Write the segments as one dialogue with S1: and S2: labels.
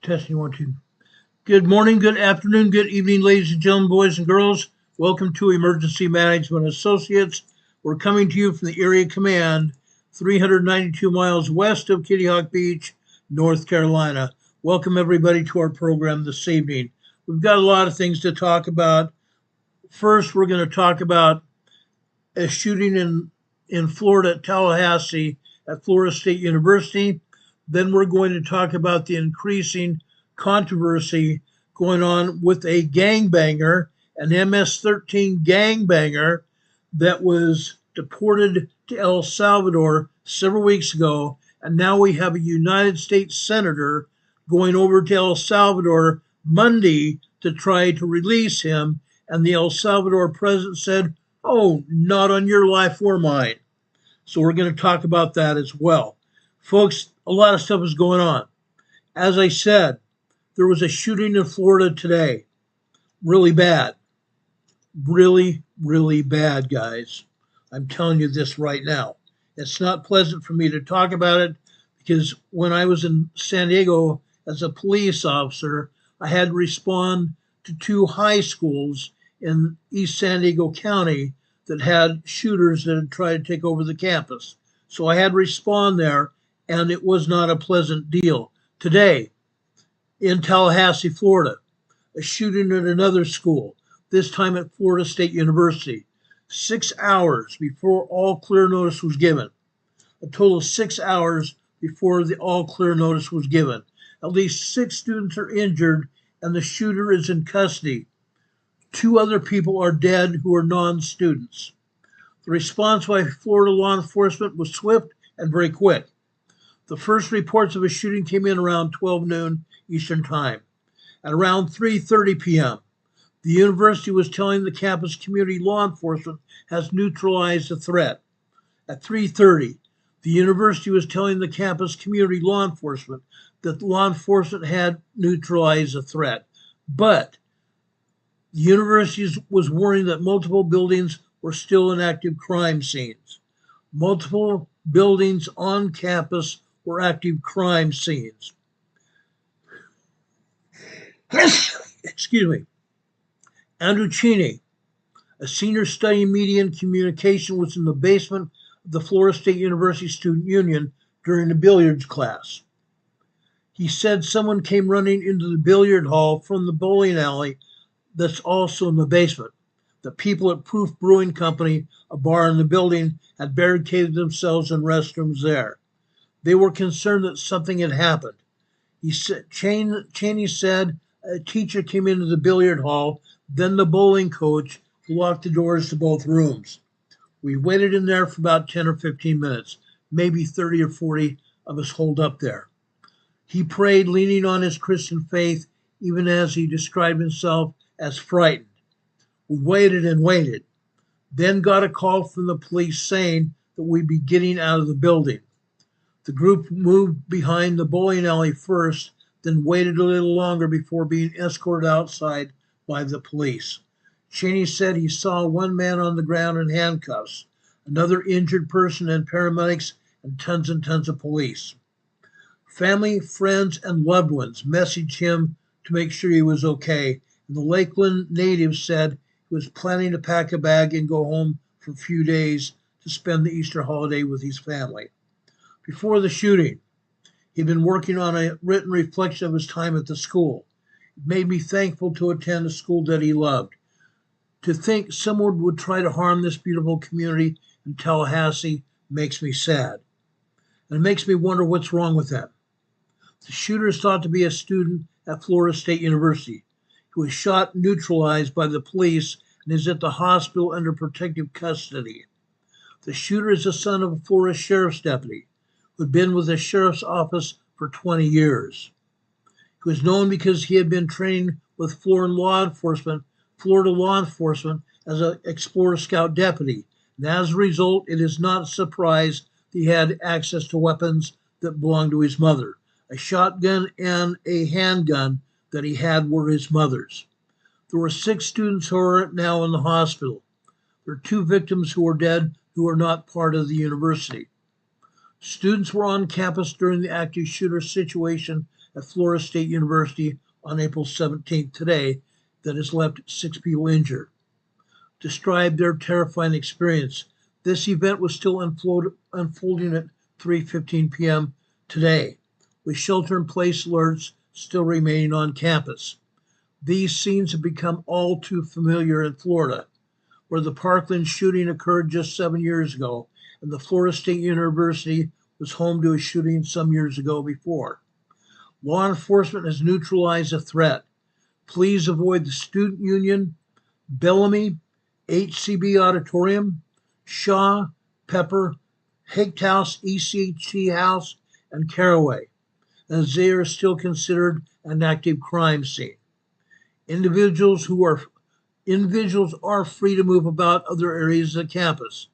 S1: Testing 1, 2. Good morning, good afternoon, good evening, ladies and gentlemen, boys and girls. Welcome to Emergency Management Associates. We're coming to you from the Area Command, 392 miles west of Kitty Hawk Beach, North Carolina. Welcome everybody to our program this evening. We've got a lot of things to talk about. First, we're going to talk about a shooting in Florida at Tallahassee at Florida State University. Then we're going to talk about the increasing controversy going on with a gangbanger, an MS-13 gangbanger that was deported to El Salvador several weeks ago. And now we have a United States Senator going over to El Salvador Monday to try to release him. And the El Salvador president said, "Oh, not on your life or mine." So we're going to talk about that as well. Folks, a lot of stuff is going on. As I said, there was a shooting in Florida today. Really bad. Really, really bad, guys. I'm telling you this right now. It's not pleasant for me to talk about it because when I was in San Diego as a police officer, I had to respond to 2 high schools in East San Diego County that had shooters that had tried to take over the campus. So I had to respond there, and it was not a pleasant deal. Today, in Tallahassee, Florida, a shooting at another school, this time at Florida State University, 6 hours before all clear notice was given. A total of 6 hours before the all clear notice was given. At least 6 students are injured, and the shooter is in custody. 2 other people are dead who are non-students. The response by Florida law enforcement was swift and very quick. The first reports of a shooting came in around 12 noon Eastern Time. At around 3:30 p.m., the university was telling the campus community law enforcement has neutralized the threat. At 3:30, the university was telling the campus community law enforcement that law enforcement had neutralized the threat. But the university was warning that multiple buildings were still in active crime scenes. Multiple buildings on campus were active crime scenes. Excuse me. Andrew Cheney, a senior studying media and communication, was in the basement of the Florida State University Student Union during a billiards class. He said someone came running into the billiard hall from the bowling alley that's also in the basement. The people at Proof Brewing Company, a bar in the building, had barricaded themselves in restrooms there. They were concerned that something had happened. Cheney said a teacher came into the billiard hall, then the bowling coach locked the doors to both rooms. We waited in there for about 10 or 15 minutes, maybe 30 or 40 of us holed up there. He prayed, leaning on his Christian faith, even as he described himself as frightened. We waited and waited, then got a call from the police saying that we'd be getting out of the building. The group moved behind the bowling alley first, then waited a little longer before being escorted outside by the police. Cheney said he saw one man on the ground in handcuffs, another injured person and paramedics, and tons of police. Family, friends, and loved ones messaged him to make sure he was okay, and the Lakeland native said he was planning to pack a bag and go home for a few days to spend the Easter holiday with his family. Before the shooting, he'd been working on a written reflection of his time at the school. It made me thankful to attend a school that he loved. To think someone would try to harm this beautiful community in Tallahassee makes me sad. And it makes me wonder what's wrong with them. The shooter is thought to be a student at Florida State University. He was shot and neutralized by the police and is at the hospital under protective custody. The shooter is the son of a Florida sheriff's deputy who had been with the sheriff's office for 20 years. He was known because he had been trained with Florida law enforcement as an Explorer Scout deputy. And as a result, it is not a surprise that he had access to weapons that belonged to his mother. A shotgun and a handgun that he had were his mother's. There were 6 students who are now in the hospital. There are 2 victims who are dead who are not part of the university. Students were on campus during the active shooter situation at Florida State University on April 17th today that has left 6 people injured. Described their terrifying experience. This event was still unfolding at 3:15 p.m. today, with shelter-in-place alerts still remaining on campus. These scenes have become all too familiar in Florida, where the Parkland shooting occurred just 7 years ago, and the Florida State University was home to a shooting some years ago before. Law enforcement has neutralized the threat. Please avoid the Student Union, Bellamy, HCB Auditorium, Shaw, Pepper, Hick House, ECHT House, and Caraway, as they are still considered an active crime scene. Individuals are free to move about other areas of the campus.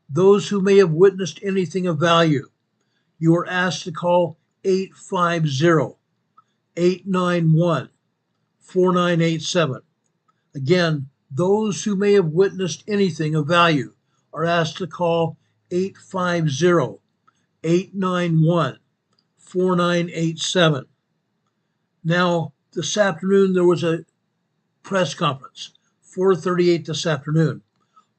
S1: Those who may have witnessed anything of value, you are asked to call 850-891-4987. Again, those who may have witnessed anything of value are asked to call 850-891-4987. Now, this afternoon there was a press conference, 4:38 this afternoon.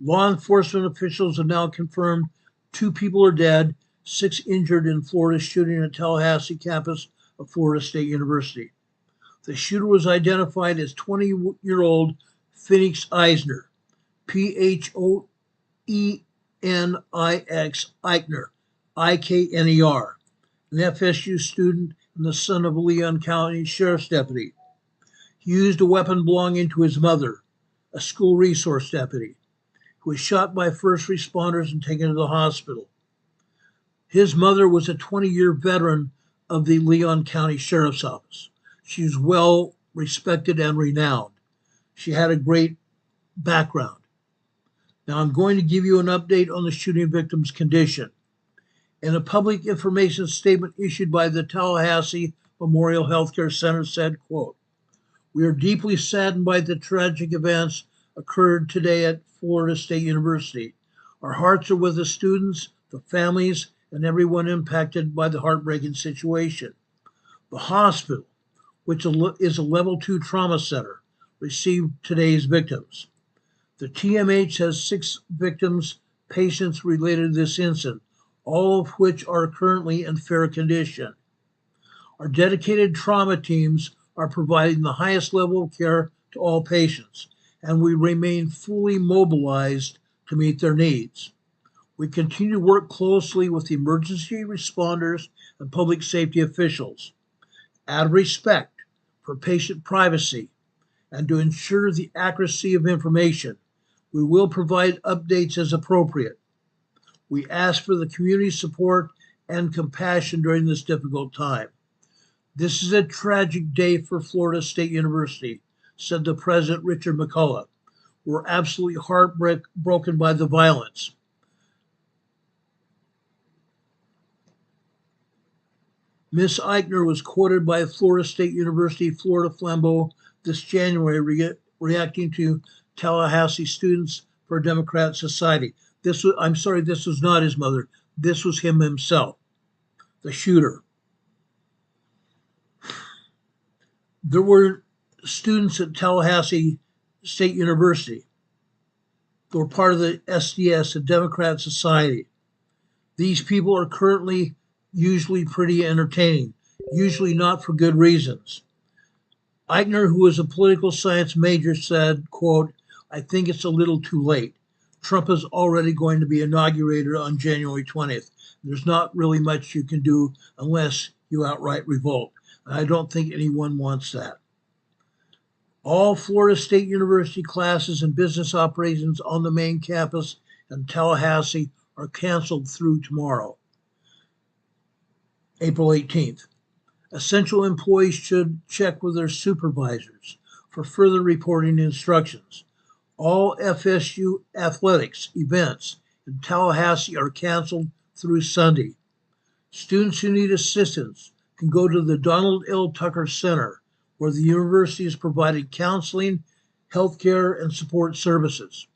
S1: Law enforcement officials have now confirmed 2 people are dead, 6 injured in Florida's shooting at Tallahassee campus of Florida State University. The shooter was identified as 20-year-old Phoenix Eisner, Phoenix Eichner, Ikner, an FSU student and the son of a Leon County Sheriff's deputy. He used a weapon belonging to his mother, a school resource deputy, who was shot by first responders and taken to the hospital. His mother was a 20-year veteran of the Leon County Sheriff's Office. She was well respected and renowned. She had a great background. Now I'm going to give you an update on the shooting victim's condition. In a public information statement issued by the Tallahassee Memorial Healthcare Center said, quote, "We are deeply saddened by the tragic events occurred today at Florida State University. Our hearts are with the students, the families, and everyone impacted by the heartbreaking situation. The hospital, which is a level 2 trauma center, received today's victims. The TMH has 6 victims, patients related to this incident, all of which are currently in fair condition. Our dedicated trauma teams are providing the highest level of care to all patients, and we remain fully mobilized to meet their needs. We continue to work closely with the emergency responders and public safety officials. Out of respect for patient privacy and to ensure the accuracy of information, we will provide updates as appropriate. We ask for the community support and compassion during this difficult time. This is a tragic day for Florida State University," said the president, Richard McCullough. "We're absolutely heartbroken by the violence. Ms. Eichner was quoted by Florida State University Florida Flambeau this January reacting to Tallahassee Students for a Democrat Society. This was not his mother. This was him himself, the shooter. There were students at Tallahassee State University that were part of the SDS, the Democrat Society. These people are currently usually pretty entertaining, usually not for good reasons. Eichner, who was a political science major, said, quote, "I think it's a little too late. Trump is already going to be inaugurated on January 20th. There's not really much you can do unless you outright revolt. And I don't think anyone wants that." All Florida State University classes and business operations on the main campus in Tallahassee are canceled through tomorrow, April 18th. Essential employees should check with their supervisors for further reporting instructions. All FSU athletics events in Tallahassee are canceled through Sunday. Students who need assistance can go to the Donald L. Tucker Center, where the university is providing counseling, healthcare, and support services.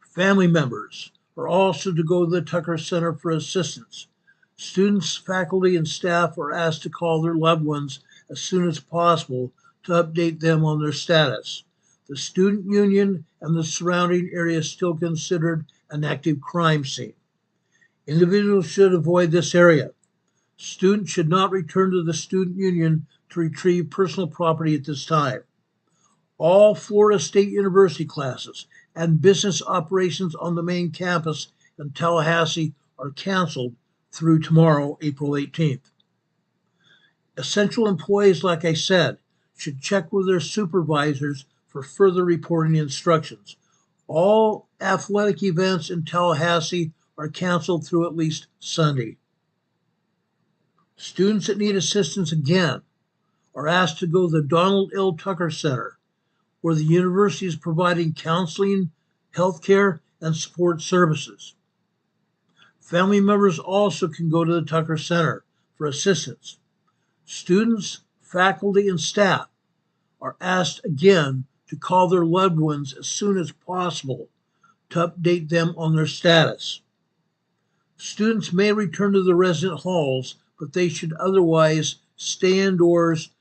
S1: Family members are also to go to the Tucker Center for assistance. Students, faculty, and staff are asked to call their loved ones as soon as possible to update them on their status. The student union and the surrounding area is still considered an active crime scene. Individuals should avoid this area. Students should not return to the student union to retrieve personal property at this time. All Florida State University classes and business operations on the main campus in Tallahassee are canceled through tomorrow, April 18th. Essential employees, like I said, should check with their supervisors for further reporting instructions. All athletic events in Tallahassee are canceled through at least Sunday. Students that need assistance again are asked to go to the Donald L. Tucker Center, where the university is providing counseling, healthcare, and support services. Family members also can go to the Tucker Center for assistance. Students, faculty, and staff are asked again to call their loved ones as soon as possible to update them on their status. Students may return to the resident halls, but they should otherwise stay indoors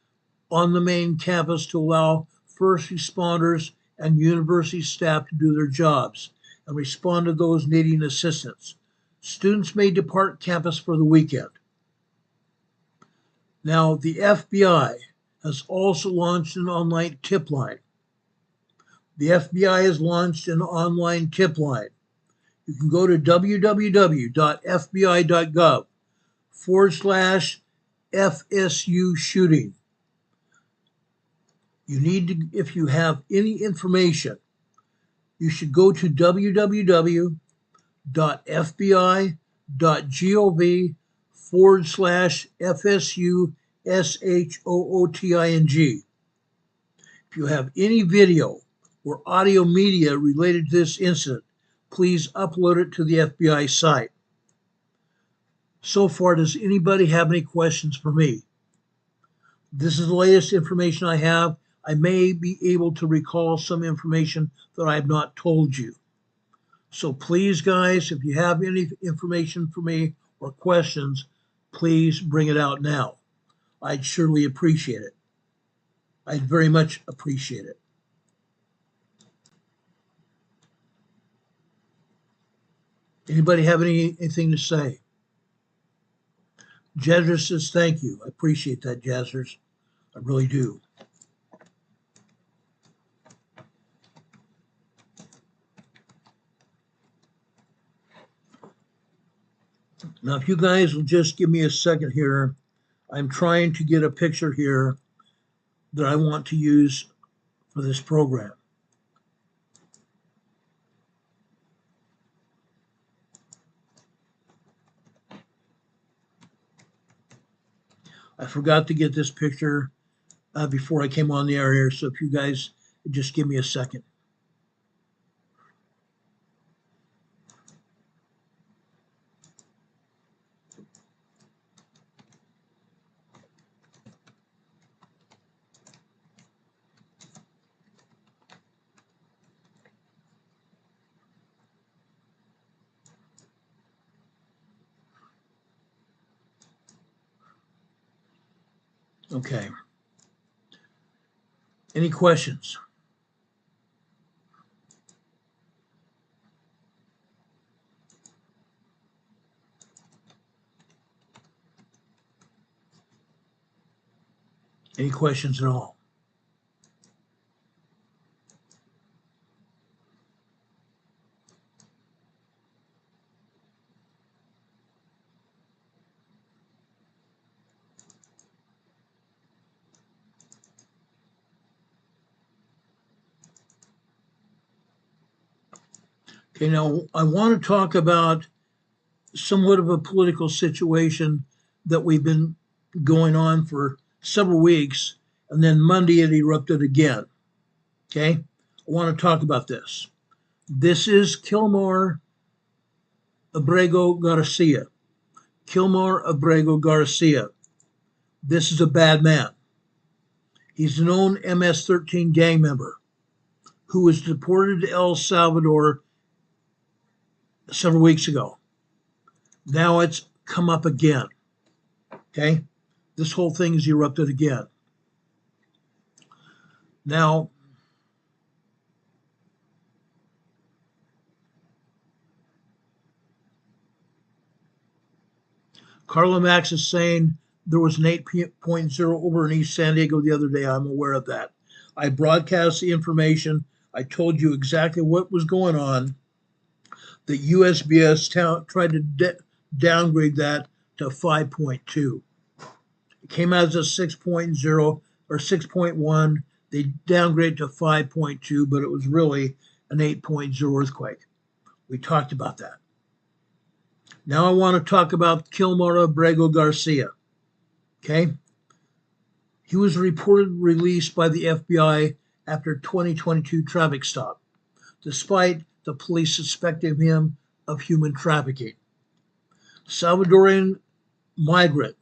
S1: on the main campus to allow first responders and university staff to do their jobs and respond to those needing assistance. Students may depart campus for the weekend. Now, the FBI has also launched an online tip line. The FBI has launched an online tip line. You can go to www.fbi.gov/FSU shooting. You need to, if you have any information, you should go to www.fbi.gov/FSU If you have any video or audio media related to this incident, please upload it to the FBI site. So far, does anybody have any questions for me? This is the latest information I have. I may be able to recall some information that I have not told you. So please, guys, if you have any information for me or questions, please bring it out now. I'd surely appreciate it. I'd very much appreciate it. Anybody have anything to say? Jazzers says thank you. I appreciate that, Jazzers. I really do. Now, if you guys will just give me a second here, I'm trying to get a picture here that I want to use for this program. I forgot to get this picture before I came on the air here, so if you guys just give me a second. Okay. Any questions? Any questions at all? Okay, now I want to talk about somewhat of a political situation that we've been going on for several weeks, and then Monday it erupted again. Okay, I want to talk about this. This is Kilmar Abrego Garcia. Kilmar Abrego Garcia. This is a bad man. He's a known MS-13 gang member who was deported to El Salvador several weeks ago. Now it's come up again. Okay? this whole thing has erupted again. Now, Carla Max is saying there was an 8.0 over in East San Diego the other day. I'm aware of that. I broadcast the information. I told you exactly what was going on. The USGS tried to downgrade that to 5.2. It came out as a 6.0 or 6.1. They downgraded to 5.2, but it was really an 8.0 earthquake. We talked about that. Now I want to talk about Kilmar Abrego Garcia. Okay? He was reported released by the FBI after 2022 traffic stop, despite the police suspecting him of human trafficking. Salvadorian migrant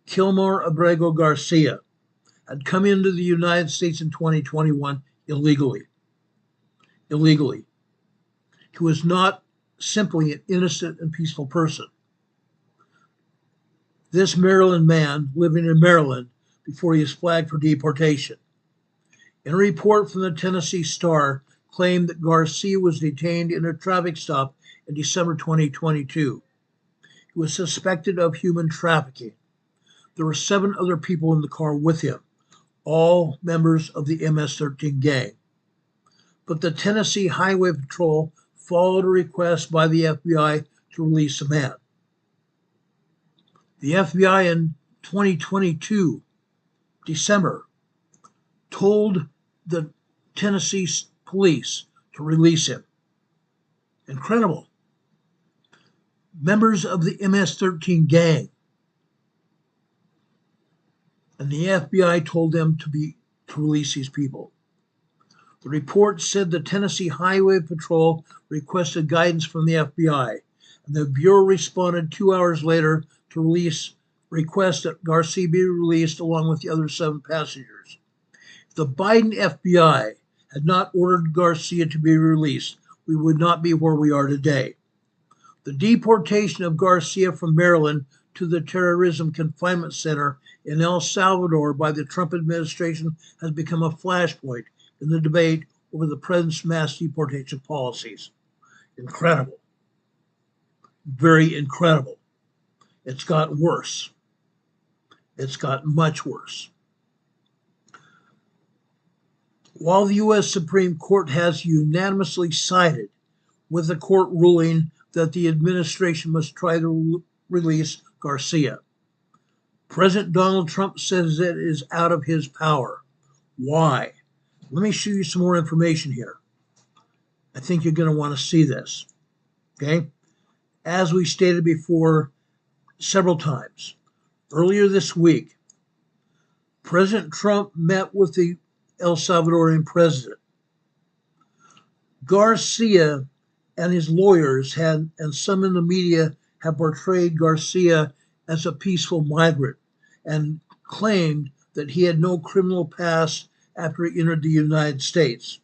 S1: Kilmar Abrego Garcia had come into the United States in 2021 illegally. He was not simply an innocent and peaceful person. This Maryland man living in Maryland before he was flagged for deportation. In a report from the Tennessee Star, claimed that Garcia was detained in a traffic stop in December 2022. He was suspected of human trafficking. There were 7 other people in the car with him, all members of the MS-13 gang. But the Tennessee Highway Patrol followed a request by the FBI to release the man. The FBI in 2022, December, told the Tennessee police to release him. Incredible. Members of the MS-13 gang. And the FBI told them to release these people. The report said the Tennessee Highway Patrol requested guidance from the FBI, and the Bureau responded 2 hours later to request that Garcia be released along with the other 7 passengers. If the Biden FBI had not ordered Garcia to be released, we would not be where we are today. The deportation of Garcia from Maryland to the Terrorism Confinement Center in El Salvador by the Trump administration has become a flashpoint in the debate over the president's mass deportation policies. Incredible. Very incredible. It's gotten worse. It's gotten much worse. While the U.S. Supreme Court has unanimously sided with the court ruling that the administration must try to release Garcia, President Donald Trump says it is out of his power. Why? Let me show you some more information here. I think you're going to want to see this. Okay? As we stated before several times, earlier this week, President Trump met with the El Salvadorian president. Garcia and his lawyers and some in the media have portrayed Garcia as a peaceful migrant and claimed that he had no criminal past after he entered the United States.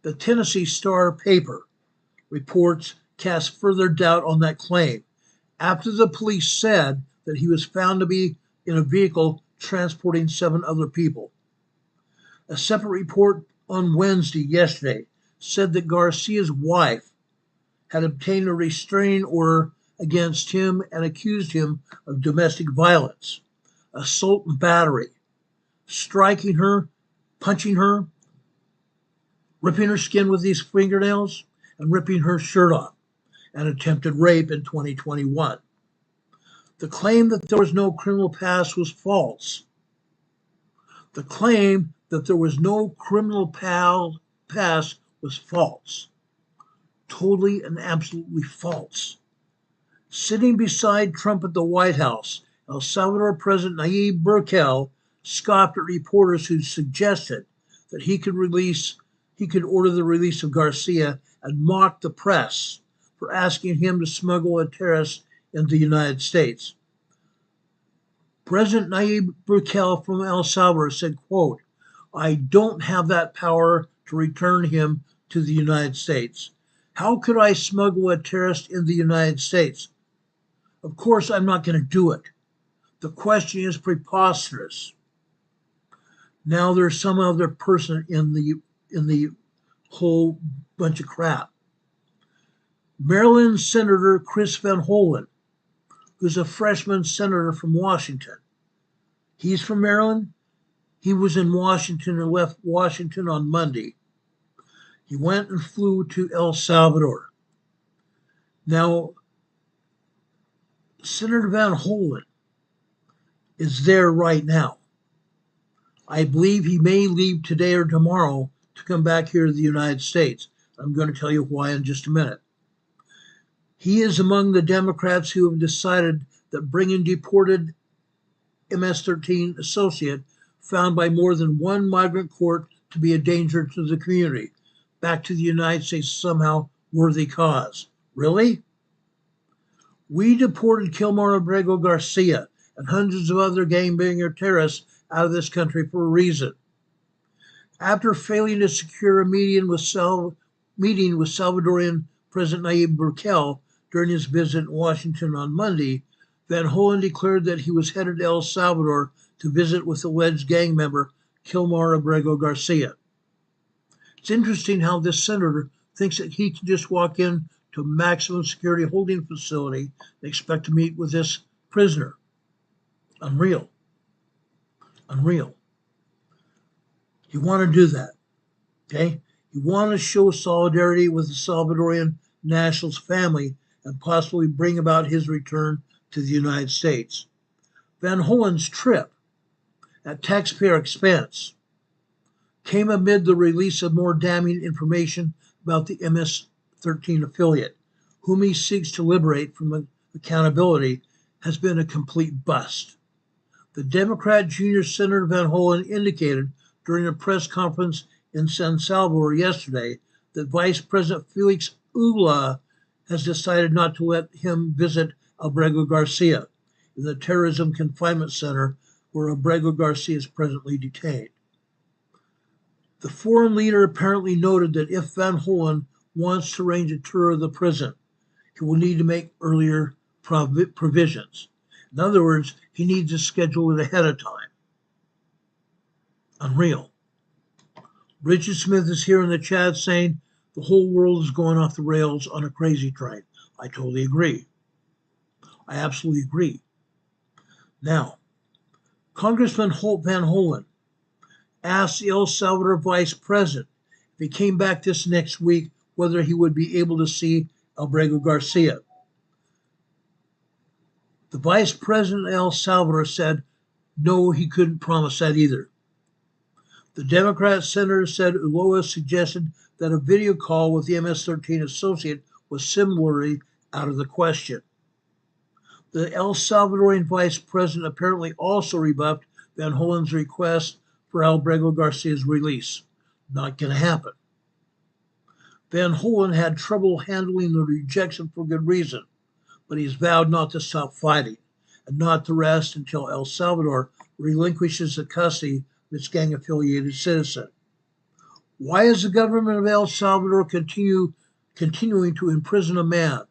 S1: The Tennessee Star paper reports cast further doubt on that claim after the police said that he was found to be in a vehicle transporting 7 other people. A separate report on Wednesday, yesterday, said that Garcia's wife had obtained a restraining order against him and accused him of domestic violence, assault and battery, striking her, punching her, ripping her skin with these fingernails, and ripping her shirt off, and attempted rape in 2021. The claim that there was no criminal past was false. The claim that there was no criminal past was false. Totally and absolutely false. Sitting beside Trump at the White House, El Salvador President Nayib Bukele scoffed at reporters who suggested that he could order the release of Garcia and mocked the press for asking him to smuggle a terrorist into the United States. President Nayib Bukele from El Salvador said, quote, "I don't have that power to return him to the United States. How could I smuggle a terrorist in the United States? Of course, I'm not going to do it. The question is preposterous. Now there's some other person in the whole bunch of crap. Maryland Senator Chris Van Hollen, who's a freshman senator from Washington. He's from Maryland. He was in Washington and left Washington on Monday. He went and flew to El Salvador. Now, Senator Van Hollen is there right now. I believe he may leave today or tomorrow to come back here to the United States. I'm going to tell you why in just a minute. He is among the Democrats who have decided that bringing deported MS-13 associate found by more than one migrant court to be a danger to the community back to the United States somehow worthy cause. Really? We deported Kilmar Abrego Garcia and hundreds of other gangbanger terrorists out of this country for a reason. After failing to secure a meeting with Salvadorian President Nayib Bukele during his visit in Washington on Monday, Van Hollen declared that he was headed to El Salvador to visit with alleged gang member Kilmar Abrego Garcia. It's interesting how this senator thinks that he can just walk in to a maximum security holding facility and expect to meet with this prisoner. Unreal. Unreal. You want to do that, okay? You want to show solidarity with the Salvadorian national's family and possibly bring about his return to the United States. Van Hollen's trip, at taxpayer expense, came amid the release of more damning information about the MS-13 affiliate, whom he seeks to liberate from accountability, has been a complete bust. The Democrat junior Senator Van Hollen indicated during a press conference in San Salvador yesterday that Vice President Felix Ula has decided not to let him visit Abrego Garcia in the terrorism confinement center where Abrego Garcia is presently detained. The foreign leader apparently noted that if Van Hollen wants to arrange a tour of the prison, he will need to make earlier provisions. In other words, he needs to schedule it ahead of time. Unreal. Richard Smith is here in the chat saying the whole world is going off the rails on a crazy train. I totally agree. I absolutely agree. Now, Congressman Van Hollen asked the El Salvador Vice President if he came back this next week whether he would be able to see Abrego Garcia. The Vice President of El Salvador said no, he couldn't promise that either. The Democrat senator said Ulloa suggested that a video call with the MS-13 associate was similarly out of the question. The El Salvadorian vice president apparently also rebuffed Van Hollen's request for Abrego Garcia's release. Not going to happen. Van Hollen had trouble handling the rejection for good reason, but he's vowed not to stop fighting and not to rest until El Salvador relinquishes the custody of its gang-affiliated citizen. Why is the government of El Salvador continuing to imprison a man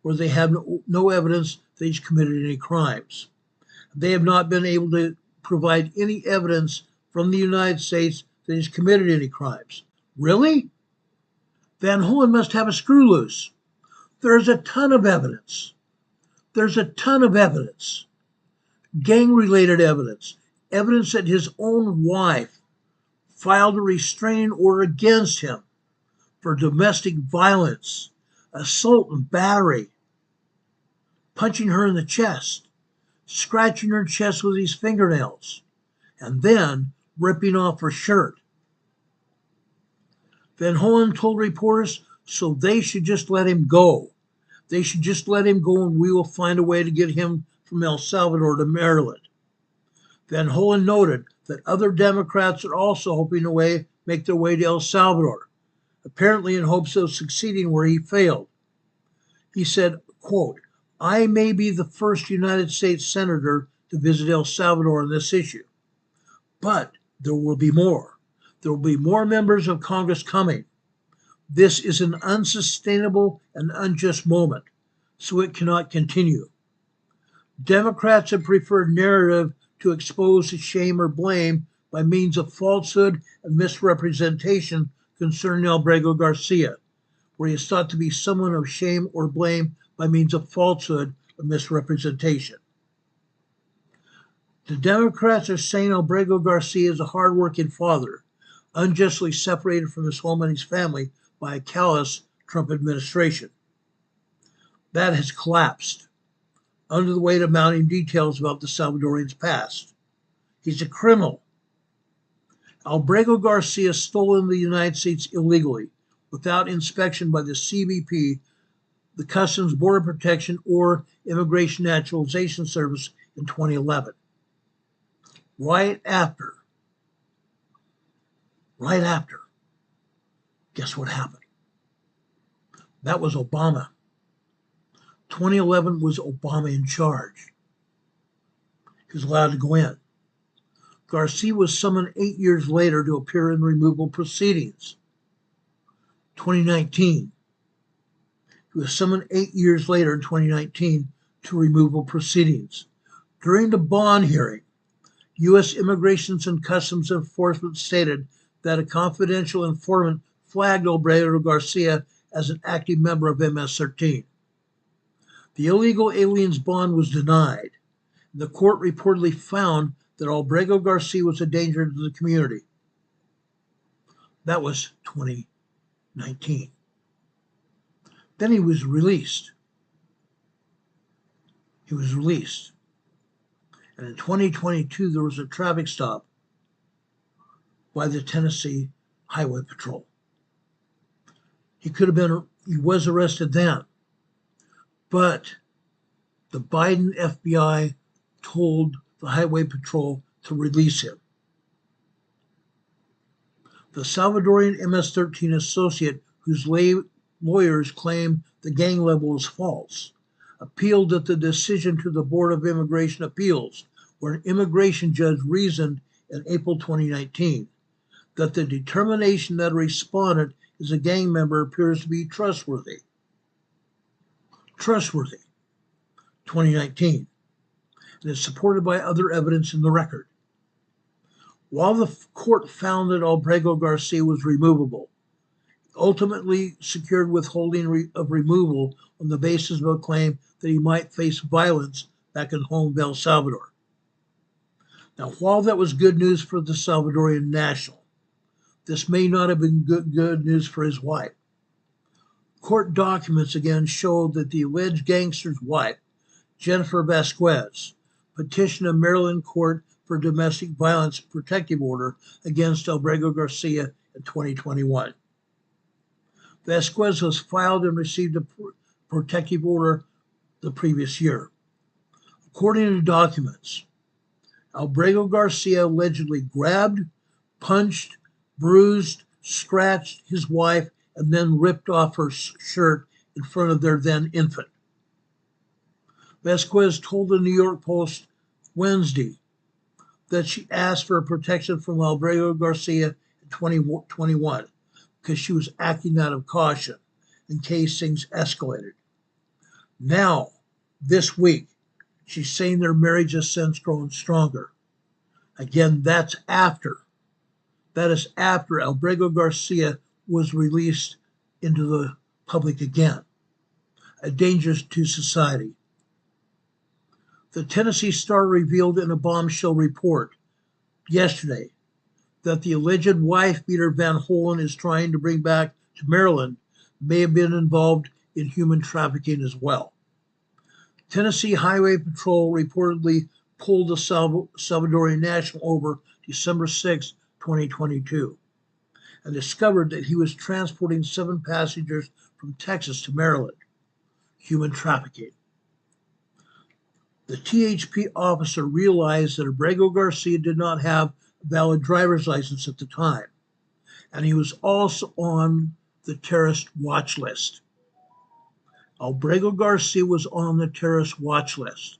S1: where they have no evidence that he's committed any crimes? They have not been able to provide any evidence from the United States that he's committed any crimes. Really? Van Hollen must have a screw loose. There's a ton of evidence. There's a ton of evidence. Gang-related evidence. Evidence that his own wife filed a restraining order against him for domestic violence, assault and battery, punching her in the chest, scratching her chest with his fingernails, and then ripping off her shirt. Van Hollen told reporters, so they should just let him go. They should just let him go and we will find a way to get him from El Salvador to Maryland. Van Hollen noted that other Democrats are also hoping to make their way to El Salvador, apparently in hopes of succeeding where he failed. He said, quote, I may be the first United States senator to visit El Salvador on this issue, but there will be more. There will be more members of Congress coming. This is an unsustainable and unjust moment, so it cannot continue. Democrats have preferred narrative to expose shame or blame by means of falsehood and misrepresentation concerning Albrego Garcia, where he is thought to be someone of shame or blame by means of falsehood or misrepresentation. The Democrats are saying Albrego Garcia is a hardworking father, unjustly separated from his home and his family by a callous Trump administration. That has collapsed under the weight of mounting details about the Salvadorian's past. He's a criminal. Albrego Garcia stole in the United States illegally, without inspection by the CBP, the Customs Border Protection, or Immigration Naturalization Service in 2011. Right after, guess what happened? That was Obama. 2011 was Obama in charge. He was allowed to go in. Garcia was summoned 8 years later to appear in removal proceedings. 2019. He was summoned 8 years later in 2019 to removal proceedings. During the bond hearing, U.S. Immigration and Customs Enforcement stated that a confidential informant flagged Albrego Garcia as an active member of MS-13. The illegal alien's bond was denied. The court reportedly found that Albrego Garcia was a danger to the community. That was 2019. Then he was released. And in 2022, there was a traffic stop by the Tennessee Highway Patrol. He was arrested then. But the Biden FBI told the Highway Patrol to release him. The Salvadorian MS-13 associate, whose lawyers claim the gang level is false, appealed at the decision to the Board of Immigration Appeals, where an immigration judge reasoned in April 2019 that the determination that a respondent is a gang member appears to be trustworthy. 2019, and is supported by other evidence in the record. While the court found that Albrego Garcia was removable, it ultimately secured withholding of removal on the basis of a claim that he might face violence back in home El Salvador. Now, while that was good news for the Salvadorian national, this may not have been good news for his wife. Court documents again showed that the alleged gangster's wife, Jennifer Vasquez, petitioned a Maryland court for domestic violence protective order against Albrego Garcia in 2021. Vasquez was filed and received a protective order the previous year. According to documents, Albrego Garcia allegedly grabbed, punched, bruised, scratched his wife, and then ripped off her shirt in front of their then infant. Vasquez told the New York Post Wednesday that she asked for protection from Albrego Garcia in 2021 because she was acting out of caution in case things escalated. Now, this week, she's saying their marriage has since grown stronger. Again, that is after Albrego Garcia was released into the public again, a danger to society. The Tennessee Star revealed in a bombshell report yesterday that the alleged wife-beater Van Hollen is trying to bring back to Maryland may have been involved in human trafficking as well. Tennessee Highway Patrol reportedly pulled the Salvadorian national over December 6, 2022, and discovered that he was transporting 7 passengers from Texas to Maryland. Human trafficking. The THP officer realized that Albrego Garcia did not have a valid driver's license at the time, and he was also on the terrorist watch list. Albrego Garcia was on the terrorist watch list,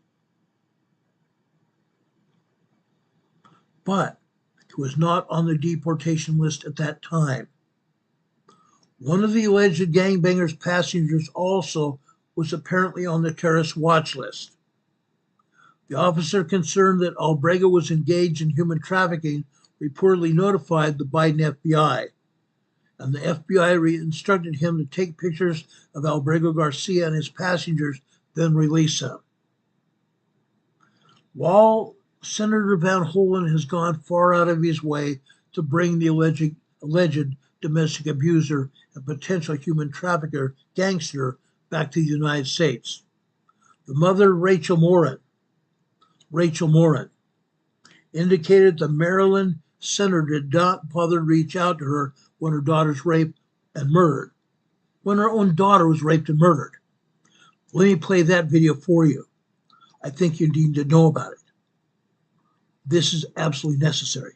S1: but he was not on the deportation list at that time. One of the alleged gangbangers' passengers also was apparently on the terrorist watch list. The officer concerned that Albrego was engaged in human trafficking reportedly notified the Biden FBI, and the FBI instructed him to take pictures of Albrego Garcia and his passengers, then release them. While Senator Van Hollen has gone far out of his way to bring the alleged domestic abuser and potential human trafficker gangster back to the United States, the mother, Rachel Morin, indicated the Maryland senator did not bother to reach out to her when her daughter's raped and murdered, when her own daughter was raped and murdered. Let me play that video for you. I think you need to know about it. This is absolutely necessary.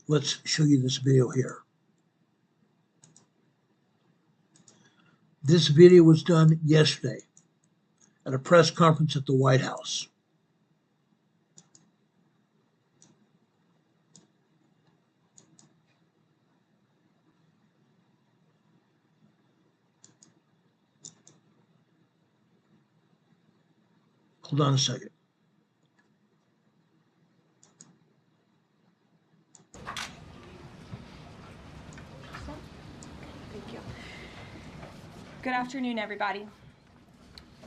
S1: Let's show you this video here. This video was done yesterday at a press conference at the White House. Hold on a second.
S2: Thank you. Good afternoon, everybody.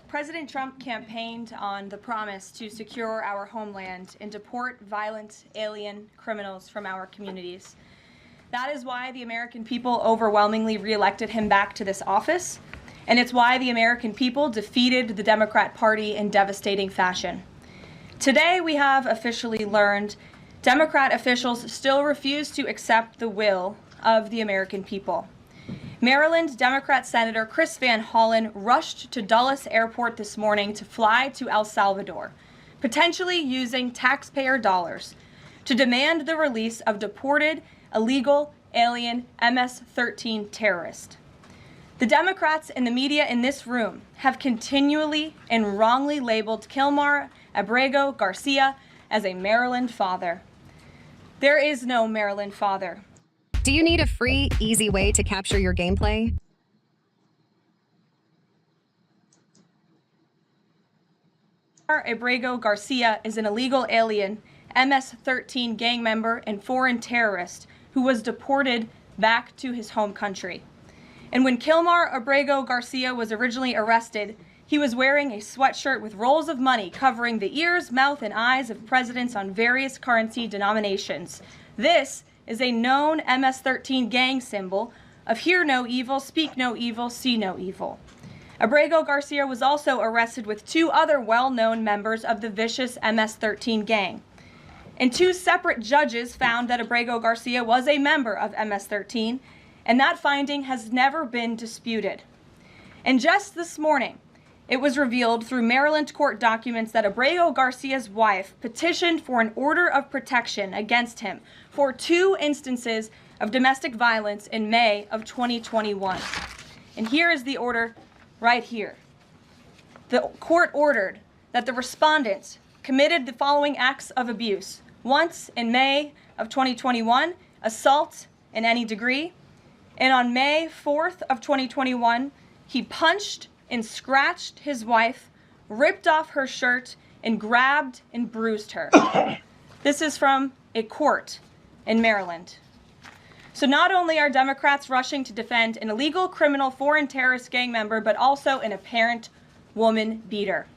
S2: President Trump campaigned on the promise to secure our homeland and deport violent alien criminals from our communities. That is why the American people overwhelmingly reelected him back to this office, and it's why the American people defeated the Democrat Party in devastating fashion. Today, we have officially learned Democrat officials still refuse to accept the will of the American people. Maryland Democrat Senator Chris Van Hollen rushed to Dulles Airport this morning to fly to El Salvador, potentially using taxpayer dollars, to demand the release of deported, illegal, alien MS-13 terrorists. The Democrats and the media in this room have continually and wrongly labeled Kilmar Abrego Garcia as a Maryland father. There is no Maryland father.
S3: Do you need a free, easy way to capture your gameplay?
S2: Abrego Garcia is an illegal alien, MS-13 gang member and foreign terrorist who was deported back to his home country. And when Kilmar Abrego Garcia was originally arrested, he was wearing a sweatshirt with rolls of money covering the ears, mouth, and eyes of presidents on various currency denominations. This is a known MS-13 gang symbol of hear no evil, speak no evil, see no evil. Abrego Garcia was also arrested with two other well-known members of the vicious MS-13 gang. And two separate judges found that Abrego Garcia was a member of MS-13, and that finding has never been disputed. And just this morning, it was revealed through Maryland court documents that Abrego Garcia's wife petitioned for an order of protection against him for 2 instances of domestic violence in May of 2021. And here is the order right here. The court ordered that the respondents committed the following acts of abuse. Once in May of 2021, assault in any degree. And on May 4th of 2021, he punched and scratched his wife, ripped off her shirt, and grabbed and bruised her. This is from a court in Maryland. So not only are Democrats rushing to defend an illegal criminal foreign terrorist gang member, but also an apparent woman beater.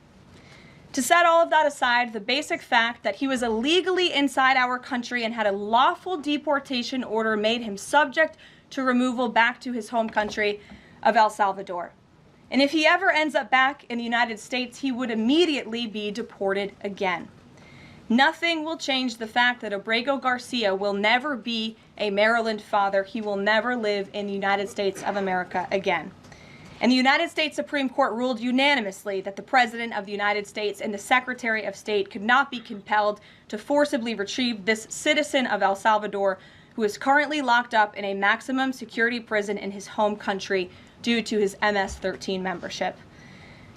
S2: To set all of that aside, the basic fact that he was illegally inside our country and had a lawful deportation order made him subject to removal back to his home country of El Salvador. And if he ever ends up back in the United States, he would immediately be deported again. Nothing will change the fact that Abrego Garcia will never be a Maryland father. He will never live in the United States of America again. And the United States Supreme Court ruled unanimously that the President of the United States and the Secretary of State could not be compelled to forcibly retrieve this citizen of El Salvador who is currently locked up in a maximum security prison in his home country due to his MS-13 membership.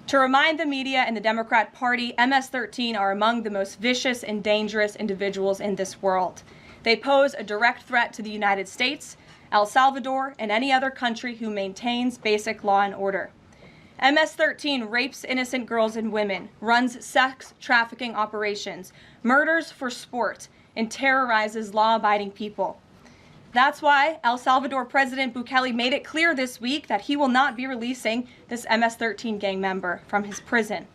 S2: To remind the media and the Democrat Party, MS-13 are among the most vicious and dangerous individuals in this world. They pose a direct threat to the United States, El Salvador, and any other country who maintains basic law and order. MS-13 rapes innocent girls and women, runs sex trafficking operations, murders for sport, and terrorizes law-abiding people. That's why El Salvador President Bukele made it clear this week that he will not be releasing this MS-13 gang member from his prison.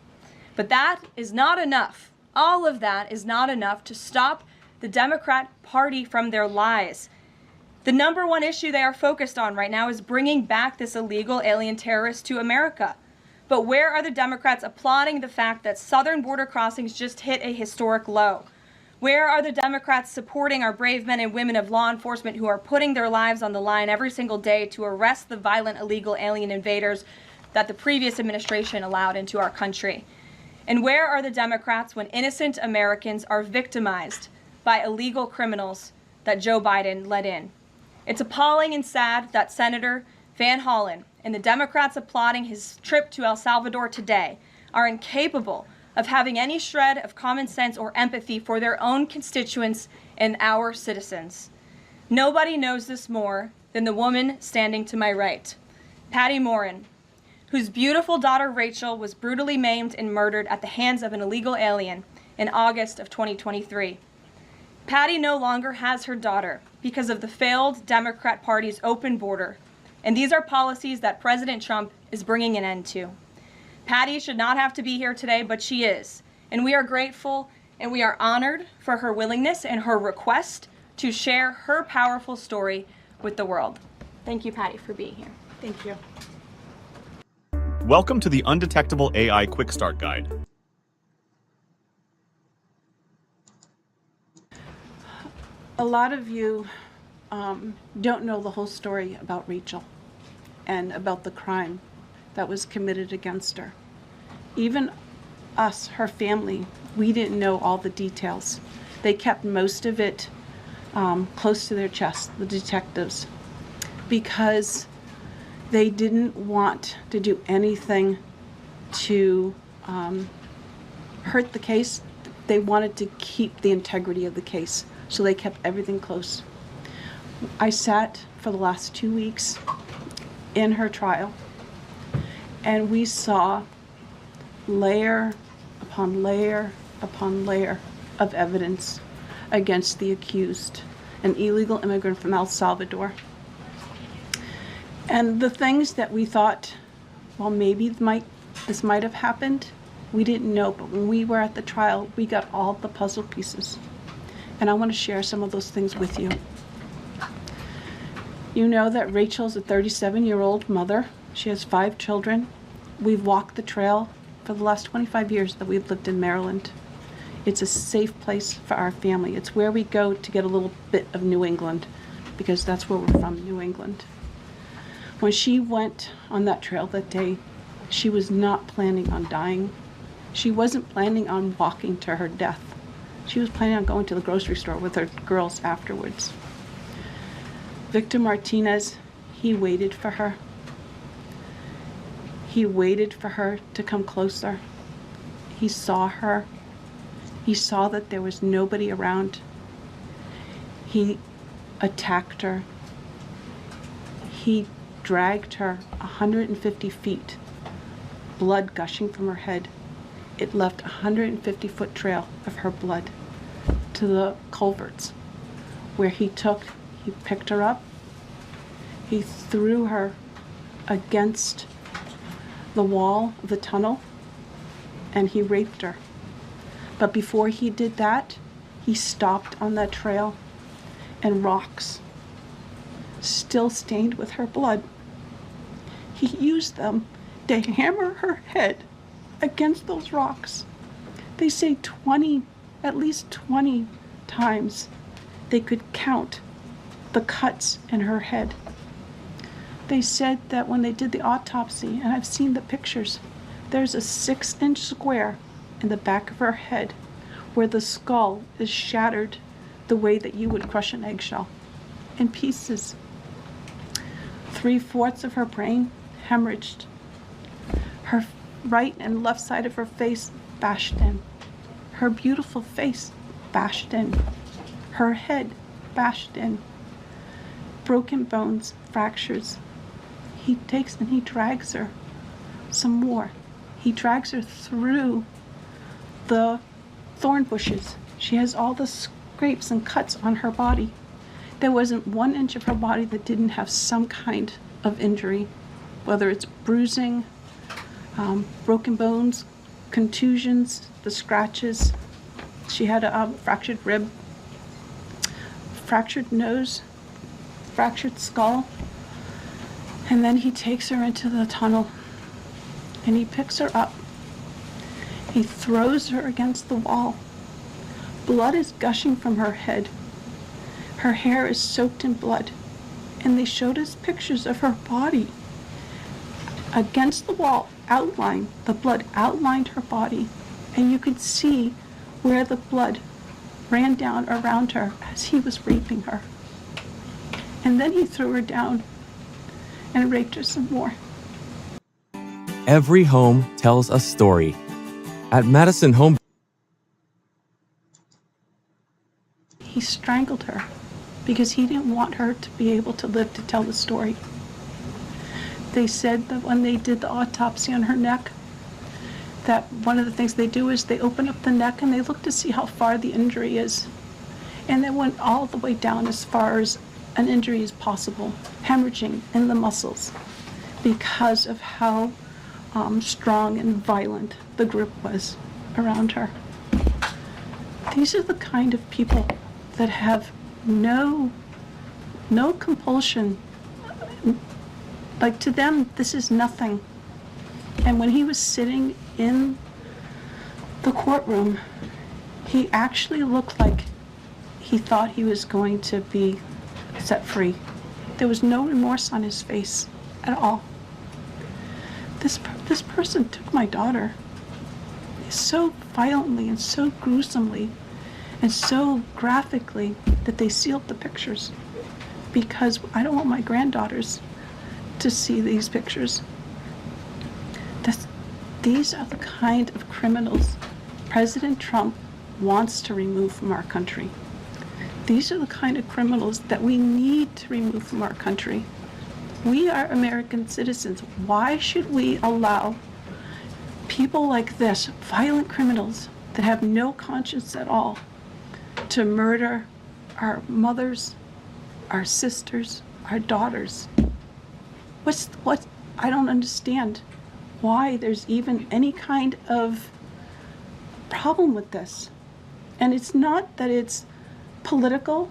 S2: But that is not enough. All of that is not enough to stop the Democrat Party from their lies. The number one issue they are focused on right now is bringing back this illegal alien terrorist to America. But where are the Democrats applauding the fact that southern border crossings just hit a historic low? Where are the Democrats supporting our brave men and women of law enforcement who are putting their lives on the line every single day to arrest the violent illegal alien invaders that the previous administration allowed into our country? And where are the Democrats when innocent Americans are victimized by illegal criminals that Joe Biden let in? It's appalling and sad that Senator Van Hollen and the Democrats applauding his trip to El Salvador today are incapable of having any shred of common sense or empathy for their own constituents and our citizens. Nobody knows this more than the woman standing to my right, Patty Morin, whose beautiful daughter Rachel was brutally maimed and murdered at the hands of an illegal alien in August of 2023. Patty no longer has her daughter because of the failed Democrat Party's open border, and these are policies that President Trump is bringing an end to. Patty should not have to be here today, but she is, and we are grateful and we are honored for her willingness and her request to share her powerful story with the world. Thank you, Patty, for being here.
S4: Thank you.
S5: Welcome to the Undetectable AI Quick Start Guide.
S4: A lot of you don't know the whole story about Rachel and about the crime that was committed against her. Even us, her family, we didn't know all the details. They kept most of it close to their chest, the detectives, because they didn't want to do anything to hurt the case. They wanted to keep the integrity of the case, so they kept everything close. I sat for the last 2 weeks in her trial, and we saw layer upon layer upon layer of evidence against the accused, an illegal immigrant from El Salvador. And the things that we thought, well, maybe this might have happened, we didn't know. But when we were at the trial, we got all the puzzle pieces. And I want to share some of those things with you. You know that Rachel's a 37-year-old mother. She has 5 children. We've walked the trail for the last 25 years that we've lived in Maryland. It's a safe place for our family. It's where we go to get a little bit of New England, because that's where we're from, New England. When she went on that trail that day, she was not planning on dying. She wasn't planning on walking to her death. She was planning on going to the grocery store with her girls afterwards. Victor Martinez, he waited for her. He waited for her to come closer. He saw her. He saw that there was nobody around. He attacked her. He dragged her 150 feet, blood gushing from her head. It left a 150-foot trail of her blood to the culverts, where he picked her up, he threw her against the wall of the tunnel, and he raped her. But before he did that, he stopped on that trail, and rocks, still stained with her blood, he used them to hammer her head against those rocks. They say at least 20 times they could count the cuts in her head. They said that when they did the autopsy, and I've seen the pictures, there's a 6-inch square in the back of her head where the skull is shattered the way that you would crush an eggshell in pieces. 3/4 of her brain hemorrhaged. Her right and left side of her face bashed in. Her beautiful face bashed in. Her head bashed in. Broken bones, fractures. He takes and he drags her some more. He drags her through the thorn bushes. She has all the scrapes and cuts on her body. There wasn't 1 inch of her body that didn't have some kind of injury, whether it's bruising, broken bones, contusions, the scratches. She had a fractured rib, fractured nose, fractured skull. And then he takes her into the tunnel and he picks her up. He throws her against the wall. Blood is gushing from her head. Her hair is soaked in blood. And they showed us pictures of her body against the wall, outlined. The blood outlined her body. And you could see where the blood ran down around her as he was raping her. And then he threw her down and raped her some more.
S6: Every home tells a story. At Madison Home,
S4: He strangled her because he didn't want her to be able to live to tell the story. They said that when they did the autopsy on her neck, that one of the things they do is they open up the neck and they look to see how far the injury is. And they went all the way down as far as an injury is possible, hemorrhaging in the muscles because of how strong and violent the grip was around her. These are the kind of people that have no compulsion. Like, to them, this is nothing. And when he was sitting in the courtroom, he actually looked like he thought he was going to be set free. There was no remorse on his face at all. This person took my daughter so violently and so gruesomely and so graphically that they sealed the pictures, because I don't want my granddaughters to see these pictures. These are the kind of criminals President Trump wants to remove from our country. These are the kind of criminals that we need to remove from our country. We are American citizens. Why should we allow people like this, violent criminals that have no conscience at all, to murder our mothers, our sisters, our daughters? What? I don't understand why there's even any kind of problem with this. And it's not that it's political,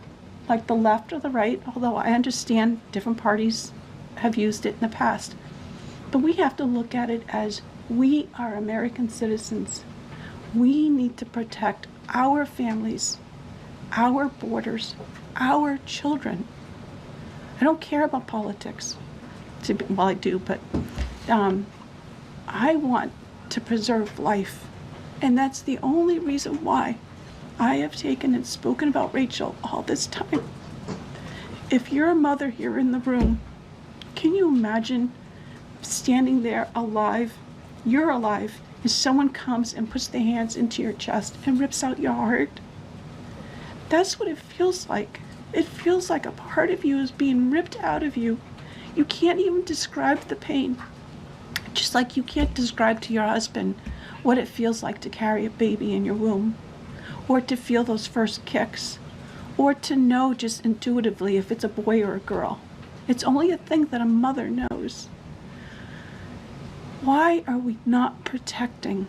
S4: like the left or the right, although I understand different parties have used it in the past. But we have to look at it as we are American citizens. We need to protect our families, our borders, our children. I don't care about politics. Well, I do, but I want to preserve life. And that's the only reason why I have taken and spoken about Rachel all this time. If you're a mother here in the room, can you imagine standing there alive? You're alive, and someone comes and puts their hands into your chest and rips out your heart? That's what it feels like. It feels like a part of you is being ripped out of you. You can't even describe the pain. Just like you can't describe to your husband what it feels like to carry a baby in your womb, or to feel those first kicks, or to know just intuitively if it's a boy or a girl. It's only a thing that a mother knows. Why are we not protecting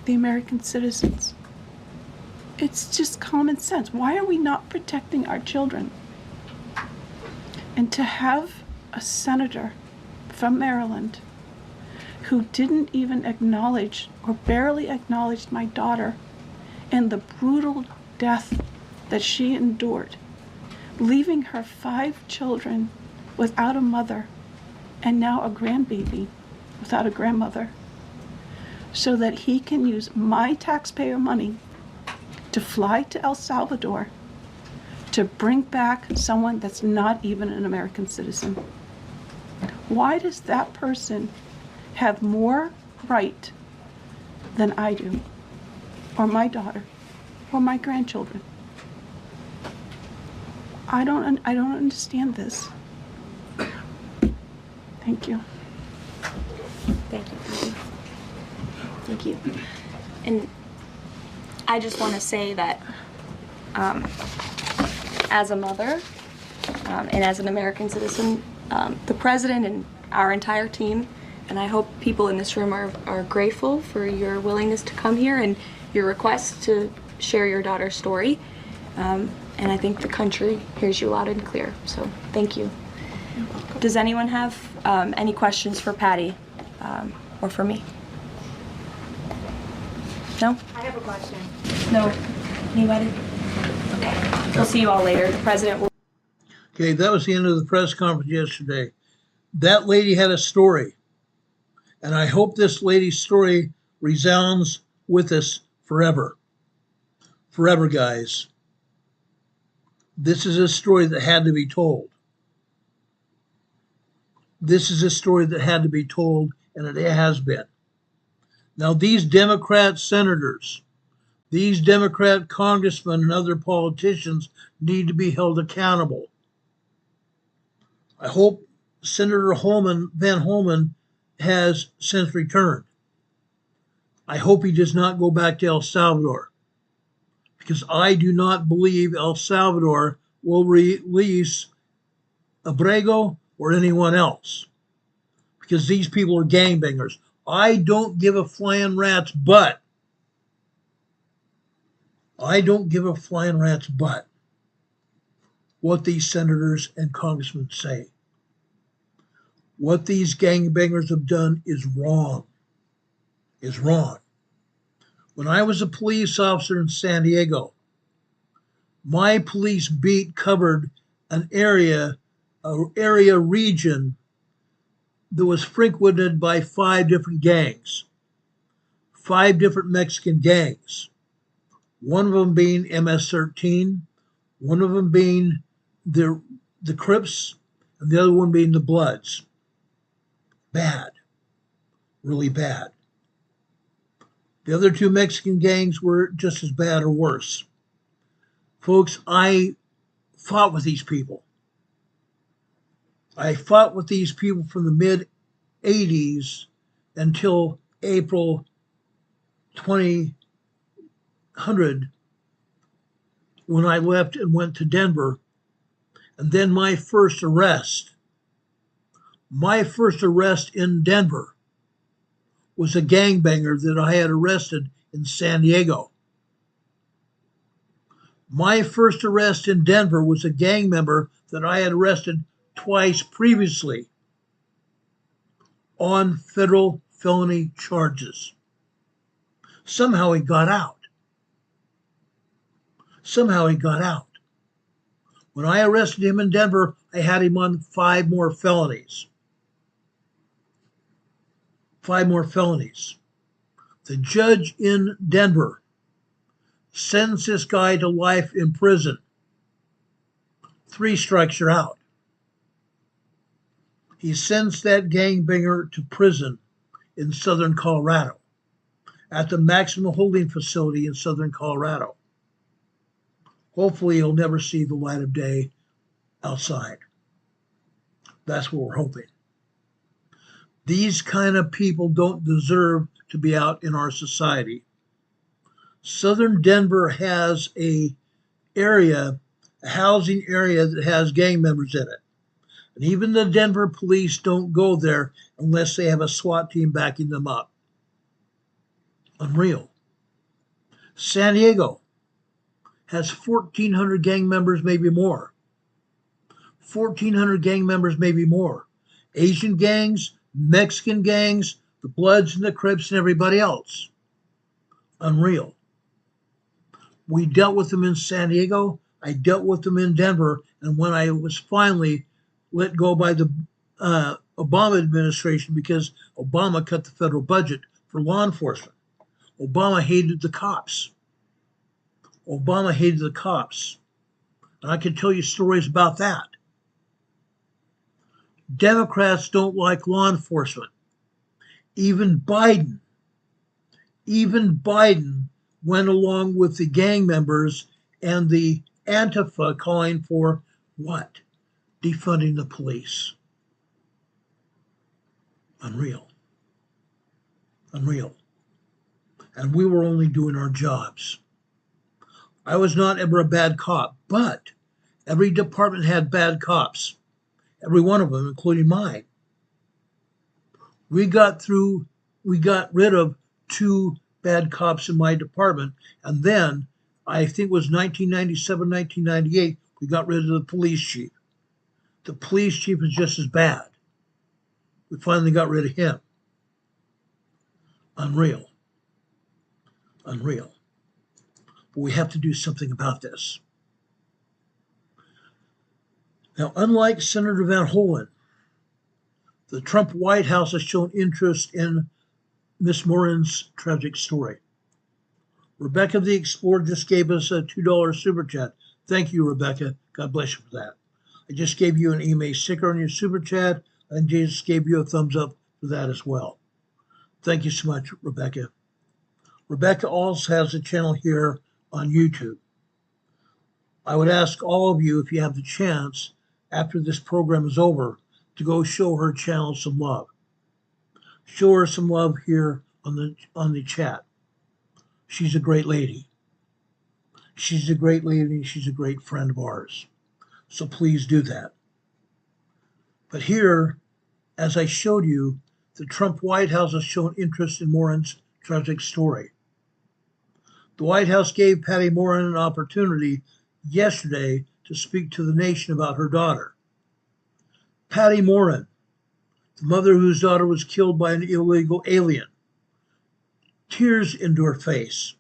S4: the American citizens? It's just common sense. Why are we not protecting our children? And to have a senator from Maryland who didn't even acknowledge or barely acknowledged my daughter and the brutal death that she endured, leaving her 5 children without a mother and now a grandbaby without a grandmother, so that he can use my taxpayer money to fly to El Salvador to bring back someone that's not even an American citizen. Why does that person have more right than I do, or my daughter, or my grandchildren? I don't understand this. Thank you.
S2: Thank you. Thank you. And I just want to say that as a mother and as an American citizen, the president and our entire team, and I hope people in this room are grateful for your willingness to come here and your request to share your daughter's story. And I think the country hears you loud and clear. So thank you. Does anyone have any questions for Patty or for me? No?
S7: I have a question.
S2: No? Anybody? Okay. We'll see you all later. The president will.
S1: Okay, that was the end of the press conference yesterday. That lady had a story, and I hope this lady's story resounds with us forever. Forever, guys. This is a story that had to be told. This is a story that had to be told, and it has been. Now, these Democrat senators, these Democrat congressmen and other politicians need to be held accountable. I hope Senator Van Holman has since returned. I hope he does not go back to El Salvador, because I do not believe El Salvador will release Abrego or anyone else, because these people are gangbangers. I don't give a flying rat's butt. I don't give a flying rat's butt what these senators and congressmen say. What these gangbangers have done is wrong. Is wrong. When I was a police officer in San Diego, my police beat covered an area region that was frequented by 5 different gangs, 5 different Mexican gangs. One of them being MS-13, one of them being the Crips, and the other one being the Bloods. Bad, really bad. The other 2 Mexican gangs were just as bad or worse. Folks, I fought with these people. I fought with these people from the mid-'80s until April 2000, when I left and went to Denver. And then my first arrest in Denver was a gangbanger that I had arrested in San Diego. My first arrest in Denver was a gang member that I had arrested twice previously on federal felony charges. Somehow he got out. When I arrested him in Denver, I had him on 5 more felonies. 5 more felonies. The judge in Denver sentenced this guy to life in prison. 3 strikes, you're out. He sentenced that gangbanger to prison in southern Colorado, at the maximum holding facility in southern Colorado. Hopefully he'll never see the light of day outside. That's what we're hoping. These kind of people don't deserve to be out in our society. Southern Denver has a housing area that has gang members in it. And even the Denver police don't go there unless they have a SWAT team backing them up. Unreal. San Diego has 1,400 gang members, maybe more. 1,400 gang members, maybe more. Asian gangs, Mexican gangs, the Bloods and the Crips and everybody else. Unreal. We dealt with them in San Diego. I dealt with them in Denver. And when I was finally let go by the Obama administration, because Obama cut the federal budget for law enforcement. Obama hated the cops. And I can tell you stories about that. Democrats don't like law enforcement. Even Biden went along with the gang members and the Antifa calling for what? Defunding the police. Unreal. Unreal. And we were only doing our jobs. I was not ever a bad cop, but every department had bad cops. Every one of them, including mine. We got rid of 2 bad cops in my department, and then I think it was 1997, 1998, we got rid of the police chief. The police chief is just as bad. We finally got rid of him. Unreal. Unreal. But we have to do something about this. Now, unlike Senator Van Hollen, the Trump White House has shown interest in Miss Morin's tragic story. Rebecca the Explorer just gave us a $2 super chat. Thank you, Rebecca. God bless you for that. I just gave you an EMA sticker on your super chat, and Jesus gave you a thumbs up for that as well. Thank you so much, Rebecca. Rebecca also has a channel here on YouTube. I would ask all of you, if you have the chance, after this program is over, to go show her channel some love. Show her some love here on the chat. She's a great lady. She's a great lady. She's a great friend of ours. So please do that. But here, as I showed you, the Trump White House has shown interest in Morin's tragic story. The White House gave Patty Morin an opportunity yesterday to speak to the nation about her daughter. Patty Morin, the mother whose daughter was killed by an illegal alien. Tears into her face.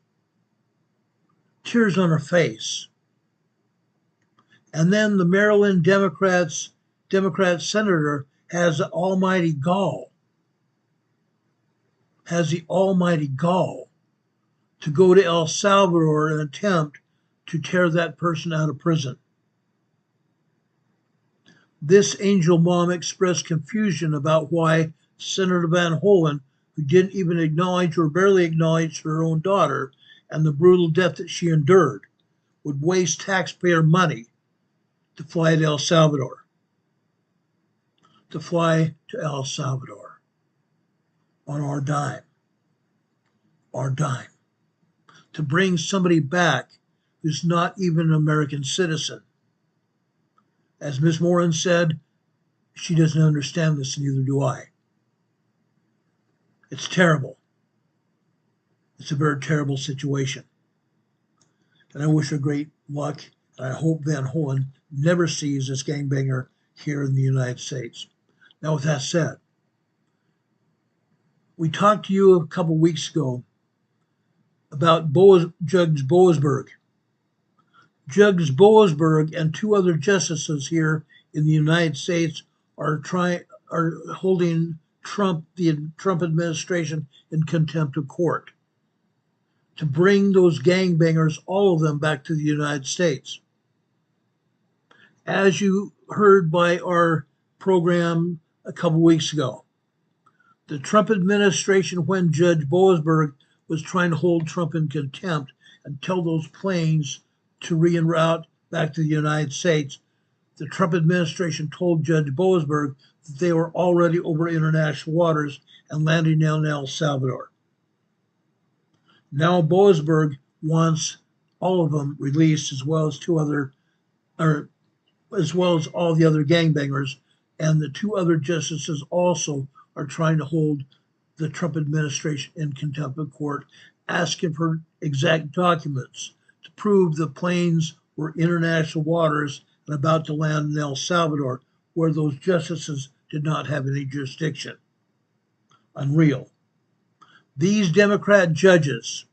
S1: Tears on her face. And then the Maryland Democrat senator has the almighty gall. To go to El Salvador and attempt to tear that person out of prison. This angel mom expressed confusion about why Senator Van Hollen, who didn't even acknowledge or barely acknowledge her own daughter and the brutal death that she endured, would waste taxpayer money to fly to El Salvador. To fly to El Salvador on our dime. Our dime. To bring somebody back who's not even an American citizen. As Ms. Morin said, she doesn't understand this, and neither do I. It's terrible. It's a very terrible situation. And I wish her great luck, and I hope Van Hollen never sees this gangbanger here in the United States. Now, with that said, we talked to you a couple weeks ago about Judge Boasberg. Judge Boasberg and 2 other justices here in the United States are holding the Trump administration in contempt of court to bring those gangbangers, all of them, back to the United States. As you heard by our program a couple weeks ago, the Trump administration, when Judge Boasberg was trying to hold Trump in contempt and tell those planes to re-en-route back to the United States, the Trump administration told Judge Boasberg that they were already over international waters and landing in El Salvador. Now Boasberg wants all of them released, as well as all the other gangbangers, and the 2 other justices also are trying to hold the Trump administration in contempt of court, asking for exact documents to prove the planes were international waters and about to land in El Salvador, where those justices did not have any jurisdiction. Unreal. These Democrat judges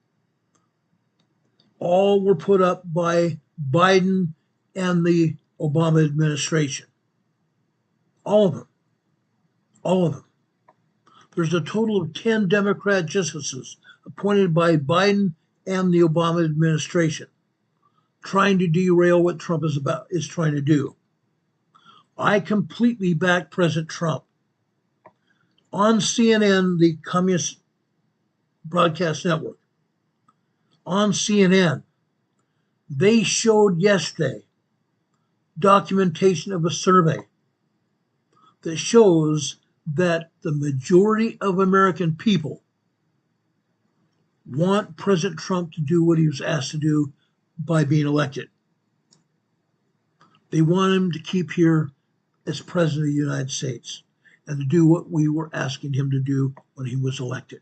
S1: all were put up by Biden and the Obama administration. All of them. All of them. There's a total of 10 Democrat justices appointed by Biden and the Obama administration, trying to derail what Trump is trying to do. I completely back President Trump. On CNN, the Communist Broadcast Network, on CNN, they showed yesterday documentation of a survey that shows that the majority of American people want President Trump to do what he was asked to do by being elected. They want him to keep here as President of the United States and to do what we were asking him to do when he was elected.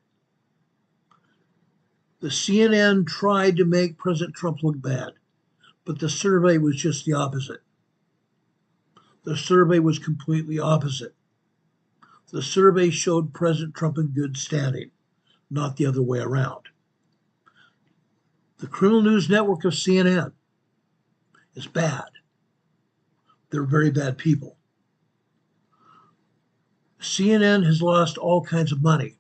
S1: The CNN tried to make President Trump look bad, but the survey was just the opposite. The survey was completely opposite. The survey showed President Trump in good standing, not the other way around. The criminal news network of CNN is bad. They're very bad people. CNN has lost all kinds of money.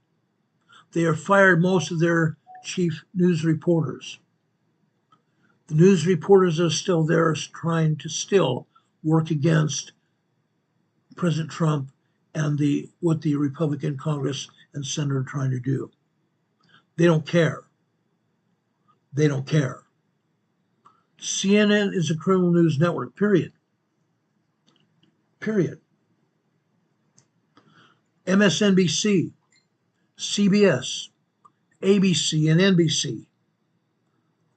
S1: They have fired most of their chief news reporters. The news reporters are still there trying to still work against President Trump and what the Republican Congress and Senate are trying to do. They don't care. They don't care. CNN is a criminal news network, period. Period. MSNBC, CBS, ABC, and NBC.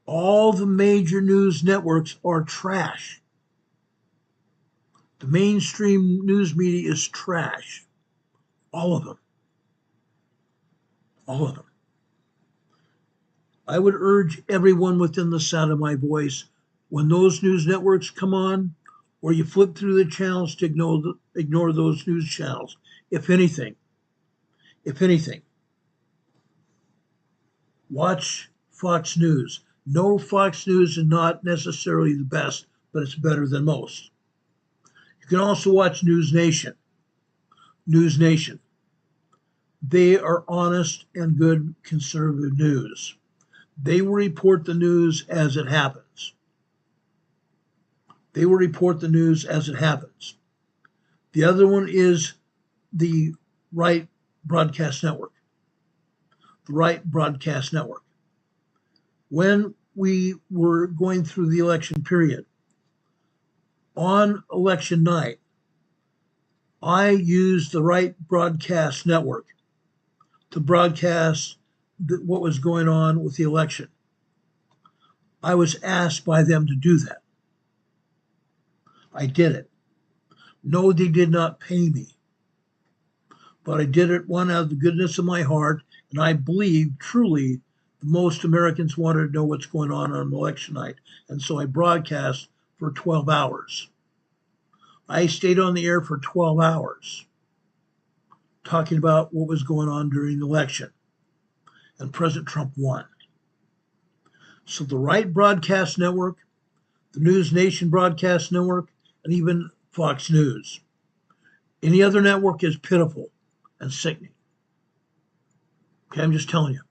S1: All the major news networks are trash. The mainstream news media is trash. All of them. All of them. I would urge everyone within the sound of my voice, when those news networks come on, or you flip through the channels, to ignore those news channels. If anything, watch Fox News. No, Fox News is not necessarily the best, but it's better than most. You can also watch News Nation. News Nation. They are honest and good conservative news. They will report the news as it happens. They will report the news as it happens. The other one is the Right Broadcast Network. The Right Broadcast Network. When we were going through the election period, on election night, I used the Right Broadcast Network to broadcast what was going on with the election. I was asked by them to do that. I did it. No, they did not pay me. But I did it, one, out of the goodness of my heart, and I believe truly most Americans wanted to know what's going on election night. And so I broadcast for 12 hours. I stayed on the air for 12 hours talking about what was going on during the election. And President Trump won. So the Right Broadcast Network, the News Nation Broadcast Network, and even Fox News. Any other network is pitiful and sickening. Okay, I'm just telling you.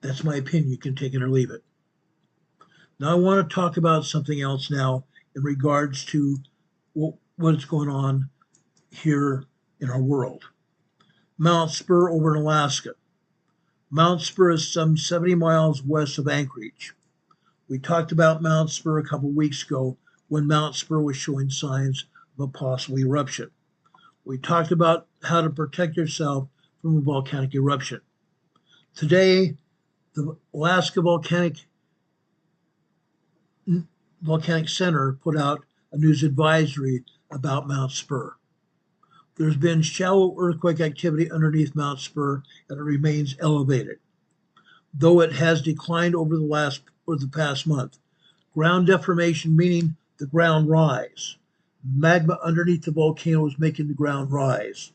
S1: That's my opinion. You can take it or leave it. Now I want to talk about something else now in regards to what's going on here in our world. Mount Spur over in Alaska. Mount Spur is some 70 miles west of Anchorage. We talked about Mount Spur a couple weeks ago when Mount Spur was showing signs of a possible eruption. We talked about how to protect yourself from a volcanic eruption. Today, the Alaska Volcanic Center put out a news advisory about Mount Spur. There's been shallow earthquake activity underneath Mount Spur, and it remains elevated, though it has declined over the past month. Ground deformation, meaning the ground rise. Magma underneath the volcano is making the ground rise.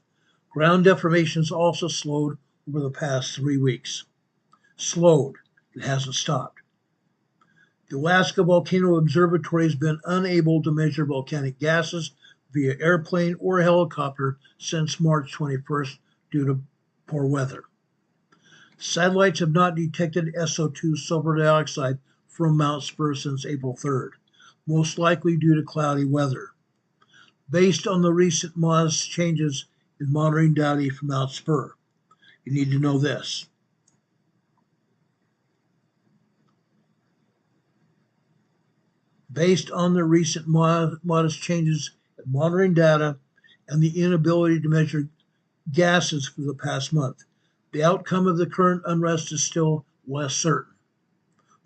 S1: Ground deformation has also slowed over the past 3 weeks. Slowed. It hasn't stopped. The Alaska Volcano Observatory has been unable to measure volcanic gases via airplane or helicopter since March 21st due to poor weather. Satellites have not detected SO2 sulfur dioxide from Mount Spur since April 3rd, most likely due to cloudy weather. Based on the recent modest changes in monitoring data from Mount Spur, you need to know this. Based on the recent modest changes in monitoring data and the inability to measure gases for the past month, The outcome of the current unrest is still less certain.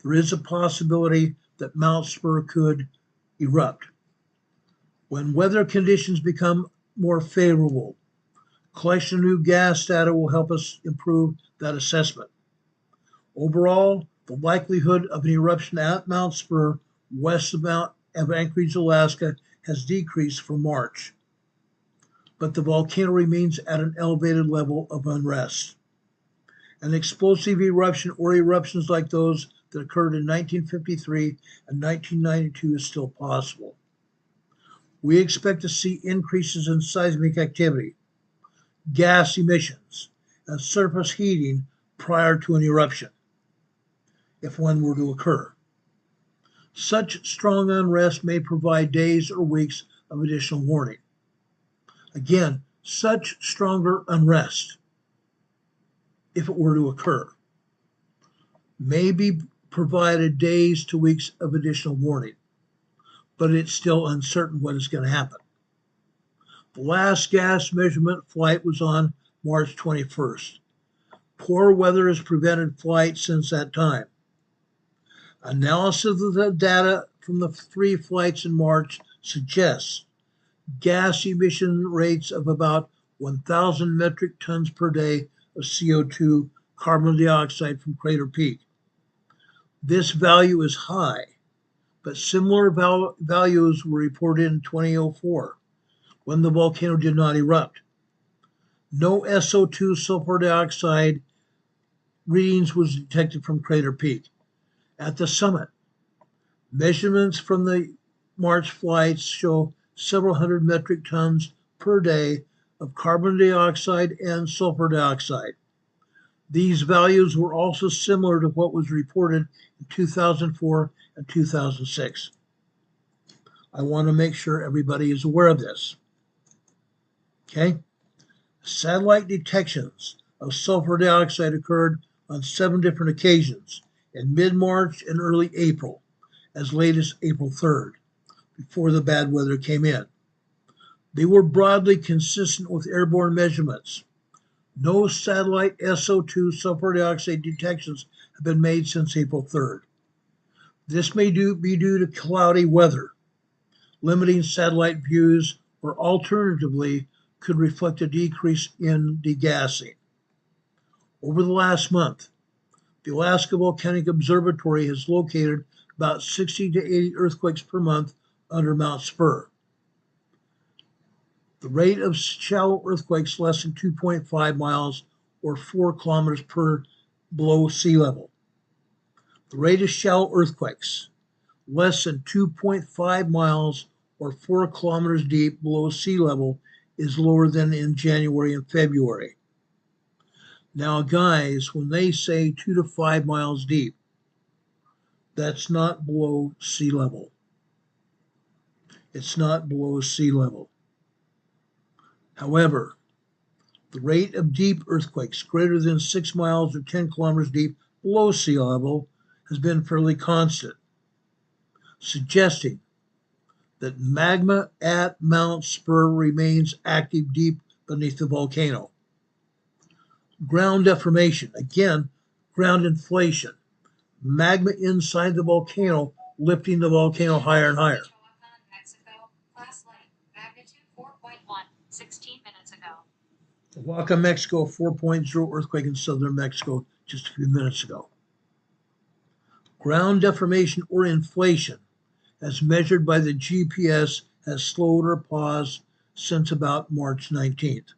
S1: There is a possibility that Mount Spur could erupt. When weather conditions become more favorable, collection of new gas data will help us improve that assessment. Overall, the likelihood of an eruption at Mount Spur west of Anchorage, Alaska, has decreased from March, but the volcano remains at an elevated level of unrest. An explosive eruption or eruptions like those that occurred in 1953 and 1992 is still possible. We expect to see increases in seismic activity, gas emissions, and surface heating prior to an eruption, if one were to occur. Such strong unrest may provide days or weeks of additional warning. Again, such stronger unrest, if it were to occur, may be provided days to weeks of additional warning, but it's still uncertain what is going to happen. The last gas measurement flight was on March 21st. Poor weather has prevented flight since that time. Analysis of the data from the 3 flights in March suggests gas emission rates of about 1,000 metric tons per day of CO2, carbon dioxide from Crater Peak. This value is high, but similar values were reported in 2004 when the volcano did not erupt. No SO2 sulfur dioxide readings was detected from Crater Peak. At the summit, measurements from the March flights show several hundred metric tons per day of carbon dioxide and sulfur dioxide. These values were also similar to what was reported in 2004 and 2006. I want to make sure everybody is aware of this. Okay? Satellite detections of sulfur dioxide occurred on 7 different occasions in mid-March and early April, as late as April 3rd, before the bad weather came in. They were broadly consistent with airborne measurements. No satellite SO2 sulfur dioxide detections have been made since April 3rd. This may be due to cloudy weather, limiting satellite views, or alternatively could reflect a decrease in degassing. Over the last month, the Alaska Volcanic Observatory has located about 60 to 80 earthquakes per month under Mount Spur. The rate of shallow earthquakes less than 2.5 miles or 4 kilometers per below sea level. The rate of shallow earthquakes less than 2.5 miles or 4 kilometers deep below sea level is lower than in January and February. Now, guys, when they say 2 to 5 miles deep, that's not below sea level. It's not below sea level. However, the rate of deep earthquakes greater than 6 miles or 10 kilometers deep below sea level has been fairly constant, suggesting that magma at Mount Spur remains active deep beneath the volcano. Ground deformation, again, ground inflation, magma inside the volcano lifting the volcano higher and higher. Oaxaca, Mexico, 4.0 earthquake in southern Mexico just a few minutes ago. Ground deformation or inflation, as measured by the GPS, has slowed or paused since about March 19th.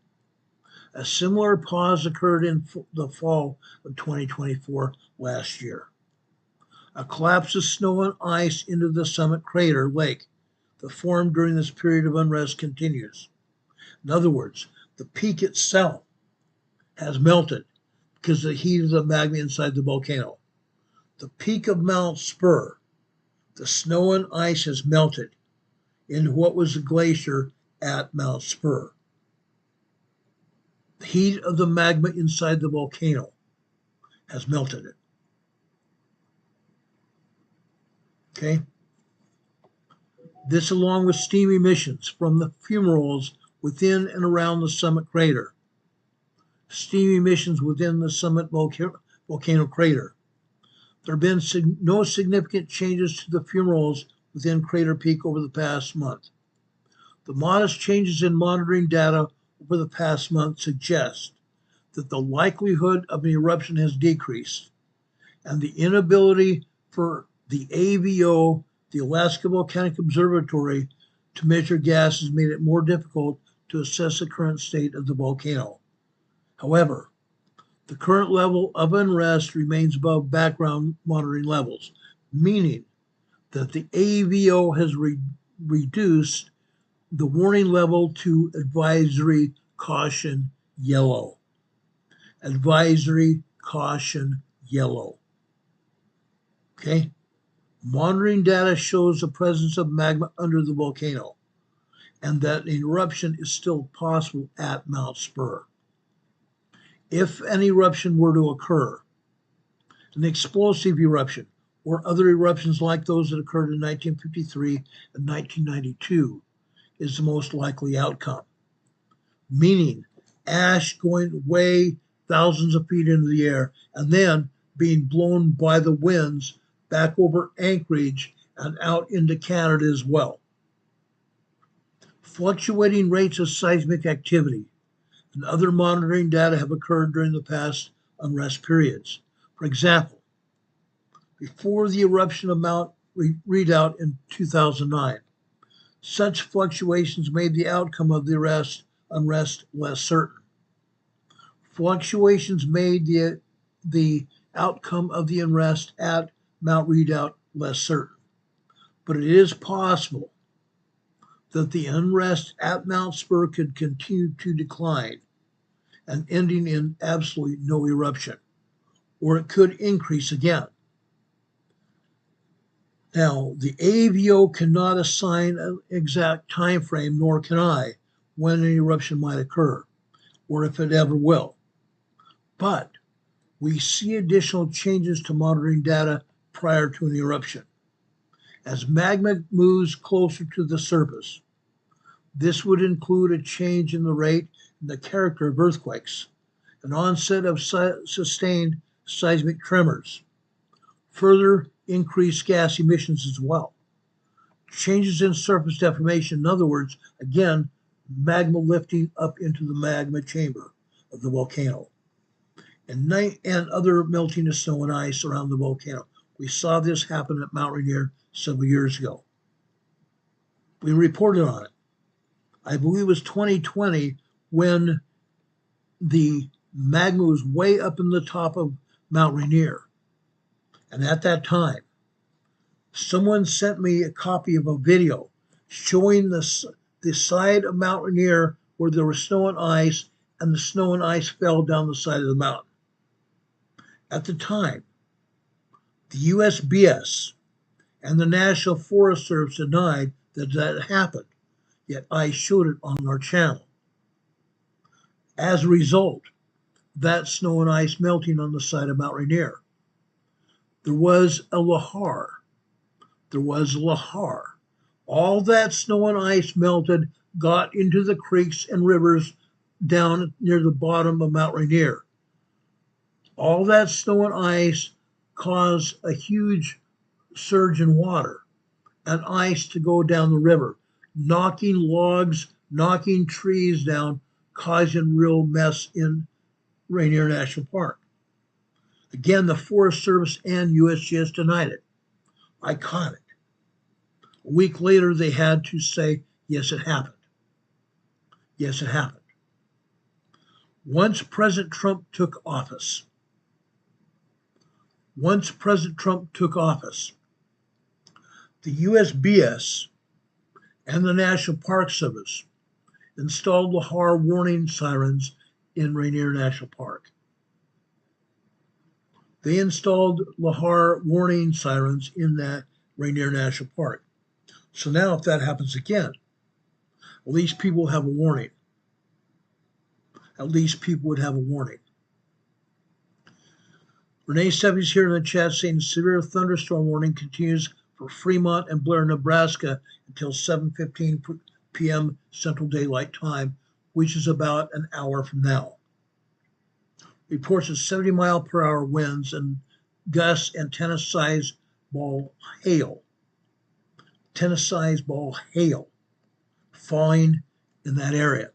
S1: A similar pause occurred in the fall of 2024 last year. A collapse of snow and ice into the summit crater lake that formed during this period of unrest continues. In other words, the peak itself has melted because of the heat of the magma inside the volcano. The peak of Mount Spur, the snow and ice has melted into what was a glacier at Mount Spur. The heat of the magma inside the volcano has melted it. Okay? This, along with steam emissions from the fumaroles within and around the summit crater, steam emissions within the summit volcano crater. There have been no significant changes to the fumaroles within Crater Peak over the past month. The modest changes in monitoring data over the past month suggest that the likelihood of an eruption has decreased, and the inability for the AVO, the Alaska Volcanic Observatory, to measure gases made it more difficult to assess the current state of the volcano. However, the current level of unrest remains above background monitoring levels, meaning that the AVO has reduced the warning level to advisory caution yellow. Advisory caution yellow. Okay? Monitoring data shows the presence of magma under the volcano and that an eruption is still possible at Mount Spur. If an eruption were to occur, an explosive eruption or other eruptions like those that occurred in 1953 and 1992 is the most likely outcome, meaning ash going way thousands of feet into the air and then being blown by the winds back over Anchorage and out into Canada as well. Fluctuating rates of seismic activity and other monitoring data have occurred during the past unrest periods. For example, before the eruption of Mount Redoubt in 2009, such fluctuations made the outcome of the unrest less certain. Fluctuations made the outcome of the unrest at Mount Redoubt less certain. But it is possible that the unrest at Mount Spur could continue to decline and ending in absolutely no eruption, or it could increase again. Now, the AVO cannot assign an exact time frame, nor can I, when an eruption might occur, or if it ever will. But we see additional changes to monitoring data prior to an eruption. As magma moves closer to the surface, this would include a change in the rate and the character of earthquakes, an onset of sustained seismic tremors, further increased gas emissions as well, changes in surface deformation, in other words, again, magma lifting up into the magma chamber of the volcano, and other melting of snow and ice around the volcano. We saw this happen at Mount Rainier several years ago. We reported on it. I believe it was 2020 when the magma was way up in the top of Mount Rainier. And at that time, someone sent me a copy of a video showing the side of Mount Rainier where there was snow and the snow and ice fell down the side of the mountain. At the time, the USGS and the National Forest Service denied that that happened, yet I showed it on our channel. As a result, that snow and ice melting on the side of Mount Rainier, there was a lahar. All that snow and ice melted, got into the creeks and rivers down near the bottom of Mount Rainier. All that snow and ice caused a huge surge in water and ice to go down the river, knocking logs, knocking trees down, causing real mess in Rainier National Park. Again, the Forest Service and USGS denied it. I caught it. A week later, they had to say, yes, it happened. Yes, it happened. Once President Trump took office, the USGS and the National Park Service installed lahar warning sirens in Rainier National Park. They installed lahar warning sirens in that Rainier National Park. So now if that happens again, at least people have a warning. At least people would have a warning. Renee Sevy's here in the chat saying severe thunderstorm warning continues for Fremont and Blair, Nebraska until 7:15 p.m. Central Daylight Time, which is about an hour from now. Reports of 70-mile-per-hour winds and gusts and tennis-sized ball hail. Tennis-sized ball hail falling in that area.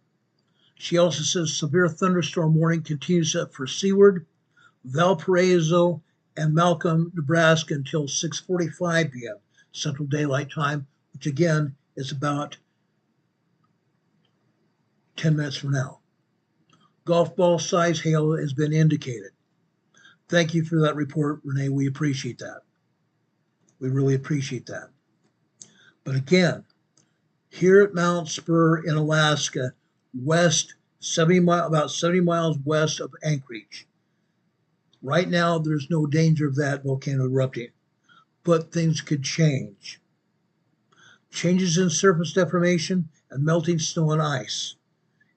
S1: She also says severe thunderstorm warning continues up for Seward, Valparaiso, and Malcolm, Nebraska until 6:45 p.m. Central Daylight Time, which again is about 10 minutes from now. Golf ball size hail has been indicated. Thank you for that report, Renee. We appreciate that. We really appreciate that. But again, here at Mount Spur in Alaska, about 70 miles west of Anchorage. Right now, there's no danger of that volcano erupting, but things could change. Changes in surface deformation and melting snow and ice.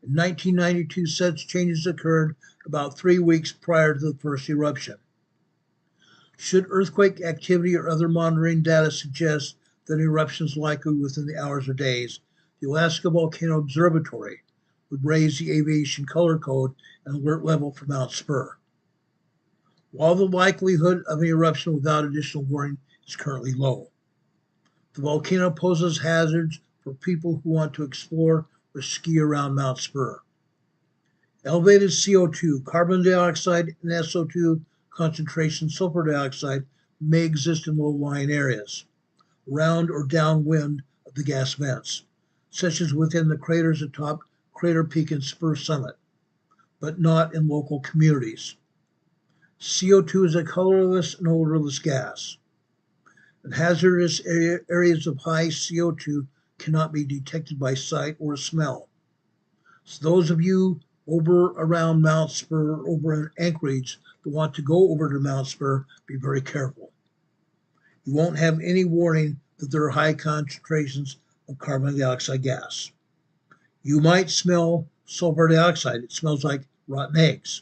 S1: In 1992, such changes occurred about 3 weeks prior to the first eruption. Should earthquake activity or other monitoring data suggest that an eruption is likely within the hours or days, the Alaska Volcano Observatory would raise the aviation color code and alert level for Mount Spur. While the likelihood of an eruption without additional warning is currently low, the volcano poses hazards for people who want to explore or ski around Mount Spur. Elevated CO2, carbon dioxide, and SO2 concentration sulfur dioxide may exist in low-lying areas, around or downwind of the gas vents, such as within the craters atop Crater Peak and Spur Summit, but not in local communities. CO2 is a colorless and odorless gas. And hazardous areas of high CO2 cannot be detected by sight or smell. So those of you over around Mount Spur, over in Anchorage, that want to go over to Mount Spur, be very careful. You won't have any warning that there are high concentrations of carbon dioxide gas. You might smell sulfur dioxide. It smells like rotten eggs.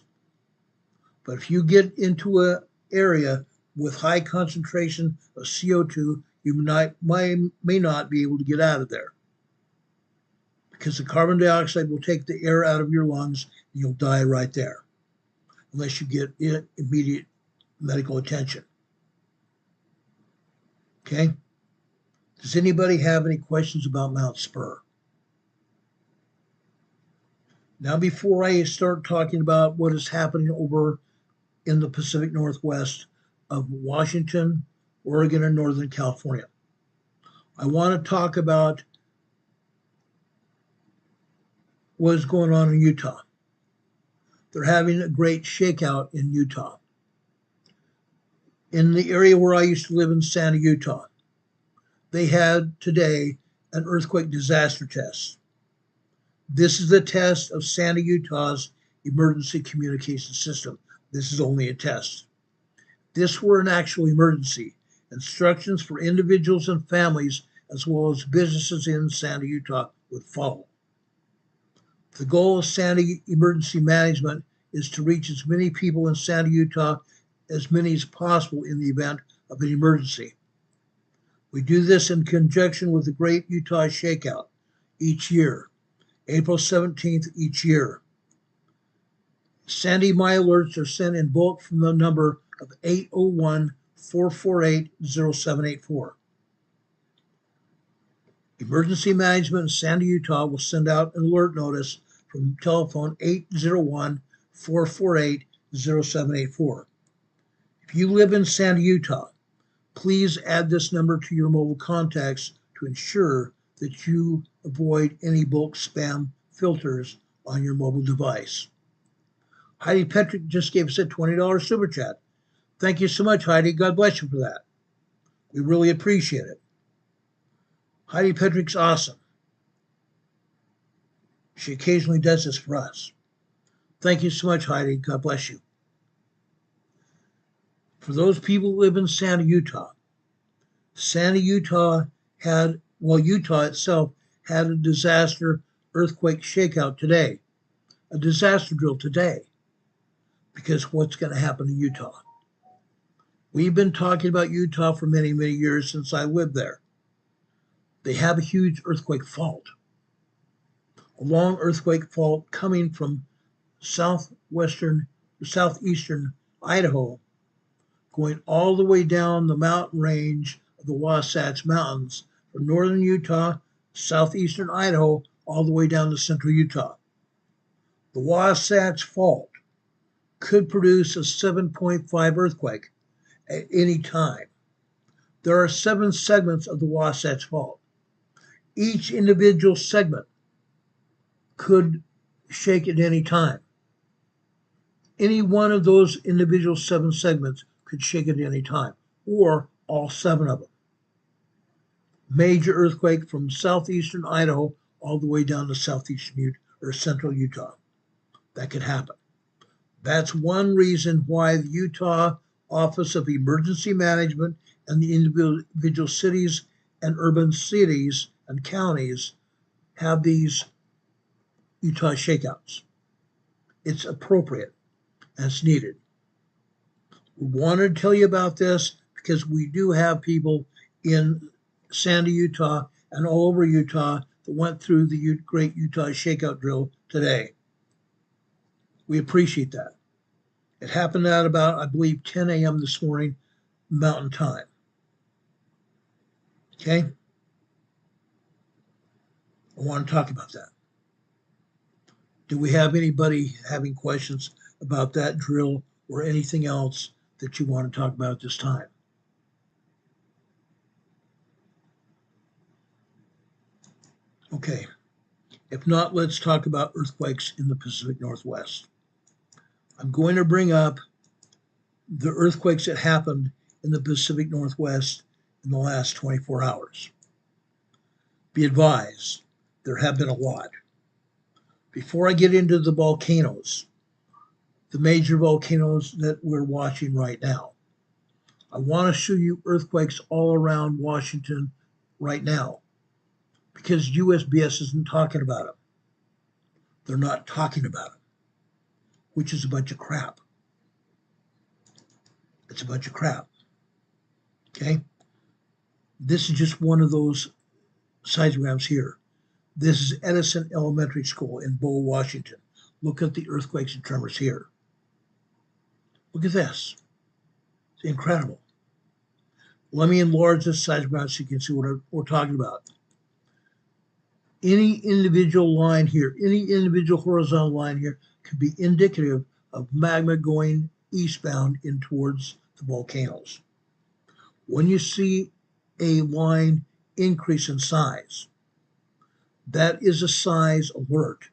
S1: But if you get into an area with high concentration of CO2, you may not be able to get out of there, because the carbon dioxide will take the air out of your lungs and you'll die right there, unless you get immediate medical attention. Okay? Does anybody have any questions about Mount Spur? Now, before I start talking about what is happening over in the Pacific Northwest of Washington, Oregon, and Northern California, I want to talk about what is going on in Utah. They're having a great shakeout in Utah. In the area where I used to live in Santa, Utah, they had today an earthquake disaster test. This is the test of Santa, Utah's emergency communication system. This is only a test. If this were an actual emergency, instructions for individuals and families, as well as businesses in Santa, Utah, would follow. The goal of Santa Emergency Management is to reach as many people in Santa, Utah, as many as possible in the event of an emergency. We do this in conjunction with the Great Utah Shakeout each year, April 17th each year. Sandy My alerts are sent in bulk from the number of 801-448-0784. Emergency Management in Santa, Utah will send out an alert notice from telephone 801-448-0784. If you live in Santa, Utah, please add this number to your mobile contacts to ensure that you avoid any bulk spam filters on your mobile device. Heidi Petrick just gave us a $20 super chat. Thank you so much, Heidi. God bless you for that. We really appreciate it. Heidi Petrick's awesome. She occasionally does this for us. Thank you so much, Heidi. God bless you. For those people who live in Santa, Utah, Utah itself had a disaster earthquake shakeout today, a disaster drill today, because what's going to happen in Utah? We've been talking about Utah for many, many years since I lived there. They have a huge earthquake fault, a long earthquake fault coming from southwestern southeastern Idaho, going all the way down the mountain range of the Wasatch Mountains from northern Utah, southeastern Idaho, all the way down to central Utah. The Wasatch Fault could produce a 7.5 earthquake at any time. There are 7 segments of the Wasatch Fault. Each individual segment could shake at any time. Any one of those individual 7 segments could shake at any time, or all 7 of them. Major earthquake from southeastern Idaho all the way down to southeastern or central Utah. That could happen. That's one reason why the Utah Office of Emergency Management and the individual cities and urban cities and counties have these Utah shakeouts. It's appropriate and it's needed. We wanted to tell you about this because we do have people in Sandy, Utah and all over Utah that went through the Great Utah Shakeout Drill today. We appreciate that. It happened at about, I believe, 10 a.m. this morning, Mountain Time. Okay? I want to talk about that. Do we have anybody having questions about that drill or anything else that you want to talk about at this time? Okay. If not, let's talk about earthquakes in the Pacific Northwest. I'm going to bring up the earthquakes that happened in the Pacific Northwest in the last 24 hours. Be advised, there have been a lot. Before I get into the volcanoes, the major volcanoes that we're watching right now, I want to show you earthquakes all around Washington right now because USGS isn't talking about them. They're not talking about them, which is a bunch of crap. It's a bunch of crap. Okay? This is just one of those seismograms here. This is Edison Elementary School in Bow, Washington. Look at the earthquakes and tremors here. Look at this. It's incredible. Let me enlarge this seismogram so you can see what we're talking about. Any individual line here, any individual horizontal line here could be indicative of magma going eastbound in towards the volcanoes. When you see a line increase in size, that is a size alert,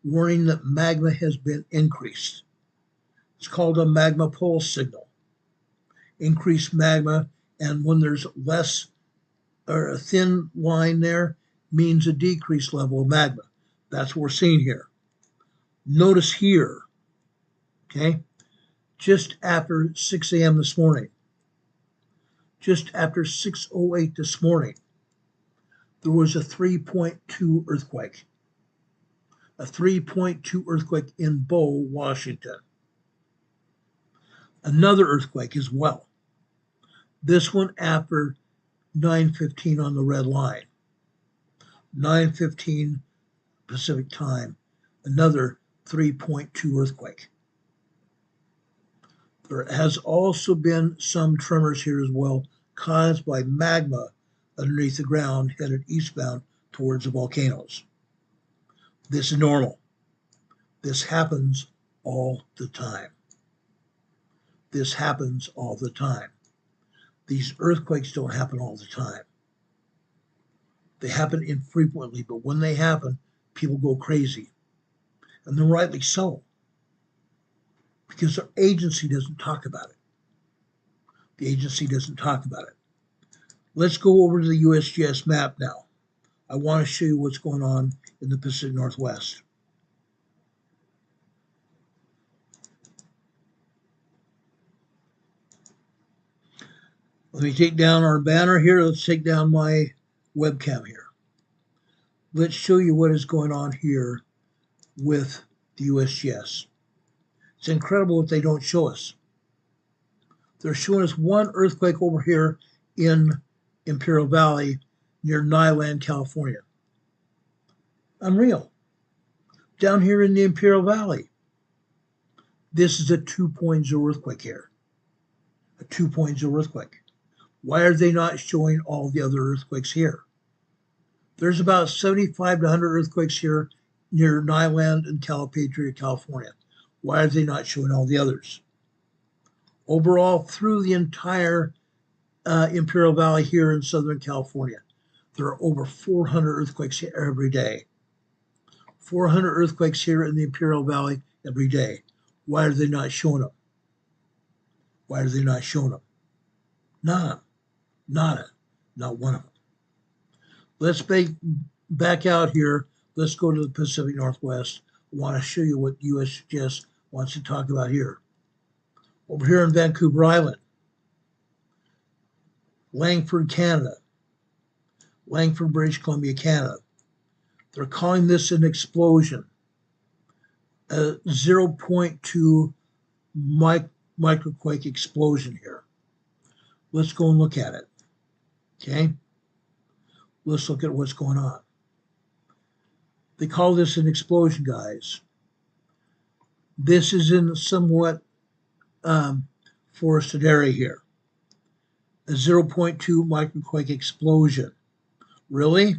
S1: warning that magma has been increased. It's called a magma pulse signal. Increased magma, and when there's less or a thin line there, means a decreased level of magma. That's what we're seeing here. Notice here, okay, just after 6 a.m. this morning, just after 6:08 this morning, there was a 3.2 earthquake. A 3.2 earthquake in Bow, Washington. Another earthquake as well. This one after 9:15 on the red line. 9:15 Pacific time. Another 3.2 earthquake. There has also been some tremors here as well, caused by magma underneath the ground headed eastbound towards the volcanoes. This is normal. This happens all the time. This happens all the time. These earthquakes don't happen all the time. They happen infrequently, but when they happen, people go crazy. And they're rightly so. Because our agency doesn't talk about it. The agency doesn't talk about it. Let's go over to the USGS map now. I want to show you what's going on in the Pacific Northwest. Let me take down our banner here. Let's take down my webcam here. Let's show you what is going on here with the USGS. It's incredible what they don't show us. They're showing us one earthquake over here in Imperial Valley near Nyland, California. Unreal. Down here in the Imperial Valley. This is a 2.0 earthquake here. A 2.0 earthquake. Why are they not showing all the other earthquakes here? There's about 75 to 100 earthquakes here near Nyland and Calipatria, California. Why are they not showing all the others? Overall, through the entire Imperial Valley here in Southern California, there are over 400 earthquakes here every day. 400 earthquakes here in the Imperial Valley every day. Why are they not showing them? Why are they not showing them? None. Nada. Not one of them. Let's back out here. Let's go to the Pacific Northwest. I want to show you what USGS wants to talk about here. Over here in Vancouver Island, Langford, Canada, Langford, British Columbia, Canada. They're calling this an explosion, a 0.2 microquake explosion here. Let's go and look at it. Okay? Let's look at what's going on. They call this an explosion, guys. This is in somewhat forested area here. A 0.2 microquake explosion. Really?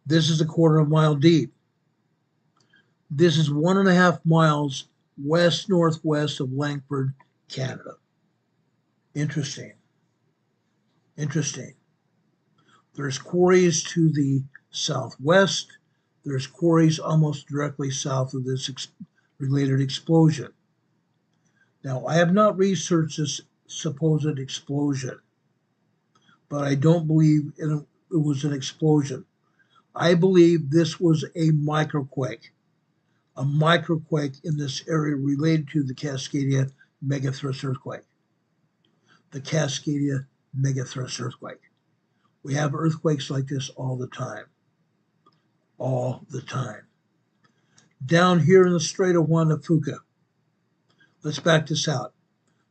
S1: This is a quarter of a mile deep. This is 1.5 miles west-northwest of Langford, Canada. Interesting. Interesting. There's quarries to the southwest. There's quarries almost directly south of this related explosion. Now, I have not researched this supposed explosion, but I don't believe it was an explosion. I believe this was a microquake in this area related to the Cascadia megathrust earthquake. The Cascadia megathrust earthquake. We have earthquakes like this all the time. All the time. Down here in the Strait of Juan de Fuca. Let's back this out.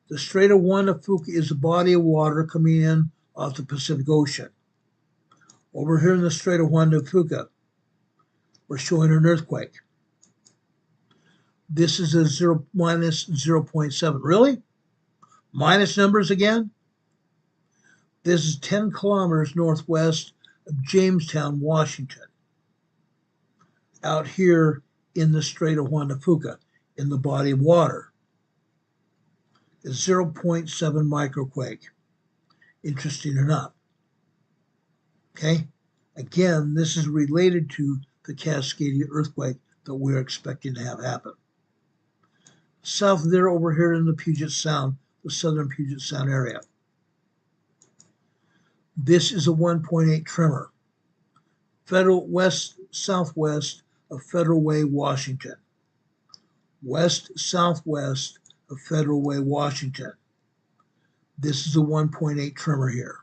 S1: The Strait of Juan de Fuca is a body of water coming in off the Pacific Ocean. Over here in the Strait of Juan de Fuca, we're showing an earthquake. This is a minus 0.7. Really? Minus numbers again? This is 10 kilometers northwest of Jamestown, Washington. Out here in the Strait of Juan de Fuca, in the body of water. A 0.7 microquake. Interesting or not. Okay? Again, this is related to the Cascadia earthquake that we're expecting to have happen. South of there, over here in the Puget Sound, the southern Puget Sound area. This is a 1.8 tremor. Southwest of Federal Way, Washington. West-southwest of Federal Way, Washington. This is a 1.8 tremor here.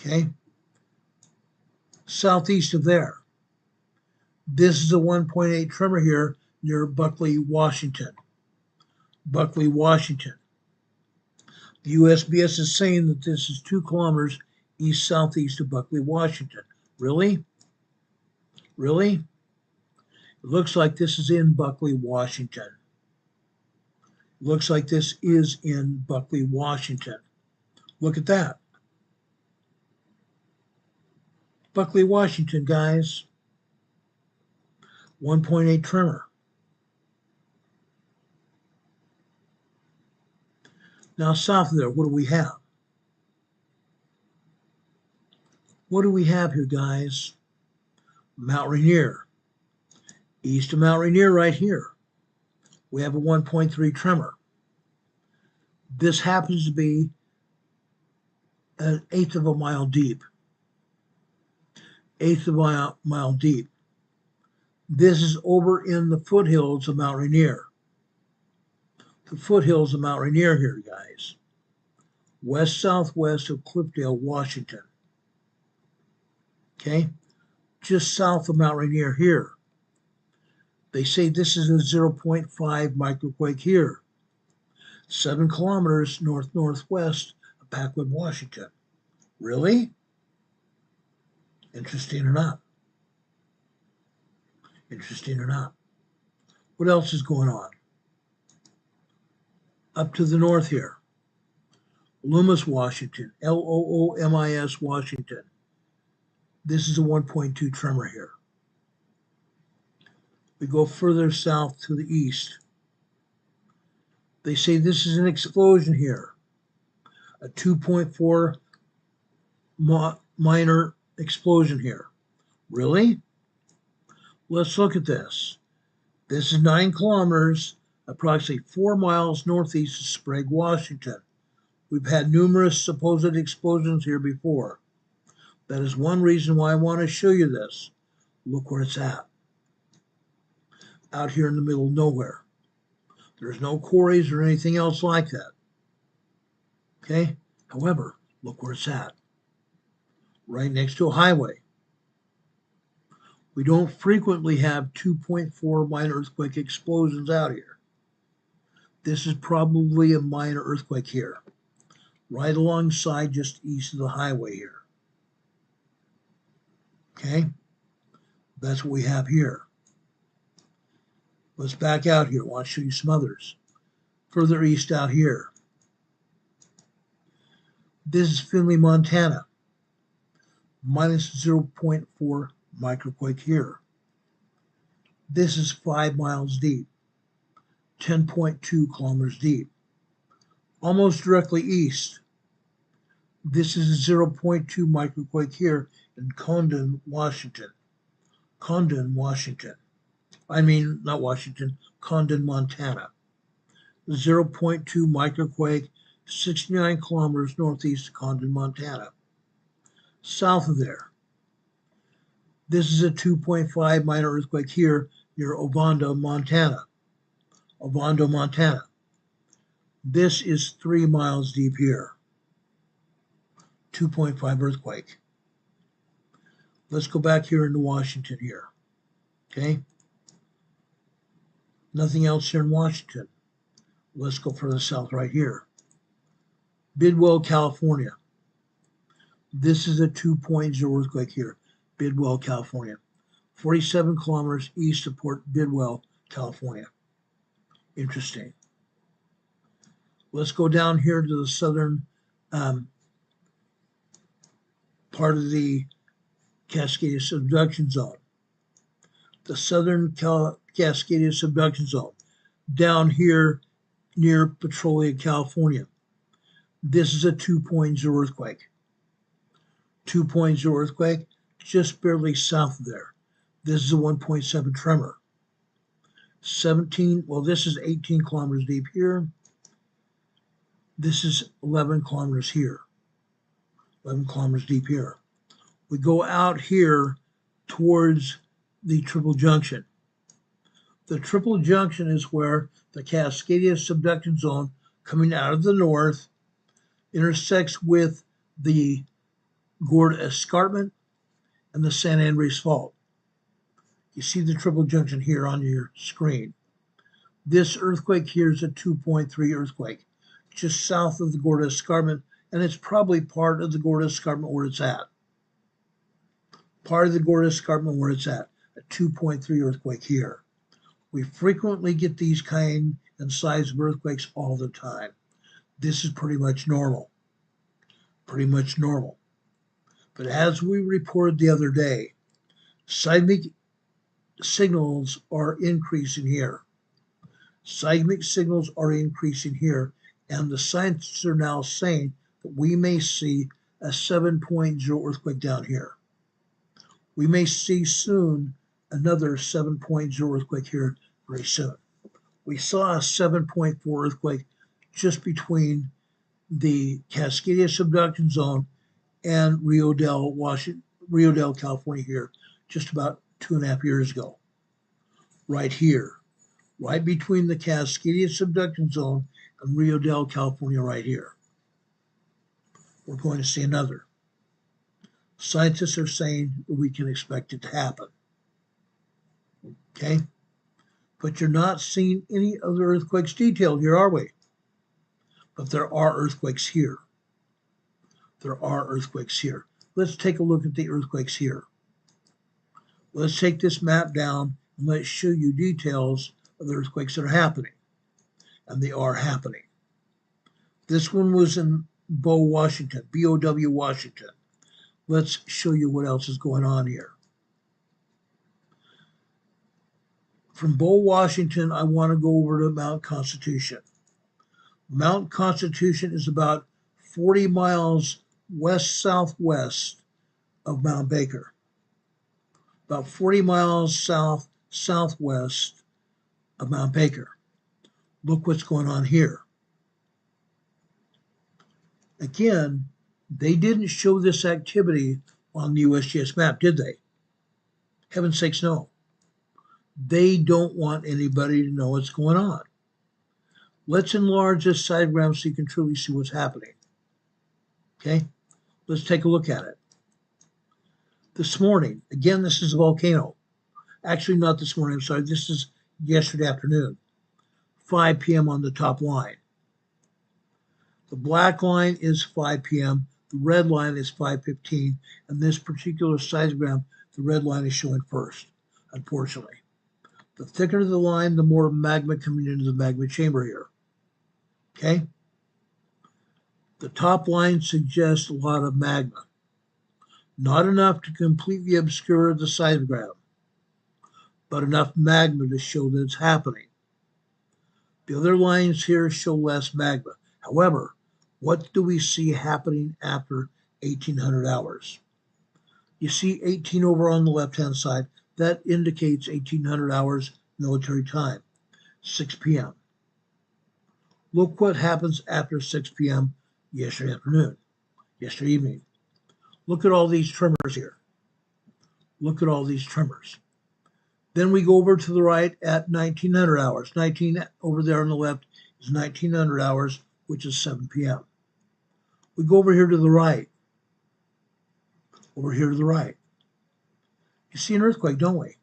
S1: Okay? Southeast of there. This is a 1.8 tremor here near Buckley, Washington. Buckley, Washington. The USGS is saying that this is 2 kilometers east-southeast of Buckley, Washington. Really? Really? It looks like this is in Buckley, Washington. It looks like this is in Buckley, Washington. Look at that. Buckley, Washington, guys. 1.8 tremor. Now, south of there, what do we have? What do we have here, guys? Mount Rainier. East of Mount Rainier, right here, we have a 1.3 tremor. This happens to be 1/8 of a mile deep. 1/8 of a mile deep. This is over in the foothills of Mount Rainier. The foothills of Mount Rainier here, guys. West-southwest of Cliffdale, Washington. Okay? Just south of Mount Rainier here. They say this is a 0.5 microquake here. 7 kilometers north-northwest of Packwood, Washington. Really? Interesting or not? Interesting or not? What else is going on? Up to the north here, Loomis, Washington, Loomis, Washington. This is a 1.2 tremor here. We go further south to the east. They say this is an explosion here, a 2.4 minor explosion here. Really? Let's look at this. This is 9 kilometers, approximately 4 miles northeast of Sprague, Washington. We've had numerous supposed explosions here before. That is one reason why I want to show you this. Look where it's at. Out here in the middle of nowhere. There's no quarries or anything else like that. Okay? However, look where it's at. Right next to a highway. We don't frequently have 2.4 minor earthquake explosions out here. This is probably a minor earthquake here, right alongside just east of the highway here. Okay? That's what we have here. Let's back out here. I want to show you some others. Further east out here. This is Findlay, Montana. Minus 0.4 microquake here. This is 5 miles deep. 10.2 kilometers deep. Almost directly east. This is a 0.2 microquake here in Condon, Washington. Condon, Washington. I mean, not Washington, Condon, Montana. 0.2 microquake, 69 kilometers northeast of Condon, Montana. South of there. This is a 2.5 minor earthquake here near Ovando, Montana. Ovando, Montana. This is 3 miles deep here. 2.5 earthquake. Let's go back here into Washington here. Okay? Nothing else here in Washington. Let's go further south right here. Bidwell, California. This is a 2.0 earthquake here. Bidwell, California. 47 kilometers east of Port Bidwell, California. Interesting. Let's go down here to the southern part of the Cascadia subduction zone. The southern Cascadia subduction zone. Down here near Petrolia, California. This is a 2.0 earthquake. 2.0 earthquake just barely south of there. This is a 1.7 tremor. This is 18 kilometers deep here. This is 11 kilometers here. 11 kilometers deep here. We go out here towards the Triple Junction. The Triple Junction is where the Cascadia subduction zone coming out of the north intersects with the Gourd Escarpment and the San Andreas Fault. You see the Triple Junction here on your screen. This earthquake here is a 2.3 earthquake, just south of the Gourd Escarpment, and it's probably part of the Gourd Escarpment where it's at. Part of the Gourd Escarpment where it's at, a 2.3 earthquake here. We frequently get these kind and size of earthquakes all the time. This is pretty much normal. Pretty much normal. But as we reported the other day, seismic signals are increasing here. Seismic signals are increasing here, and the scientists are now saying that we may see a 7.0 earthquake down here. We may see soon another 7.0 earthquake here very soon. We saw a 7.4 earthquake just between the Cascadia subduction zone and Rio Dell, California here, just about 2.5 years ago. Right here, right between the Cascadia subduction zone and Rio Dell, California, right here. We're going to see another. Scientists are saying that we can expect it to happen. Okay? But you're not seeing any other earthquakes detailed here, are we? But there are earthquakes here. There are earthquakes here. Let's take a look at the earthquakes here. Let's take this map down and let's show you details of the earthquakes that are happening, and they are happening. This one was in Bow, Washington, B-O-W, Washington. Let's show you what else is going on here. From Bow, Washington, I want to go over to Mount Constitution. Mount Constitution is about 40 miles west-southwest of Mount Baker. About 40 miles south-southwest of Mount Baker. Look what's going on here. Again, they didn't show this activity on the USGS map, did they? Heaven's sakes, no. They don't want anybody to know what's going on. Let's enlarge this diagram so you can truly see what's happening. Okay, let's take a look at it. This morning, again, this is a volcano. Actually, not this morning, I'm sorry, this is yesterday afternoon. 5 p.m. on the top line. The black line is 5 p.m., the red line is 5:15, and this particular seismogram, the red line is showing first, unfortunately. The thicker the line, the more magma coming into the magma chamber here. Okay? The top line suggests a lot of magma. Not enough to completely obscure the seismogram, but enough magma to show that it's happening. The other lines here show less magma. However, what do we see happening after 1800 hours? You see 18 over on the left-hand side. That indicates 1800 hours military time, 6 p.m. Look what happens after 6 p.m. yesterday afternoon, yesterday evening. Look at all these tremors here. Look at all these tremors. Then we go over to the right at 1900 hours. 19 over there on the left is 1900 hours, which is 7 p.m. We go over here to the right. Over here to the right. You see an earthquake, don't we?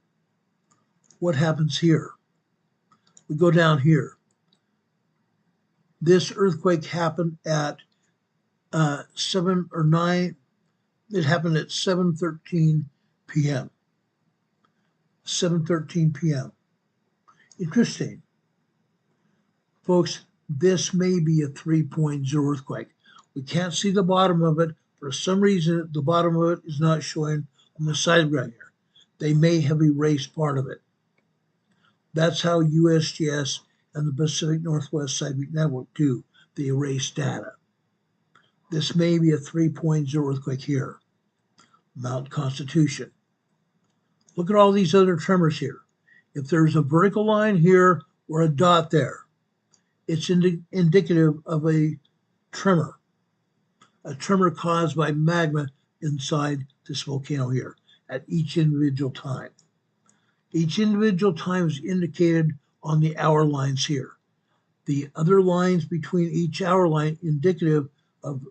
S1: What happens here? We go down here. This earthquake happened at 7 or 9. It happened at 7:13 p.m. 7:13 p.m. Interesting. Folks, this may be a 3.0 earthquake. We can't see the bottom of it. For some reason, the bottom of it is not showing on the seismogram here. They may have erased part of it. That's how USGS and the Pacific Northwest Seismic Network do. They erase data. This may be a 3.0 earthquake here. Mount Constitution. Look at all these other tremors here. If there's a vertical line here or a dot there, it's indicative of a tremor caused by magma inside this volcano here at each individual time. Each individual time is indicated on the hour lines here. The other lines between each hour line indicative of,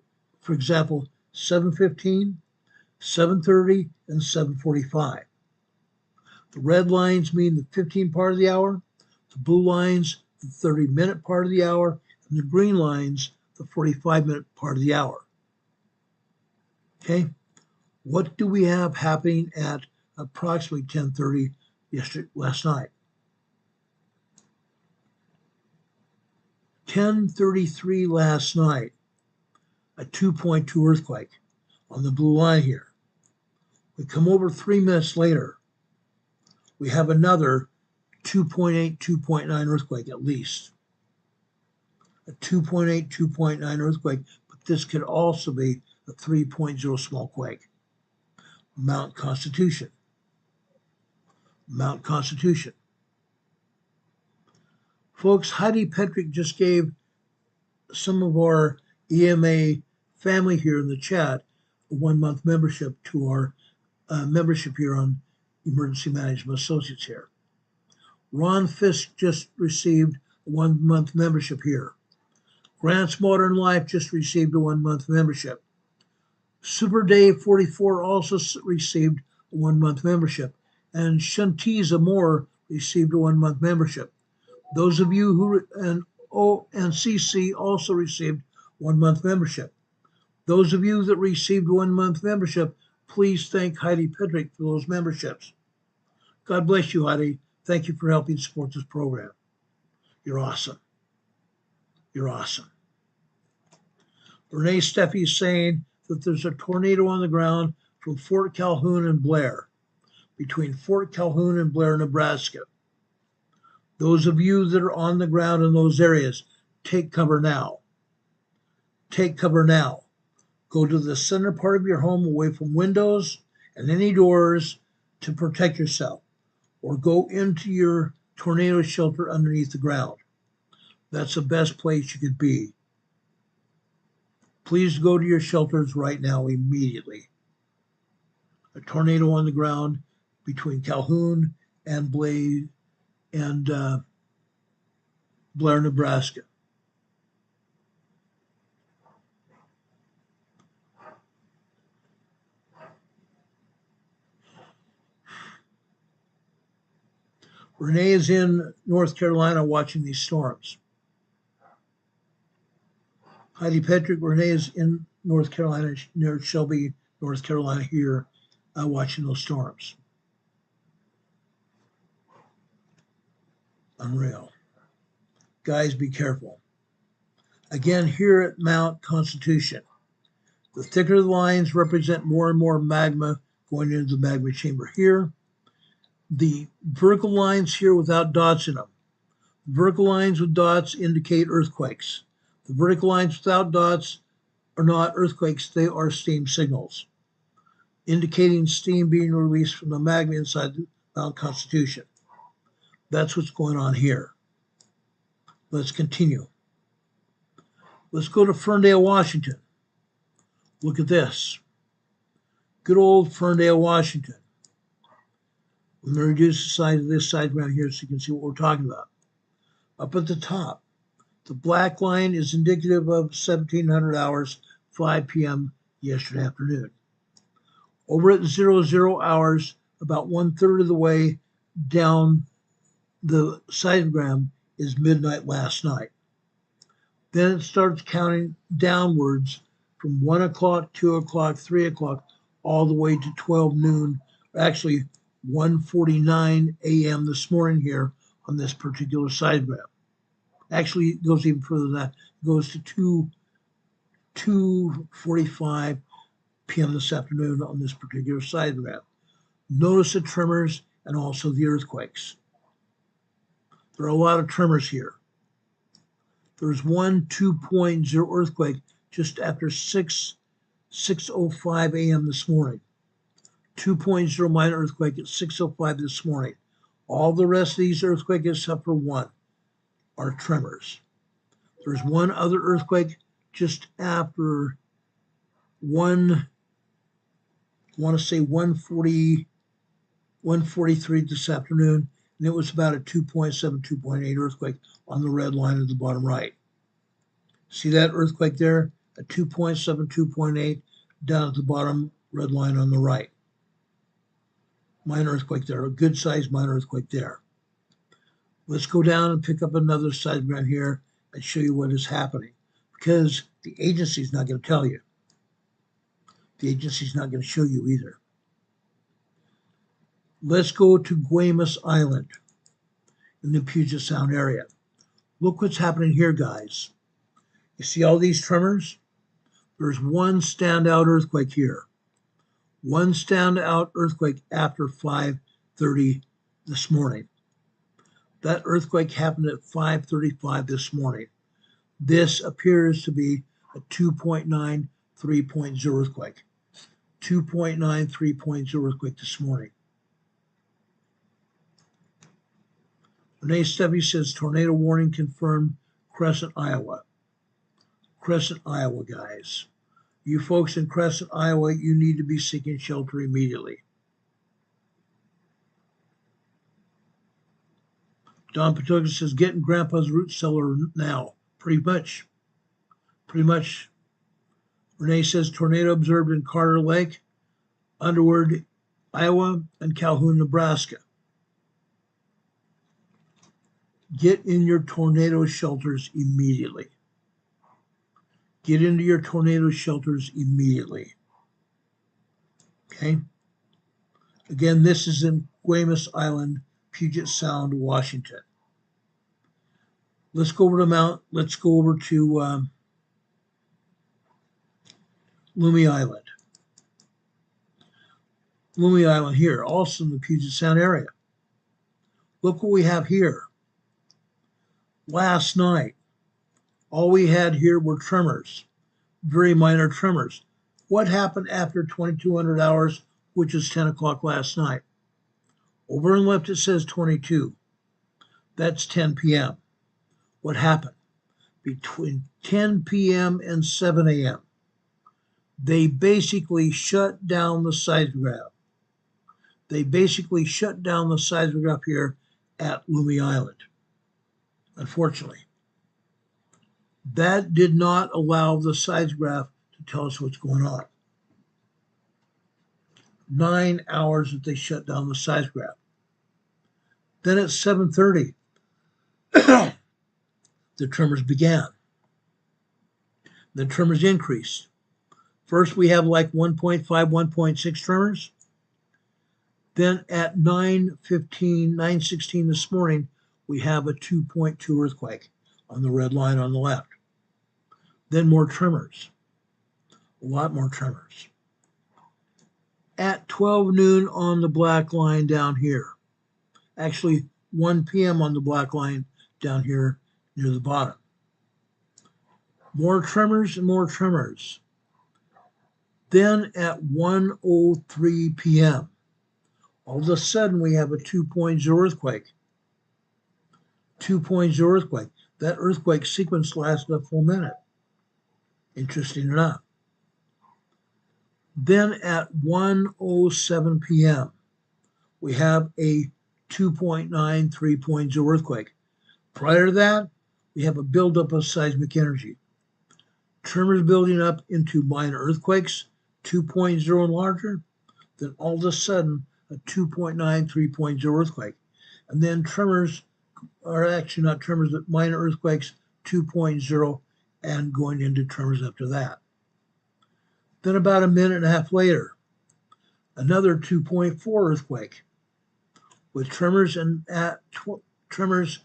S1: for example, 7:15, 7:30, and 7:45. The red lines mean the 15 part of the hour, the blue lines, the 30-minute part of the hour, and the green lines, the 45-minute part of the hour. Okay, what do we have happening at approximately 10:30 last night? 10:33 last night, a 2.2 earthquake on the blue line here. We come over 3 minutes later, we have another 2.8, 2.9 earthquake at least. A 2.8, 2.9 earthquake, but this could also be a 3.0 small quake. Mount Constitution. Mount Constitution. Folks, Heidi Petrick just gave some of our EMA family here in the chat a 1-month membership to our membership here on Emergency Management Associates here. Ron Fisk just received a 1-month membership here. Grant's Modern Life just received a 1-month membership. Super Dave 44 also received a 1-month membership. And Shantiza Moore received a 1-month membership. Those of you who, and CC also received 1-month membership. Those of you that received 1-month membership, please thank Heidi Petrick for those memberships. God bless you, Heidi. Thank you for helping support this program. You're awesome. You're awesome. Renee Steffi is saying that there's a tornado on the ground from Fort Calhoun and Blair, between Fort Calhoun and Blair, Nebraska. Those of you that are on the ground in those areas, take cover now. Take cover now. Go to the center part of your home away from windows and any doors to protect yourself, or go into your tornado shelter underneath the ground. That's the best place you could be. Please go to your shelters right now immediately. A tornado on the ground between Calhoun and Blair, Nebraska. Renee is in North Carolina watching these storms. Heidi Petrick, Renee is in North Carolina, near Shelby, North Carolina here, watching those storms. Unreal. Guys, be careful. Again, here at Mount Constitution, the thicker the lines represent more and more magma going into the magma chamber here. The vertical lines here without dots in them. Vertical lines with dots indicate earthquakes. The vertical lines without dots are not earthquakes, they are steam signals, indicating steam being released from the magma inside Mount Constitution. That's what's going on here. Let's continue. Let's go to Ferndale, Washington. Look at this. Good old Ferndale, Washington. I'm going to reduce the size of this side around here so you can see what we're talking about. Up at the top, the black line is indicative of 1700 hours, 5 p.m. yesterday afternoon. Over at 00 hours, about 1/3 of the way down the seismogram is midnight last night. Then it starts counting downwards from 1 o'clock, 2 o'clock, 3 o'clock, all the way to 12 noon, actually 1:49 a.m. this morning here on this particular seismogram. Actually, it goes even further than that. It goes to 2:45 p.m. this afternoon on this particular seismogram. Notice the tremors and also the earthquakes. There are a lot of tremors here. There's one 2.0 earthquake just after 6:05 a.m. this morning. 2.0 minor earthquake at 6:05 this morning. All the rest of these earthquakes, except for one, are tremors. There's one other earthquake just after 1:43 this afternoon, and it was about a 2.7, 2.8 earthquake on the red line at the bottom right. See that earthquake there? A 2.7, 2.8 down at the bottom red line on the right. Minor earthquake there, a good sized minor earthquake there. Let's go down and pick up another seismogram here and show you what is happening, because the agency's not going to tell you. The agency's not going to show you either. Let's go to Guaymas Island in the Puget Sound area. Look what's happening here, guys. You see all these tremors? There's one standout earthquake here. One standout earthquake after 5:30 this morning. That earthquake happened at 5:35 this morning. This appears to be a 2.9, 3.0 earthquake. 2.9, 3.0 earthquake this morning. Renee Stevie says tornado warning confirmed, Crescent, Iowa. Crescent, Iowa, guys. You folks in Crescent, Iowa, you need to be seeking shelter immediately. Don Patoka says, get in Grandpa's root cellar now. Pretty much. Renee says, tornado observed in Carter Lake, Underwood, Iowa, and Calhoun, Nebraska. Get in your tornado shelters immediately. Get into your tornado shelters immediately. Okay? Again, this is in Guaymas Island, Puget Sound, Washington. Let's go over to Loomy Island. Loomy Island here, also in the Puget Sound area. Look what we have here. Last night, all we had here were tremors, very minor tremors. What happened after 2200 hours, which is 10 o'clock last night? Over on the left, it says 22. That's 10 p.m. What happened? Between 10 p.m. and 7 a.m., they basically shut down the seismograph. They basically shut down the seismograph here at Loomy Island. Unfortunately, that did not allow the seismograph to tell us what's going on. 9 hours that they shut down the seismograph. Then at 7:30, the tremors began. The tremors increased. First, we have like 1.5, 1.6 tremors. Then at 9:16 this morning, we have a 2.2 earthquake on the red line on the left. Then more tremors, a lot more tremors. At 12 noon on the black line down here, actually 1 p.m. on the black line down here near the bottom. More tremors and more tremors. Then at 1:03 p.m., all of a sudden we have a 2.0 earthquake. 2.0 earthquake. That earthquake sequence lasted a full minute. Interesting enough. Then at 1:07 p.m., we have a 2.9, 3.0 earthquake. Prior to that, we have a buildup of seismic energy. Tremors building up into minor earthquakes, 2.0 and larger. Then all of a sudden, a 2.9, 3.0 earthquake. And then tremors are actually not tremors, but minor earthquakes, 2.0, and going into tremors after that. Then about a minute and a half later, another 2.4 earthquake with tremors and tremors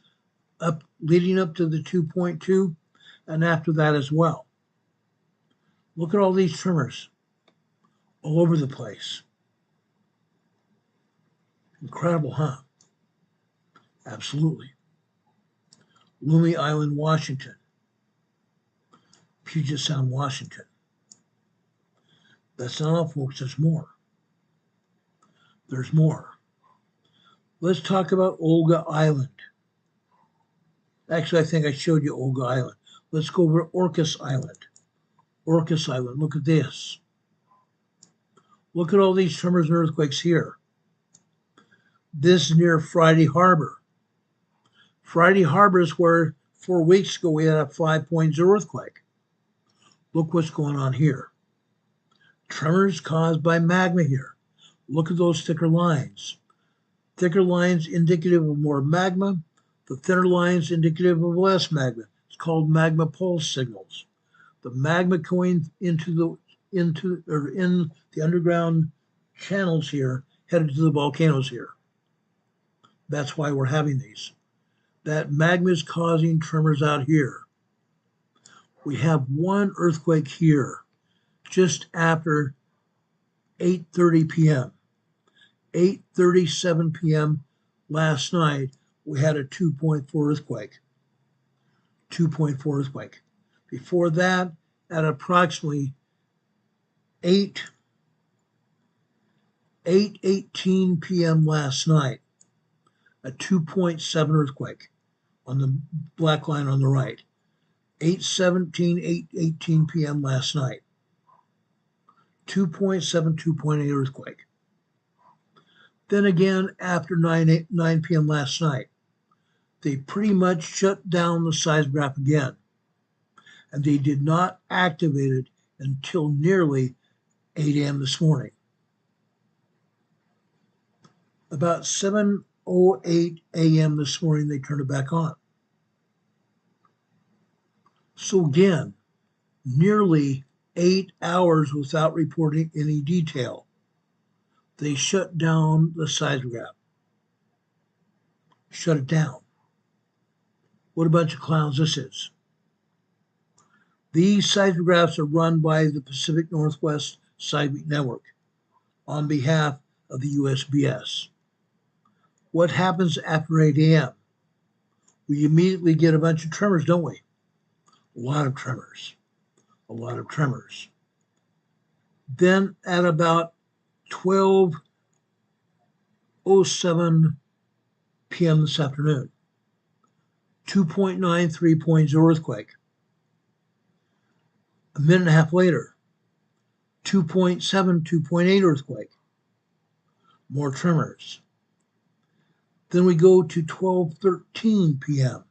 S1: up leading up to the 2.2 and after that as well. Look at all these tremors all over the place. Incredible, huh? Absolutely. Loomy Island, Washington. Puget Sound, Washington. That's not all, folks. There's more. There's more. Let's talk about Olga Island. Actually, I think I showed you Olga Island. Let's go over to Orcas Island. Orcas Island, look at this. Look at all these tremors and earthquakes here. This is near Friday Harbor. Friday Harbor is where 4 weeks ago we had a 5.0 earthquake. Look what's going on here. Tremors caused by magma here. Look at those thicker lines. Thicker lines indicative of more magma. The thinner lines indicative of less magma. It's called magma pulse signals. The magma going in the underground channels here, headed to the volcanoes here. That's why we're having these. That magma is causing tremors out here. We have one earthquake here just after 8:30 p.m. 8:37 p.m. last night, we had a 2.4 earthquake. 2.4 earthquake. Before that, at approximately 8:18 p.m. last night, a 2.7 earthquake on the black line on the right. 8:18 p.m. last night. 2.7, 2.8 earthquake. Then again, after 9 p.m. last night, they pretty much shut down the seismograph again. And they did not activate it until nearly 8 a.m. this morning. About 7:08 a.m. this morning, they turned it back on. So again, nearly 8 hours without reporting any detail. They shut down the seismograph. shut it down. What a bunch of clowns this is. These seismographs are run by the Pacific Northwest Seismic Network on behalf of the USGS. What happens after 8 a.m.? We immediately get a bunch of tremors, don't we? A lot of tremors. A lot of tremors. Then at about 12:07 p.m. this afternoon, 2.93 points earthquake. A minute and a half later, 2.7, 2.8 earthquake. More tremors. Then we go to 12:13 p.m.,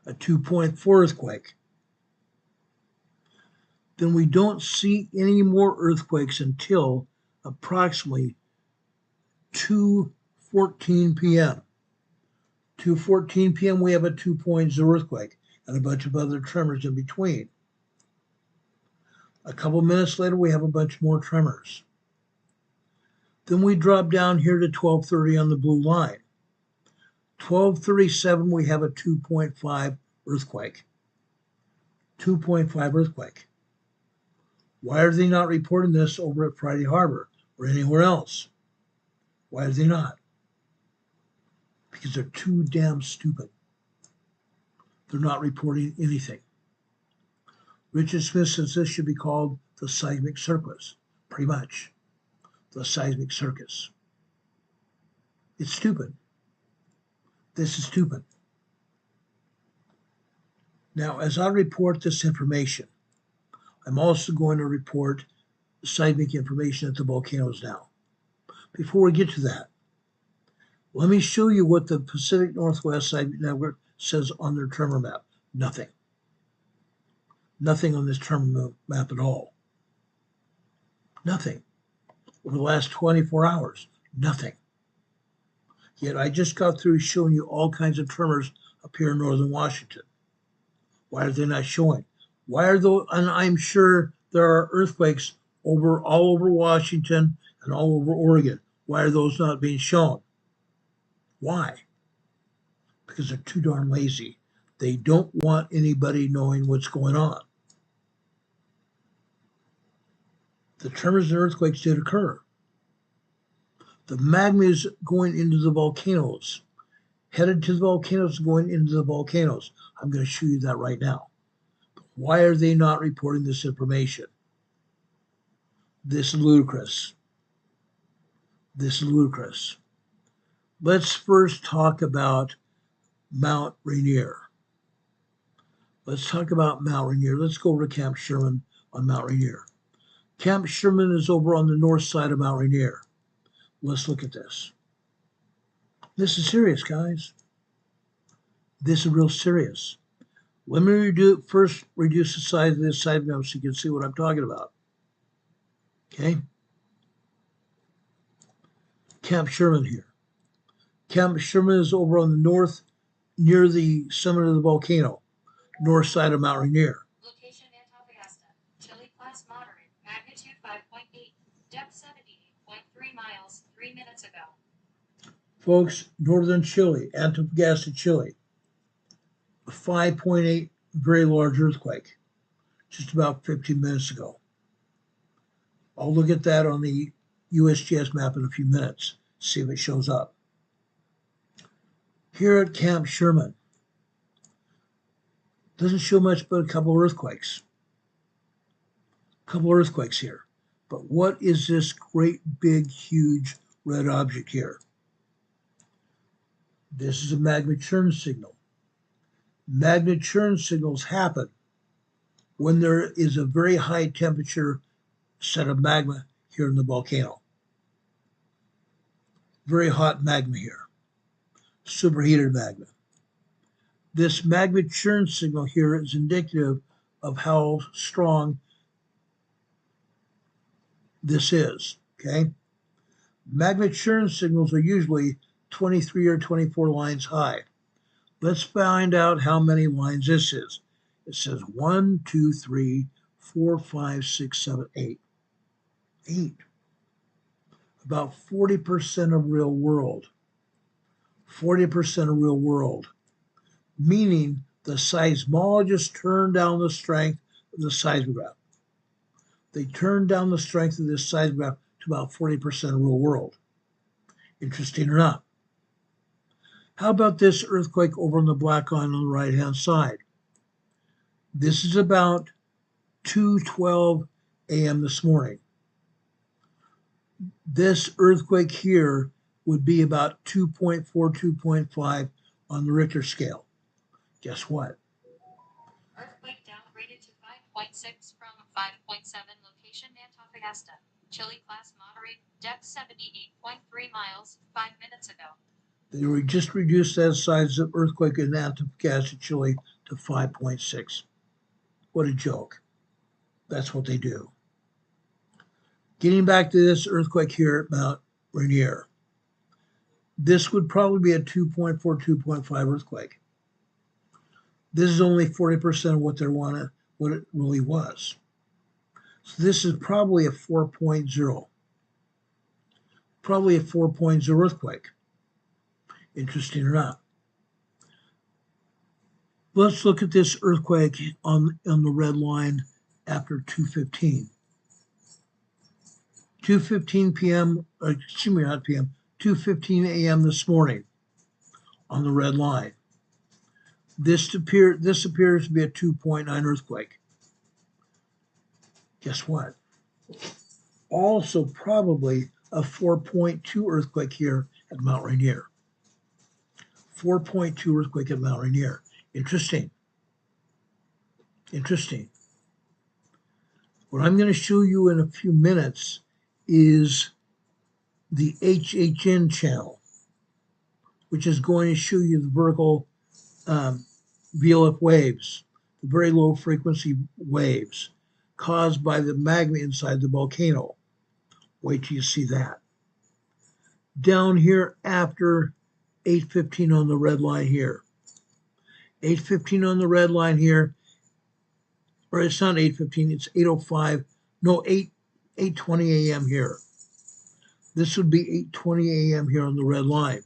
S1: a 2.4 earthquake. Then we don't see any more earthquakes until approximately 2:14 p.m. 2:14 p.m. we have a 2.0 earthquake and a bunch of other tremors in between. A couple minutes later, we have a bunch more tremors. Then we drop down here to 12:30 on the blue line. 12:37, we have a 2.5 earthquake. 2.5 earthquake. Why are they not reporting this over at Friday Harbor or anywhere else? Why are they not? Because they're too damn stupid. They're not reporting anything. Richard Smith says this should be called the seismic circus, pretty much. The seismic circus. It's stupid. This is stupid. Now, as I report this information, I'm also going to report seismic information at the volcanoes now. Before we get to that, let me show you what the Pacific Northwest Seismic Network says on their tremor map. Nothing. Nothing on this tremor map at all. Nothing. Over the last 24 hours, nothing. Yet I just got through showing you all kinds of tremors up here in northern Washington. Why are they not showing? Why are those? And I'm sure there are earthquakes all over Washington and all over Oregon. Why are those not being shown? Why? Because they're too darn lazy. They don't want anybody knowing what's going on. The tremors and earthquakes did occur. The magma is going into the volcanoes, headed to the volcanoes, going into the volcanoes. I'm going to show you that right now. Why are they not reporting this information? This is ludicrous. This is ludicrous. Let's first talk about Mount Rainier. Let's talk about Mount Rainier. Let's go over to Camp Sherman on Mount Rainier. Camp Sherman is over on the north side of Mount Rainier. Let's look at this. This is serious, guys. This is real serious. Let me first reduce the size of this side map so you can see what I'm talking about. Okay? Camp Sherman here. Camp Sherman is over on the north, near the summit of the volcano, north side of Mount Rainier.
S7: Location Aveyah, Chile class moderate, magnitude 5.8, depth 78.3 miles, 3 minutes ago.
S1: Folks, northern Chile, Antofagasta, Chile, a 5.8 very large earthquake, just about 15 minutes ago. I'll look at that on the USGS map in a few minutes, see if it shows up. Here at Camp Sherman, doesn't show much but a couple of earthquakes. A couple of earthquakes here. But what is this great, big, huge red object here? This is a magma churn signal. Magma churn signals happen when there is a very high temperature set of magma here in the volcano. Very hot magma here. Superheated magma. This magma churn signal here is indicative of how strong this is, okay? Magma churn signals are usually 23 or 24 lines high. Let's find out how many lines this is. It says 1, 2, 3, 4, 5, 6, 7, 8. 8. About 40% of real world. 40% of real world, meaning the seismologists turned down the strength of the seismograph. They turned down the strength of this seismograph to about 40% of real world. Interesting or not? How about this earthquake over on the black line on the right-hand side? This is about 2:12 a.m. this morning. This earthquake here would be about 2.4, 2.5 on the Richter scale. Guess what?
S7: Earthquake downgraded to 5.6 from 5.7. Location Antofagasta. Chile class moderate. Depth 78.3 miles. 5 minutes ago.
S1: They just reduced that size of earthquake in Antofagasta, Chile to 5.6. What a joke. That's what they do. Getting back to this earthquake here at Mount Rainier. This would probably be a 2.4, 2.5 earthquake. This is only 40% of what it really was. So this is probably a 4.0. Probably a 4.0 earthquake. Interesting or not. Let's look at this earthquake on the red line after 2:15. 2:15 p.m., excuse me, not p.m., 2:15 a.m. this morning on the red line. This appears to be a 2.9 earthquake. Guess what? Also probably a 4.2 earthquake here at Mount Rainier. 4.2 earthquake at Mount Rainier. Interesting. Interesting. What I'm going to show you in a few minutes is the HHN channel, which is going to show you the vertical VLF waves, the very low frequency waves caused by the magma inside the volcano. Wait till you see that. Down here after 8:15 on the red line here. 8:15 on the red line here, or it's not 8:15, it's 8:05, no, 8:20 a.m. here. This would be 8:20 a.m. here on the red line.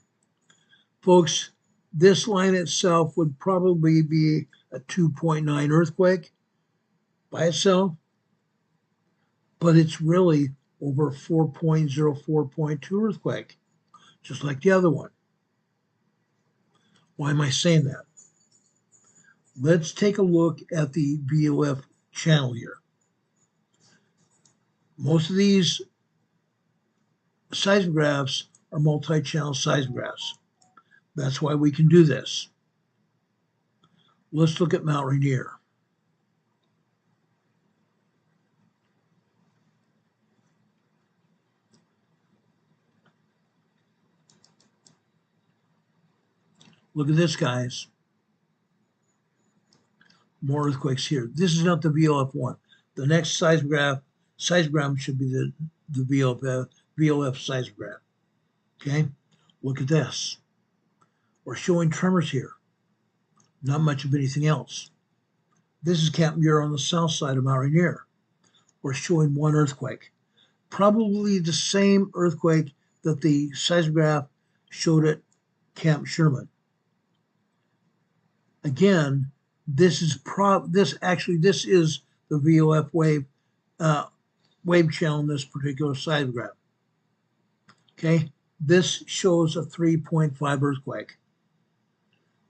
S1: Folks, this line itself would probably be a 2.9 earthquake by itself, but it's really over 4.0, 4.2 earthquake, just like the other one. Why am I saying that? Let's take a look at the VLF channel here. Most of these seismographs are multi-channel seismographs. That's why we can do this. Let's look at Mount Rainier. Look at this, guys. More earthquakes here. This is not the VLF1. The next seismogram should be the VLF seismograph. Okay? Look at this. We're showing tremors here. Not much of anything else. This is Camp Muir on the south side of Mount Rainier. We're showing one earthquake. Probably the same earthquake that the seismograph showed at Camp Sherman. Again, this is the VLF wave channel in this particular seismograph. Okay, this shows a 3.5 earthquake.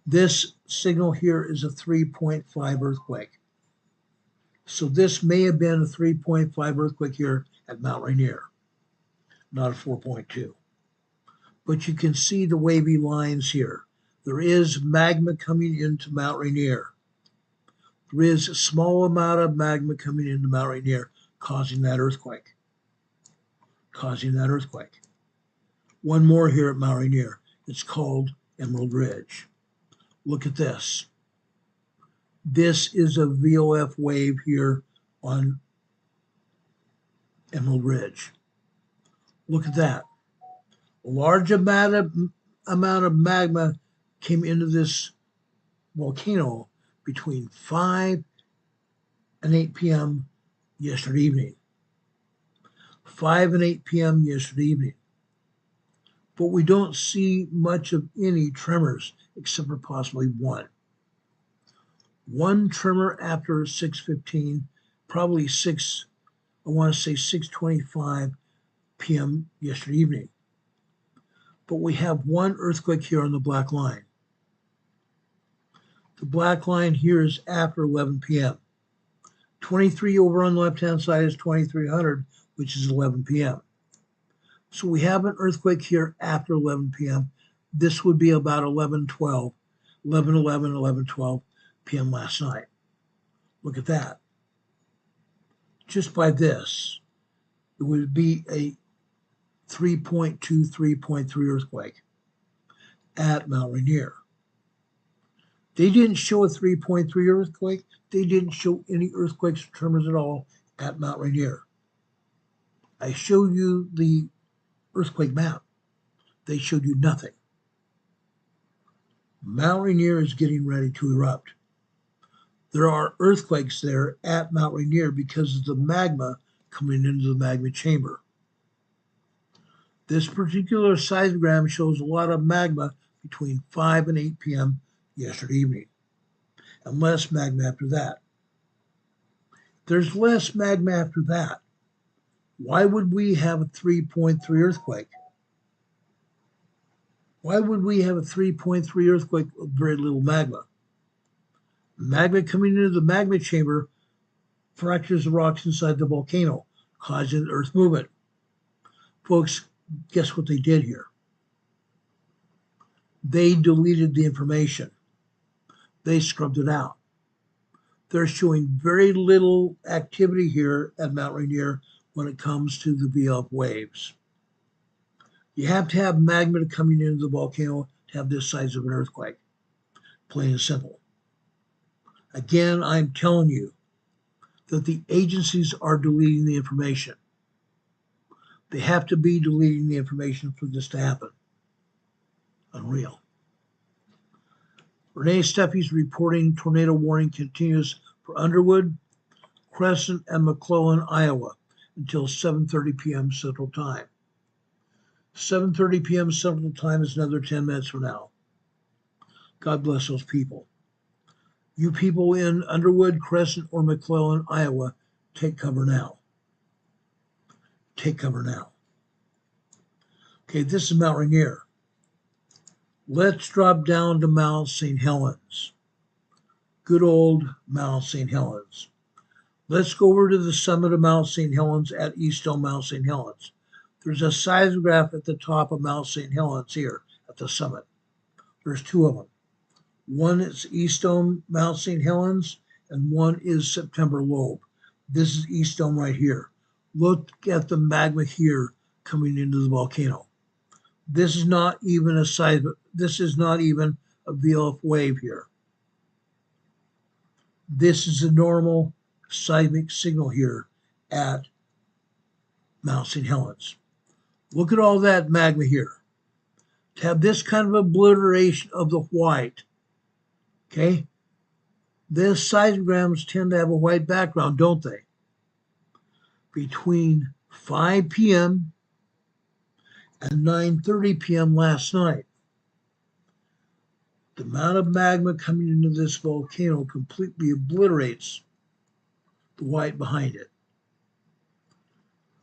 S1: This signal here is a 3.5 earthquake. So this may have been a 3.5 earthquake here at Mount Rainier, not a 4.2. But you can see the wavy lines here. There is magma coming into Mount Rainier. There is a small amount of magma coming into Mount Rainier, causing that earthquake. One more here at Mount Rainier. It's called Emerald Ridge. Look at this. This is a VLF wave here on Emerald Ridge. Look at that. A large amount of magma came into this volcano between 5 and 8 p.m. yesterday evening. 5 and 8 p.m. yesterday evening. but we don't see much of any tremors except for possibly one. One tremor after 6:15, probably 6:25 p.m. yesterday evening. But we have one earthquake here on the black line. The black line here is after 11 p.m. 23 over on the left-hand side is 2300, which is 11 p.m. So we have an earthquake here after 11 p.m. This would be about 11:12 p.m. last night. Look at that. Just by this, it would be a 3.2, 3.3 earthquake at Mount Rainier. They didn't show a 3.3 earthquake. They didn't show any earthquakes or tremors at all at Mount Rainier. I showed you the earthquake map. They showed you nothing. Mount Rainier is getting ready to erupt. There are earthquakes there at Mount Rainier because of the magma coming into the magma chamber. This particular seismogram shows a lot of magma between 5 and 8 p.m. yesterday evening, and less magma after that. There's less magma after that. Why would we have a 3.3 earthquake? Why would we have a 3.3 earthquake with very little magma? Magma coming into the magma chamber fractures the rocks inside the volcano, causing the earth movement. Folks, guess what they did here? They deleted the information. They scrubbed it out. They're showing very little activity here at Mount Rainier when it comes to the VF waves. You have to have magma coming into the volcano to have this size of an earthquake. Plain and simple. Again, I'm telling you that the agencies are deleting the information. They have to be deleting the information for this to happen. Unreal. Renee Steffi's reporting tornado warning continues for Underwood, Crescent, and McClellan, Iowa until 7:30 p.m. Central Time. 7:30 p.m. Central Time is another 10 minutes from now. God bless those people. You people in Underwood, Crescent, or McClellan, Iowa, take cover now. Take cover now. Okay, this is Mount Rainier. Let's drop down to Mount St. Helens. Good old Mount St. Helens. Let's go over to the summit of Mount St. Helens at East Dome Mount St. Helens. There's a seismograph at the top of Mount St. Helens here at the summit. There's two of them. One is East Dome Mount St. Helens, and one is September Lobe. This is East Dome right here. Look at the magma here coming into the volcano. This is not even a seismic. This is not even a VLF wave here. This is a normal seismic signal here at Mount St. Helens. Look at all that magma here. To have this kind of obliteration of the white, okay? The seismograms tend to have a white background, don't they? Between 5 p.m. and 9:30 p.m. last night, the amount of magma coming into this volcano completely obliterates the white behind it.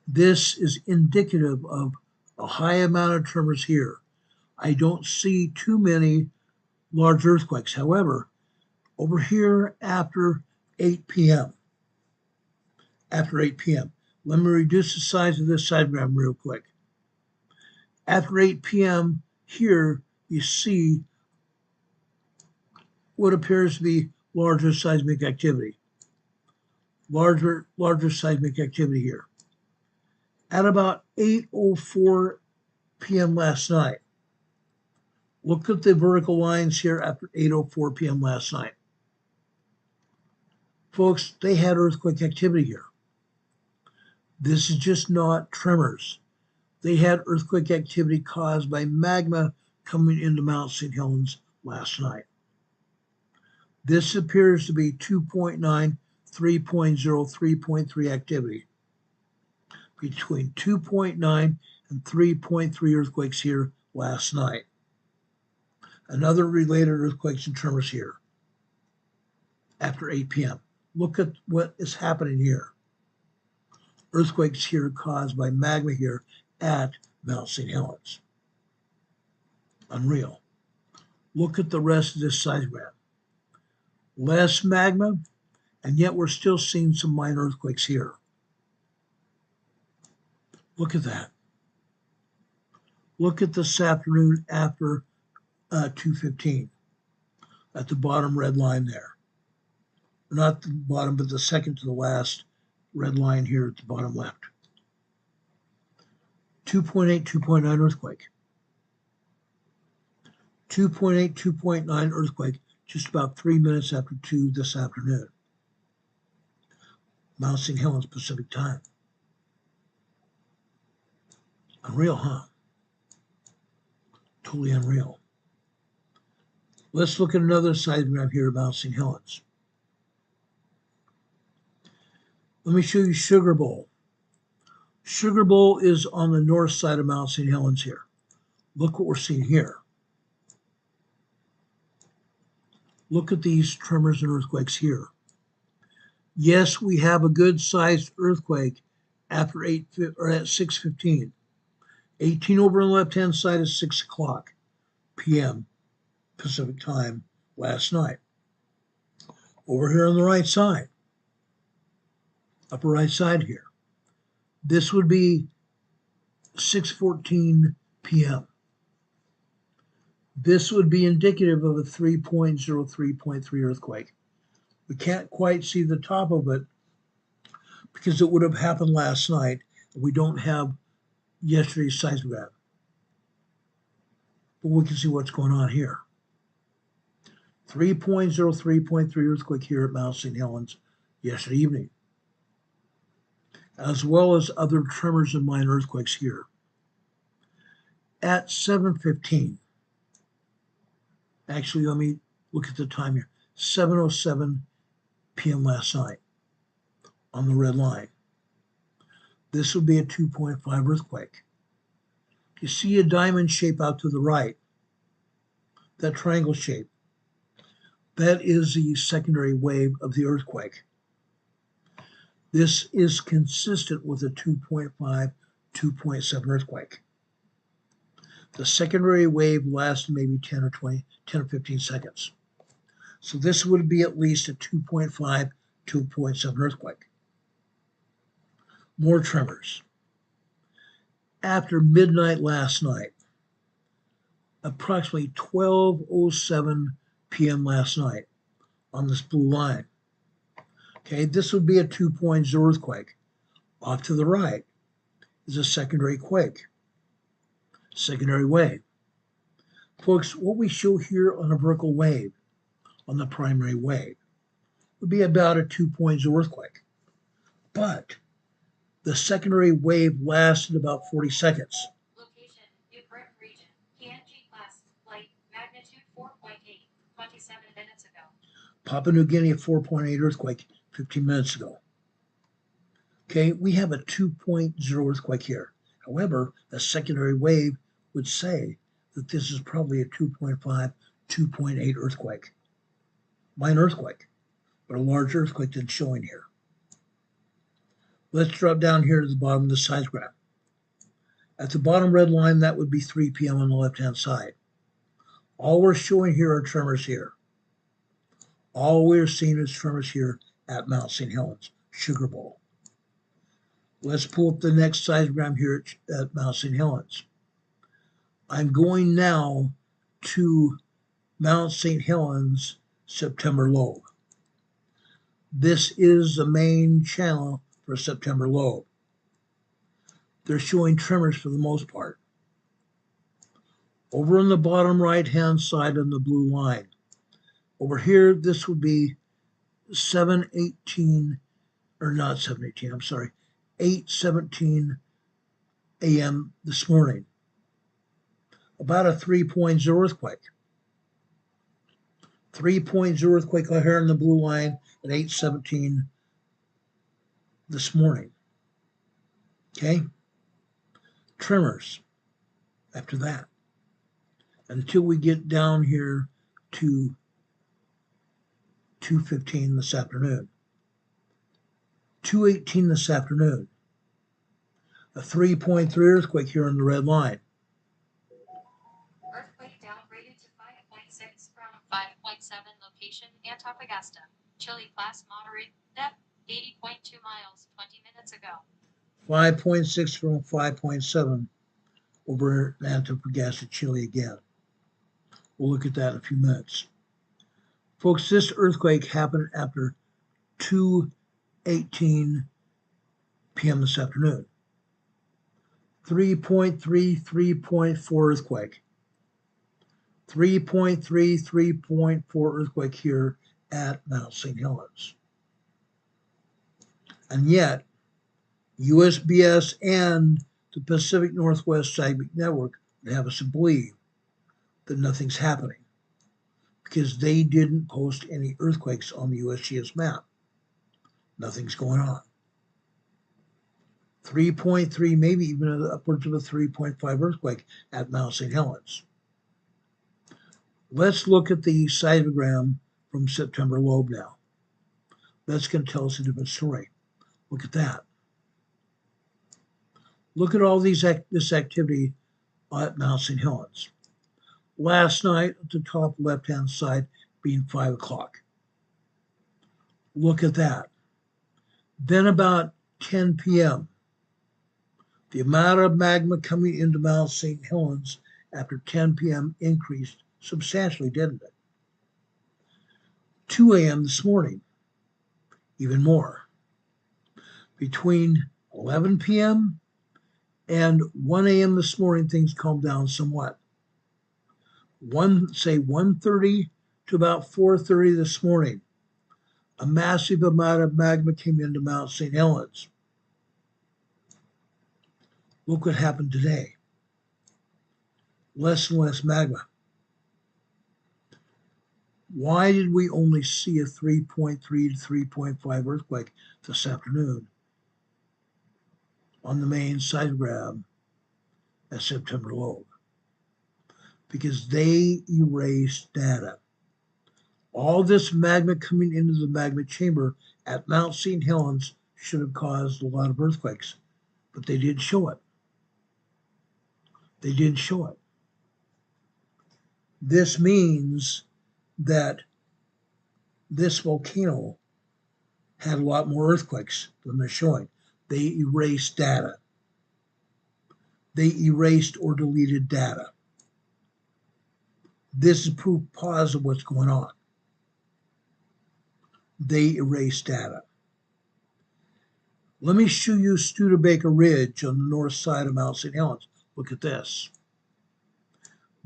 S1: This is indicative of a high amount of tremors here. I don't see too many large earthquakes. However, over here after 8 p.m., let me reduce the size of this seismogram real quick. After 8 p.m. here, you see what appears to be larger seismic activity. Larger seismic activity here. At about 8:04 p.m. last night, look at the vertical lines here after 8:04 p.m. last night. Folks, they had earthquake activity here. This is just not tremors. They had earthquake activity caused by magma coming into Mount St. Helens last night. This appears to be 2.9, 3.0, 3.3 activity. Between 2.9 and 3.3 earthquakes here last night. Another related earthquakes and tremors here after 8 p.m. Look at what is happening here. Earthquakes here caused by magma here at Mount St. Helens. Unreal. Look at the rest of this seismogram. Less magma, and yet we're still seeing some minor earthquakes here. Look at that. Look at this afternoon after 2:15 at the bottom red line there. Not the bottom, but the second to the last red line here at the bottom left. 2.8, 2.9 earthquake. 2.8, 2.9 earthquake just about 3 minutes after 2 this afternoon. Mount St. Helens Pacific time. Unreal, huh? Totally unreal. Let's look at another seismogram here about St. Helens. Let me show you Sugar Bowl. Sugar Bowl is on the north side of Mount St. Helens here. Look what we're seeing here. Look at these tremors and earthquakes here. Yes, we have a good sized earthquake after at 6:15. 18 over on the left hand side is 6 o'clock p.m. Pacific time last night. Over here on the right side, upper right side here, this would be 6:14 p.m. This would be indicative of a 3.03.3 earthquake. We can't quite see the top of it because it would have happened last night. We don't have yesterday's seismogram. But we can see what's going on here. 3.03.3 earthquake here at Mount St. Helens yesterday evening, as well as other tremors and minor earthquakes here. At 7:15, actually, let me look at the time here, 7:07 p.m. last night on the red line. This would be a 2.5 earthquake. You see a diamond shape out to the right, that triangle shape. That is the secondary wave of the earthquake. This is consistent with a 2.5, 2.7 earthquake. The secondary wave lasted maybe 10 or 15 seconds. So this would be at least a 2.5, 2.7 earthquake. More tremors. After midnight last night, approximately 12:07 p.m. last night on this blue line. Okay, this would be a 2.0 earthquake. Off to the right is a secondary quake, secondary wave. Folks, what we show here on a vertical wave, on the primary wave, would be about a 2.0 earthquake. But the secondary wave lasted about 40 seconds.
S7: Location, New Brick region, PNG class, flight, magnitude 4.8, 27 minutes ago.
S1: Papua New Guinea, a 4.8 earthquake 15 minutes ago. Okay, we have a 2.0 earthquake here. However, a secondary wave would say that this is probably a 2.5, 2.8 earthquake. Minor earthquake, but a large earthquake than showing here. Let's drop down here to the bottom of the seismogram. At the bottom red line, that would be 3 p.m. on the left-hand side. All we're showing here are tremors here. All we're seeing is tremors here at Mount St. Helens, Sugar Bowl. Let's pull up the next seismogram here at Mount St. Helens. I'm going now to Mount St. Helens September lobe. This is the main channel for September lobe. They're showing tremors for the most part. Over on the bottom right-hand side on the blue line. Over here, this would be 7:18, or not 7:18, I'm sorry, 8:17 a.m. this morning. About a 3.0 earthquake. 3.0 earthquake here on the blue line at 8:17 this morning. Okay? Tremors after that. until we get down here to 2:15 this afternoon. 2:18 this afternoon. A 3.3 earthquake here on the red line.
S7: Earthquake downgraded to 5.6 from 5.7 location Antofagasta. Chile class moderate depth 80.2 miles 20 minutes ago.
S1: 5.6 from 5.7 over Antofagasta, Chile again. We'll look at that in a few minutes. Folks, this earthquake happened after 2:18 p.m. this afternoon. 3.3, 3.4 earthquake. 3.3, 3.4 earthquake here at Mount St. Helens. And yet, USBS and the Pacific Northwest Seismic Network would have us to believe that nothing's happening because they didn't post any earthquakes on the USGS map. Nothing's going on. 3.3, maybe even upwards of a 3.5 earthquake at Mount St. Helens. Let's look at the seismogram from September lobe now. That's going to tell us a different story. Look at that. Look at all this activity at Mount St. Helens. Last night at the top left-hand side being 5 o'clock. Look at that. Then about 10 p.m., the amount of magma coming into Mount St. Helens after 10 p.m. increased substantially, didn't it? 2 a.m. this morning, even more. Between 11 p.m. and 1 a.m. this morning, things calmed down somewhat. 1:30 to about 4:30 this morning, a massive amount of magma came into Mount St. Helens. Look what happened today. Less and less magma. Why did we only see a 3.3 to 3.5 earthquake this afternoon on the main seismogram at September lobe? Because they erased data. All this magma coming into the magma chamber at Mount St. Helens should have caused a lot of earthquakes, but they didn't show it. They didn't show it. This means that this volcano had a lot more earthquakes than they're showing. They erased data. They erased or deleted data. This is proof positive what's going on. They erased data. Let me show you Studebaker Ridge on the north side of Mount St. Helens. Look at this.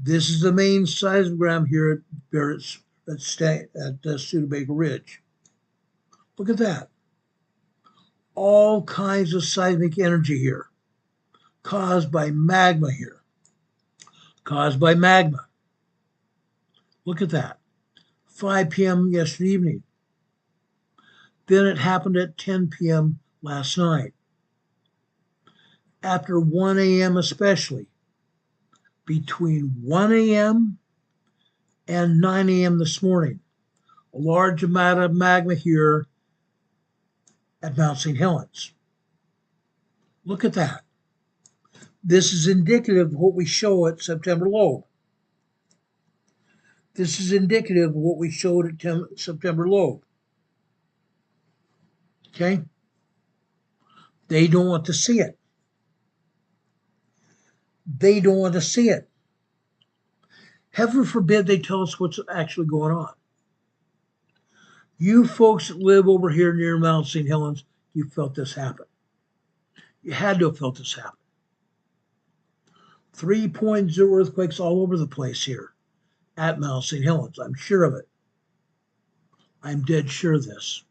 S1: This is the main seismogram here at Studebaker Ridge. Look at that. All kinds of seismic energy here, caused by magma here. Caused by magma. Look at that. 5 p.m. yesterday evening. Then it happened at 10 p.m. last night. After 1 a.m. especially, between 1 a.m. and 9 a.m. this morning, a large amount of magma here at Mount St. Helens. Look at that. This is indicative of what we show at September lobe. This is indicative of what we showed at September lobe. Okay? They don't want to see it. They don't want to see it. Heaven forbid they tell us what's actually going on. You folks that live over here near Mount St. Helens, you felt this happen. You had to have felt this happen. 3.0 earthquakes all over the place here at Mount St. Helens. I'm sure of it. I'm dead sure of this.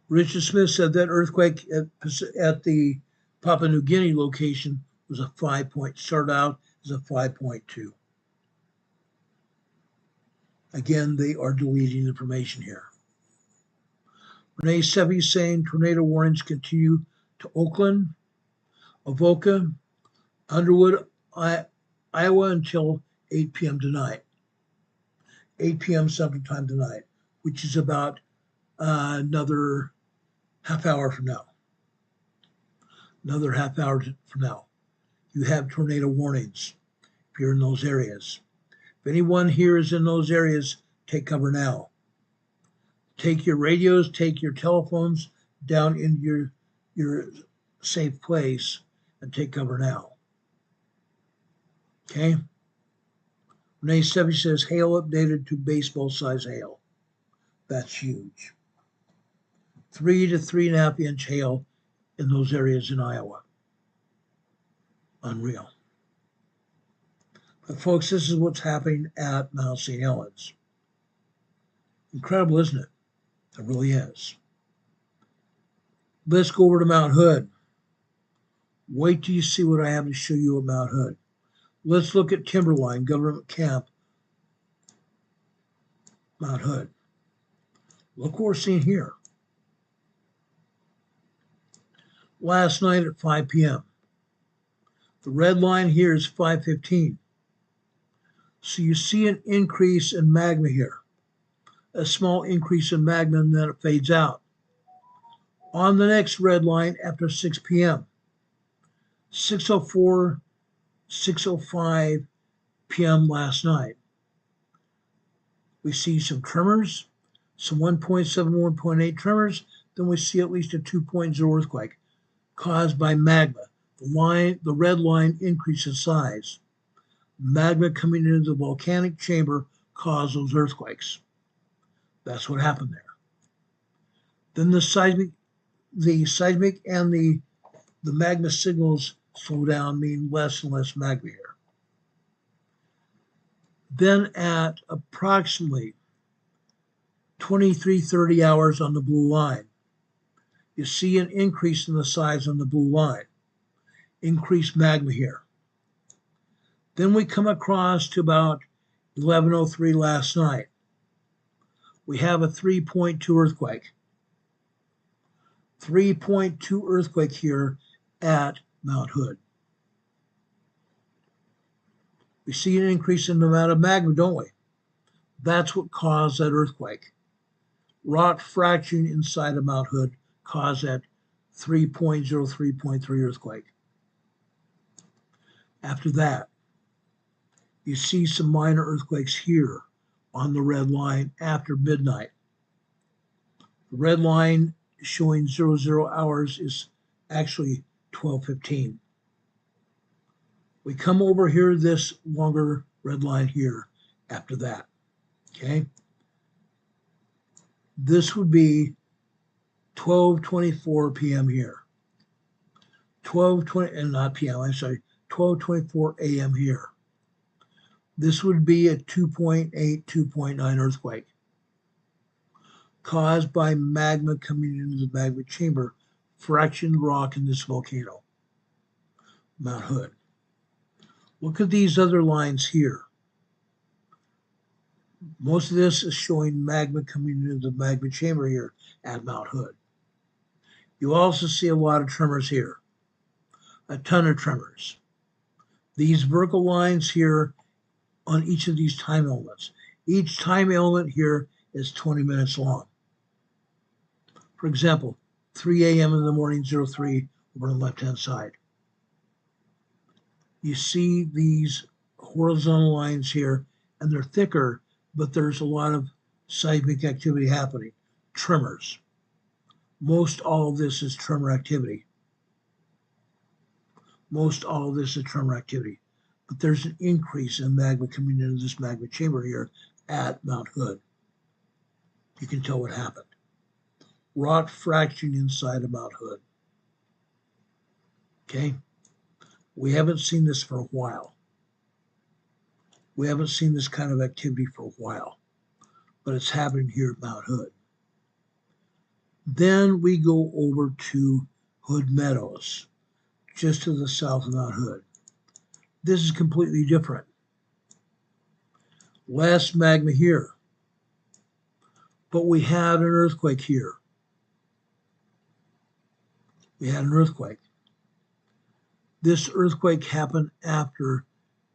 S1: Richard Smith said that earthquake at the Papua New Guinea location was a 5 point, started out as a 5.2. Again, they are deleting information here. Renee Sevi saying tornado warnings continue to Oakland, Avoca, Underwood, Iowa until 8 p.m. tonight. 8 p.m. Central Time tonight, which is about another half hour from now. Another half hour from now. You have tornado warnings if you're in those areas. If anyone here is in those areas, take cover now. Take your radios, take your telephones down into your safe place and take cover now. Okay? Renee Sevi says hail updated to baseball size hail. That's huge. 3 to 3.5 inch hail in those areas in Iowa. Unreal. But folks, this is what's happening at Mount St. Helens. Incredible, isn't it? It really is. Let's go over to Mount Hood. Wait till you see what I have to show you at Mount Hood. Let's look at Timberline, Government Camp, Mount Hood. Look what we're seeing here. Last night at 5 p.m. The red line here is 5:15. So you see an increase in magma here. A small increase in magma, and then it fades out. On the next red line after 6 p.m. 6:04, 6:05 p.m. last night. We see some tremors, some 1.7, 1.8 tremors. Then we see at least a 2.0 earthquake caused by magma. The red line increases size. Magma coming into the volcanic chamber caused those earthquakes. That's what happened there. Then the seismic and the magma signals slow down, mean less and less magma here. Then at approximately 23:30 hours on the blue line, you see an increase in the size on the blue line. Increased magma here. Then we come across to about 11:03 last night. We have a 3.2 earthquake. 3.2 earthquake here at Mount Hood. We see an increase in the amount of magma, don't we? That's what caused that earthquake. Rock fracturing inside of Mount Hood caused that 3.0, 3.3 earthquake. After that, you see some minor earthquakes here on the red line after midnight. The red line showing 00 hours is actually 12:15. We come over here, this longer red line here after that, okay? This would be 12:24 p.m. here. 12:20, and not p.m., I'm sorry, 12:24 a.m. here. This would be a 2.8, 2.9 earthquake caused by magma coming into the magma chamber, fractioned rock in this volcano, Mount Hood. Look at these other lines here. Most of this is showing magma coming into the magma chamber here at Mount Hood. You also see a lot of tremors here, a ton of tremors. These vertical lines here on each of these time elements. Each time element here is 20 minutes long. For example, 3 a.m. in the morning, 03 over on the left-hand side. You see these horizontal lines here, and they're thicker, but there's a lot of seismic activity happening. Tremors. Most all of this is tremor activity. Most all of this is tremor activity. But there's an increase in magma coming into this magma chamber here at Mount Hood. You can tell what happened. Rock fracturing inside of Mount Hood. Okay? We haven't seen this for a while. We haven't seen this kind of activity for a while, but it's happening here at Mount Hood. Then we go over to Hood Meadows, just to the south of Mount Hood. This is completely different. Less magma here, but we had an earthquake here. We had an earthquake. This earthquake happened after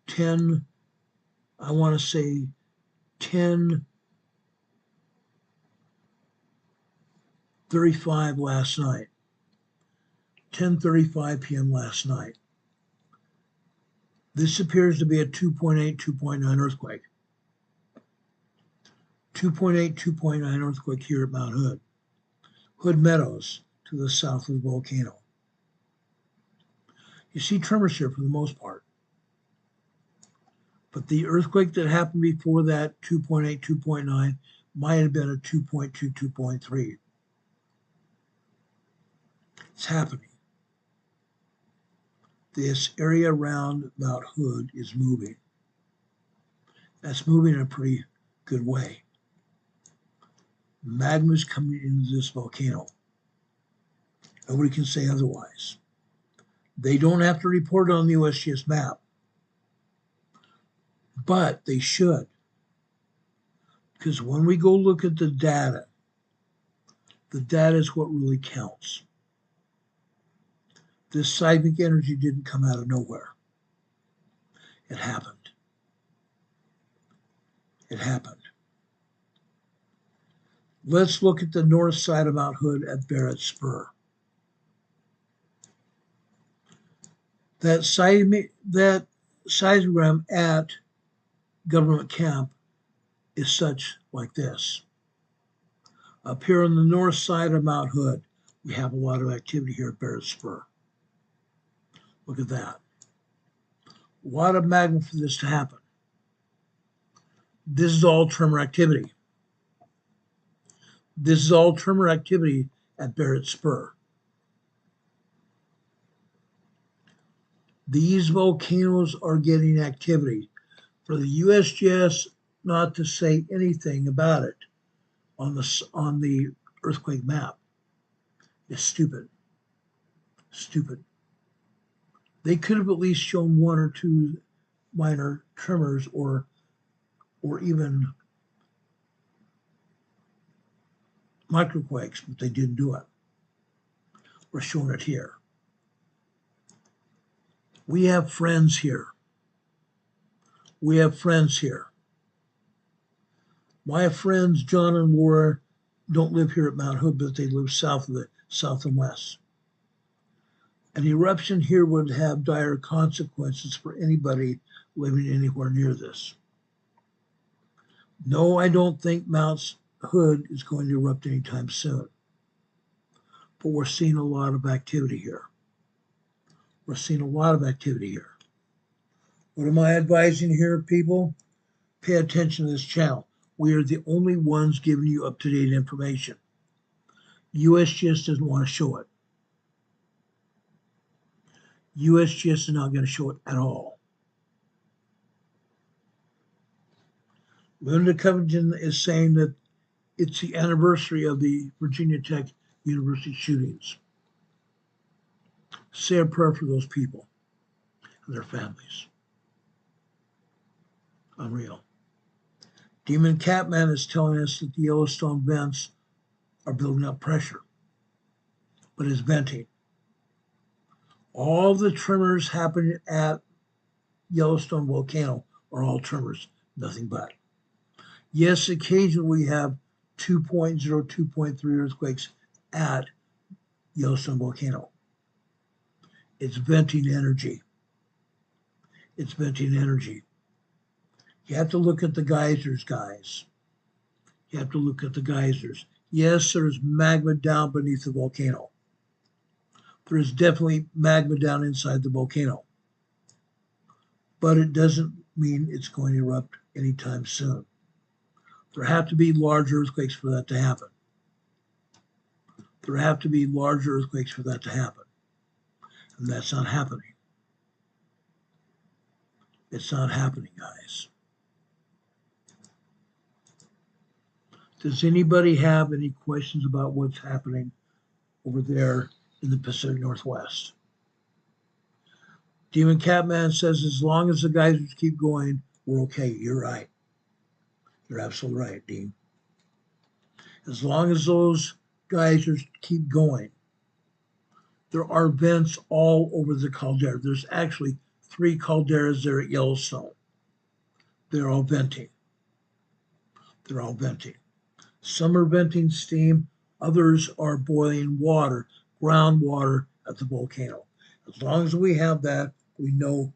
S1: 10:35 last night. 10:35 p.m. last night. This appears to be a 2.8, 2.9 earthquake. 2.8, 2.9 earthquake here at Mount Hood. Hood Meadows to the south of the volcano. You see tremors here for the most part. But the earthquake that happened before that, 2.8, 2.9, might have been a 2.2, 2.3. It's happening. This area around Mount Hood is moving. That's moving in a pretty good way. Magma is coming into this volcano. Nobody can say otherwise. They don't have to report it on the USGS map, but they should. Because when we go look at the data is what really counts. This seismic energy didn't come out of nowhere. It happened. It happened. Let's look at the north side of Mount Hood at Barrett Spur. That seismogram at Government Camp is such like this. Up here on the north side of Mount Hood, we have a lot of activity here at Barrett Spur. Look at that. A lot of magma for this to happen. This is all tremor activity. This is all tremor activity at Barrett Spur. These volcanoes are getting activity. For the USGS not to say anything about it on the earthquake map is stupid. Stupid. They could have at least shown one or two minor tremors or even microquakes, but they didn't do it. We're showing it here. We have friends here. We have friends here. My friends John and Laura don't live here at Mount Hood, but they live south and west. An eruption here would have dire consequences for anybody living anywhere near this. No, I don't think Mount Hood is going to erupt anytime soon. But we're seeing a lot of activity here. We're seeing a lot of activity here. What am I advising here, people? Pay attention to this channel. We are the only ones giving you up-to-date information. USGS doesn't want to show it. USGS is not going to show it at all. Linda Covington is saying that it's the anniversary of the Virginia Tech University shootings. Say a prayer for those people and their families. Unreal. Demon Catman is telling us that the Yellowstone vents are building up pressure, but it's venting. All the tremors happening at Yellowstone volcano are all tremors, nothing but. Yes, occasionally we have 2.0, 2.3 earthquakes at Yellowstone volcano. It's venting energy. It's venting energy. You have to look at the geysers, guys. You have to look at the geysers. Yes, there's magma down beneath the volcano. There is definitely magma down inside the volcano. But it doesn't mean it's going to erupt anytime soon. There have to be large earthquakes for that to happen. There have to be large earthquakes for that to happen. And that's not happening. It's not happening, guys. Does anybody have any questions about what's happening over there in the Pacific Northwest? Demon Catman says, as long as the geysers keep going, we're okay. You're right. You're absolutely right, Dean. As long as those geysers keep going, There are vents all over the caldera. There's actually 3 calderas there at Yellowstone. They're all venting. They're all venting. Some are venting steam, others are boiling water, groundwater at the volcano. As long as we have that, we know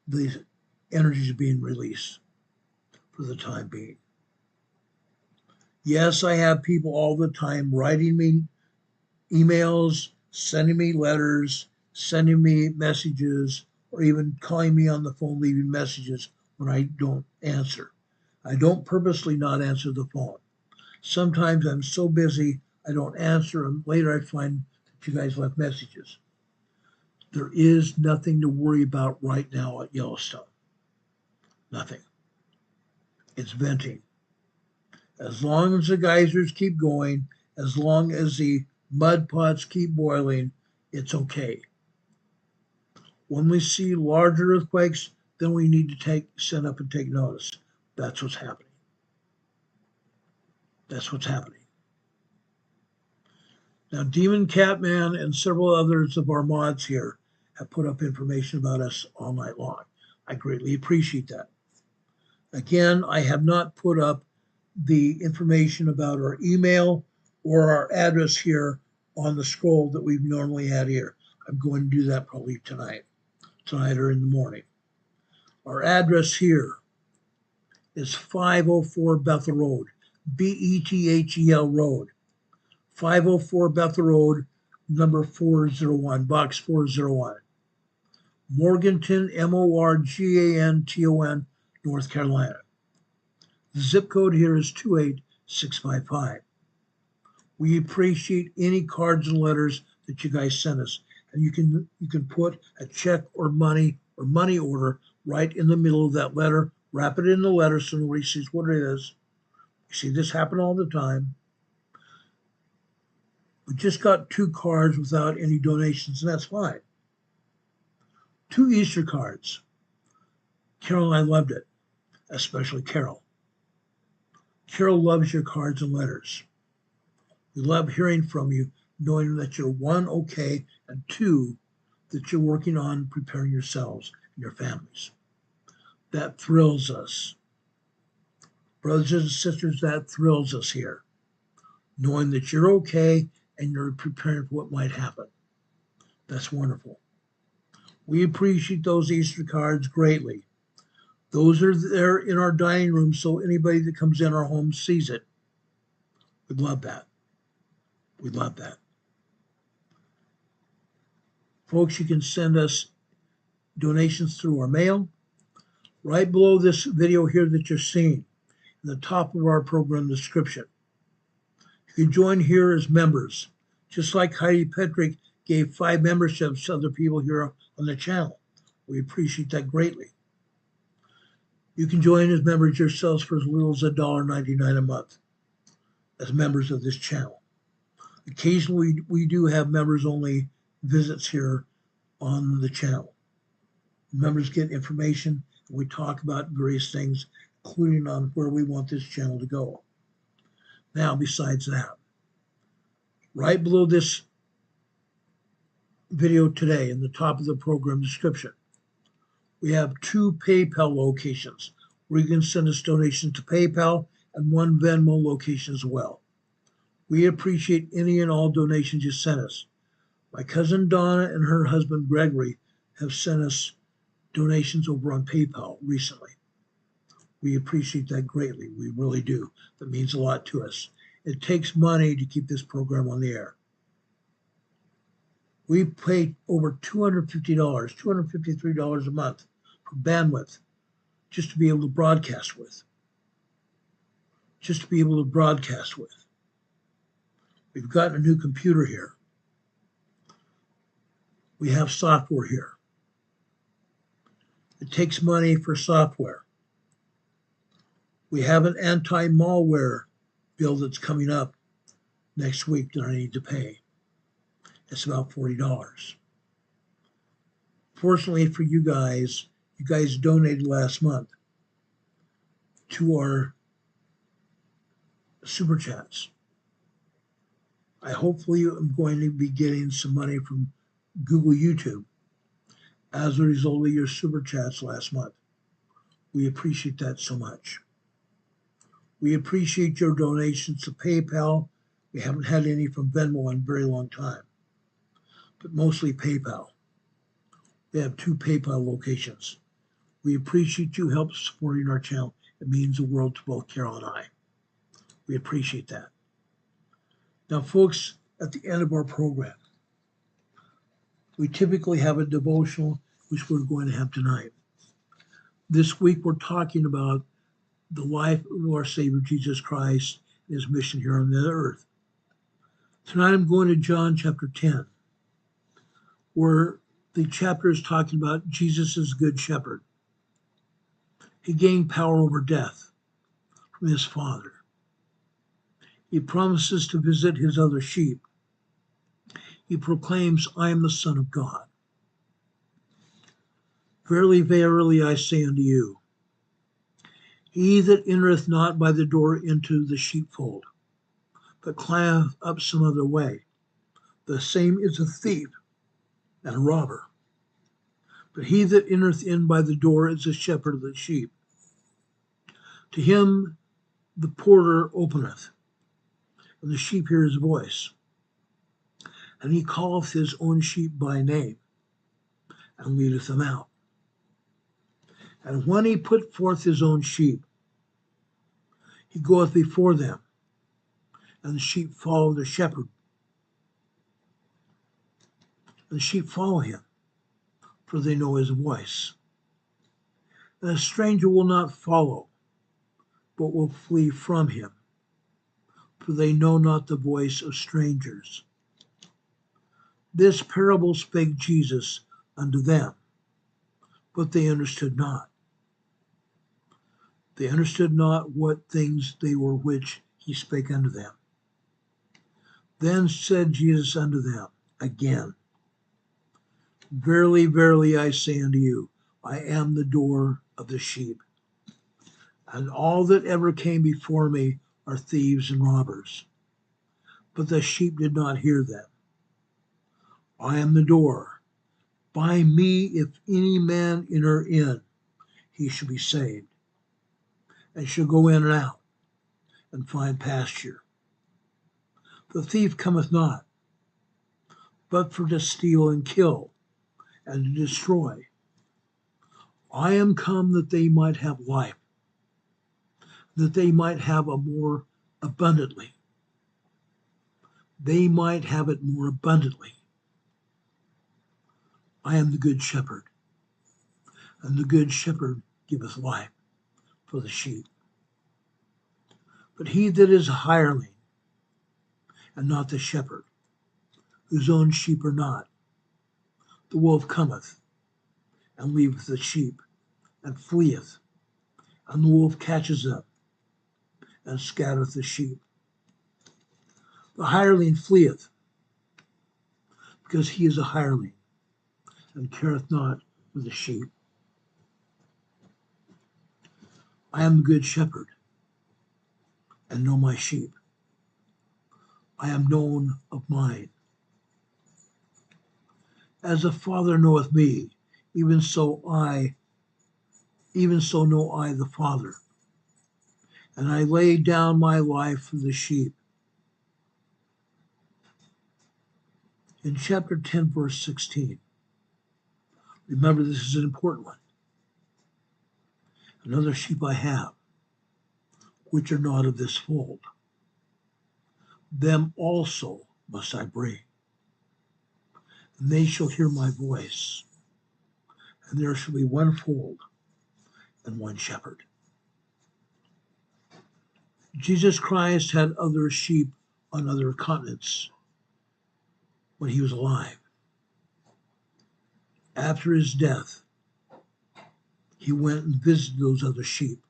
S1: the energy is being released for the time being. Yes, I have people all the time writing me emails, sending me letters, sending me messages, or even calling me on the phone, leaving messages when I don't answer. I don't purposely not answer the phone. Sometimes I'm so busy I don't answer, and later I find that you guys left messages. There is nothing to worry about right now at Yellowstone. Nothing. It's venting. As long as the geysers keep going, as long as the mud pots keep boiling, it's okay. When we see larger earthquakes, then we need to send up and take notice. That's what's happening. That's what's happening. Now, Demon Catman and several others of our mods here have put up information about us all night long. I greatly appreciate that. Again, I have not put up the information about our email or our address here on the scroll that we've normally had here. I'm going to do that probably tonight or in the morning. Our address here is 504 Bethel Road, Bethel Road, 504 Bethel Road, number 401, box 401. Morganton, Morganton, North Carolina. The zip code here is 28655. We appreciate any cards and letters that you guys send us. And you can put a check or money order right in the middle of that letter. Wrap it in the letter so nobody sees what it is. You see this happen all the time. We just got 2 cards without any donations, and that's fine. 2 Easter cards. Carol and I loved it, especially Carol. Carol loves your cards and letters. We love hearing from you, knowing that you're 1, okay, and 2, that you're working on preparing yourselves and your families. That thrills us. Brothers and sisters, that thrills us here, knowing that you're okay and you're preparing for what might happen. That's wonderful. We appreciate those Easter cards greatly. Those are there in our dining room so anybody that comes in our home sees it. We'd love that. We'd love that. Folks, you can send us donations through our mail. Right below this video here that you're seeing, in the top of our program description. You can join here as members, just like Heidi Petrick gave 5 memberships to other people here on the channel. We appreciate that greatly. You can join as members yourselves for as little as $1.99 a month as members of this channel. Occasionally, we do have members-only visits here on the channel. Members get information, and we talk about various things, including on where we want this channel to go. Now, besides that, right below this video today, in the top of the program description, we have 2 PayPal locations where you can send us donations to PayPal and 1 Venmo location as well. We appreciate any and all donations you send us. My cousin Donna and her husband Gregory have sent us donations over on PayPal recently. We appreciate that greatly. We really do. That means a lot to us. It takes money to keep this program on the air. We pay over $250, $253 a month for bandwidth just to be able to broadcast with. We've gotten a new computer here. We have software here. It takes money for software. We have an anti-malware bill that's coming up next week that I need to pay. It's about $40. Fortunately for you guys donated last month to our super chats. I hopefully am going to be getting some money from Google, YouTube, as a result of your super chats last month. We appreciate that so much. We appreciate your donations to PayPal. We haven't had any from Venmo in a very long time, but mostly PayPal. We have 2 PayPal locations. We appreciate you help supporting our channel. It means the world to both Carol and I. We appreciate that. Now, folks, at the end of our program, we typically have a devotional, which we're going to have tonight. This week, we're talking about the life of our Savior, Jesus Christ, and his mission here on the earth. Tonight, I'm going to John chapter 10, where the chapter is talking about Jesus as good shepherd. He gained power over death from his Father. He promises to visit his other sheep. He proclaims, I am the Son of God. Verily, verily, I say unto you, he that entereth not by the door into the sheepfold, but climbeth up some other way, the same is a thief and a robber. But he that entereth in by the door is a shepherd of the sheep. To him the porter openeth, and the sheep hear his voice. And he calleth his own sheep by name, and leadeth them out. And when he put forth his own sheep, he goeth before them, and the sheep follow the shepherd. And the sheep follow him, for they know his voice. And a stranger will not follow, but will flee from him, for they know not the voice of strangers. This parable spake Jesus unto them, but they understood not. They understood not what things they were which he spake unto them. Then said Jesus unto them again, Verily, verily, I say unto you, I am the door of the sheep. And all that ever came before me are thieves and robbers. But the sheep did not hear them. I am the door. By me, if any man enter in, he shall be saved, and shall go in and out, and find pasture. The thief cometh not, but for to steal and kill, and to destroy. I am come that they might have life, that they might have a more abundantly. They might have it more abundantly. I am the good shepherd, and the good shepherd giveth life for the sheep. But he that is a hireling, and not the shepherd, whose own sheep are not, the wolf cometh, and leaveth the sheep, and fleeth, and the wolf catches them, and scattereth the sheep. The hireling fleeth, because he is a hireling, and careth not for the sheep. I am the good shepherd, and know my sheep. I am known of mine. As the Father knoweth me, even so know I the Father, and I lay down my life for the sheep. In chapter 10, verse 16, remember this is an important one. Another sheep I have, which are not of this fold. Them also must I bring, and they shall hear my voice, and there shall be one fold and one shepherd. Jesus Christ had other sheep on other continents when he was alive. After his death, he went and visited those other sheep.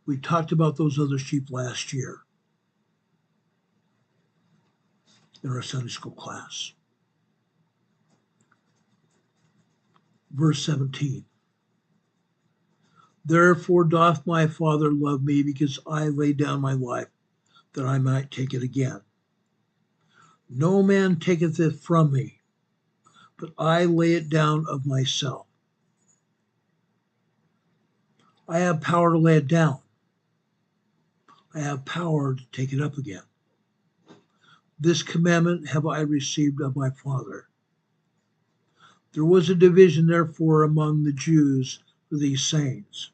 S1: We talked about those other sheep last year in our Sunday school class. Verse 17. Therefore doth my Father love me, because I lay down my life, that I might take it again. No man taketh it from me, but I lay it down of myself. I have power to lay it down. I have power to take it up again. This commandment have I received of my Father. There was a division, therefore, among the Jews for these sayings.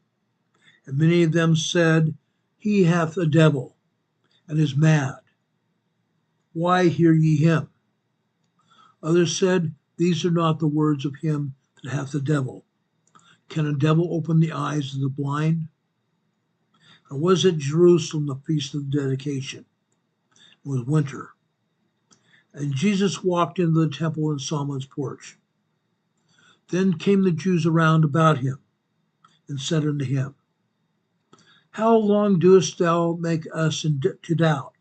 S1: And many of them said, He hath a devil, and is mad. Why hear ye him? Others said, These are not the words of him that hath a devil. Can a devil open the eyes of the blind? And was at Jerusalem the feast of dedication. It was winter. And Jesus walked into the temple in Solomon's porch. Then came the Jews around about him, and said unto him, How long doest thou make us to doubt?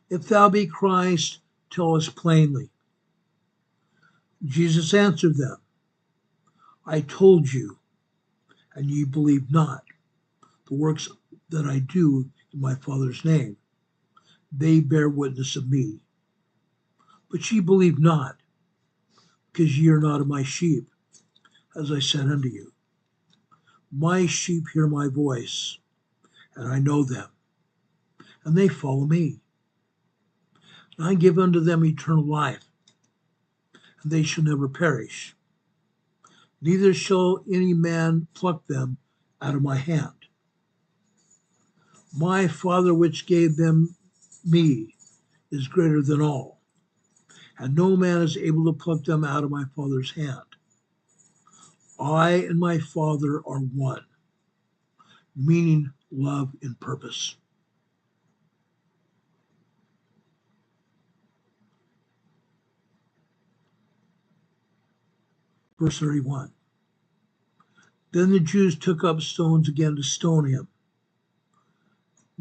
S1: If thou be Christ, tell us plainly. Jesus answered them, I told you, and ye believe not. The works that I do in my Father's name, they bear witness of me. But ye believe not, because ye are not of my sheep, as I said unto you. My sheep hear my voice, and I know them, and they follow me. And I give unto them eternal life, and they shall never perish. Neither shall any man pluck them out of my hand. My Father which gave them me is greater than all, and no man is able to pluck them out of my Father's hand. I and my Father are one, meaning love and purpose. Verse 31. Then the Jews took up stones again to stone him.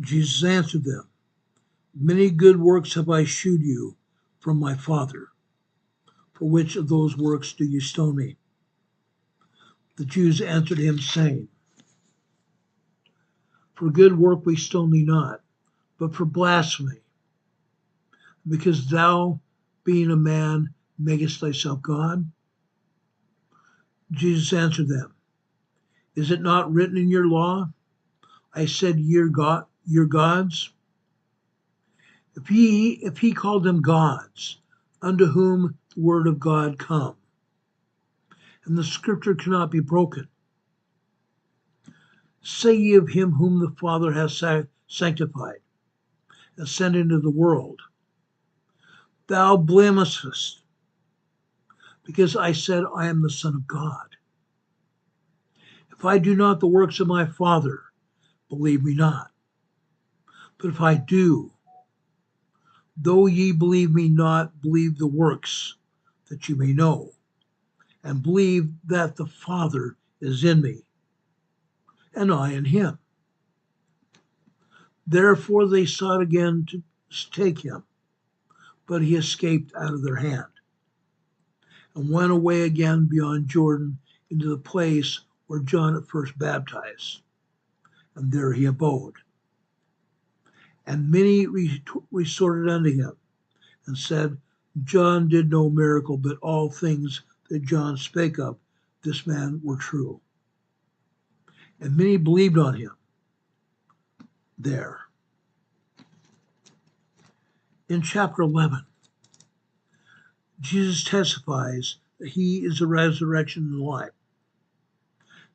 S1: Jesus answered them, Many good works have I shewed you from my Father. For which of those works do you stone me? The Jews answered him, saying, For good work we stone thee not, but for blasphemy, because thou, being a man, makest thyself God. Jesus answered them, Is it not written in your law, I said ye are your gods? If he called them gods, unto whom the word of God come, and the scripture cannot be broken, say ye of him whom the Father hath sanctified, and sent into the world, Thou blamest, because I said I am the Son of God. If I do not the works of my Father, believe me not. But if I do, though ye believe me not, believe the works, that you may know, and believe that the Father is in me, and I in him. Therefore they sought again to take him, but he escaped out of their hand, and went away again beyond Jordan into the place where John at first baptized, and there he abode. And many resorted unto him, and said, John did no miracle, but all things that John spake of this man were true. And many believed on him there. In chapter 11, Jesus testifies that he is the resurrection and life.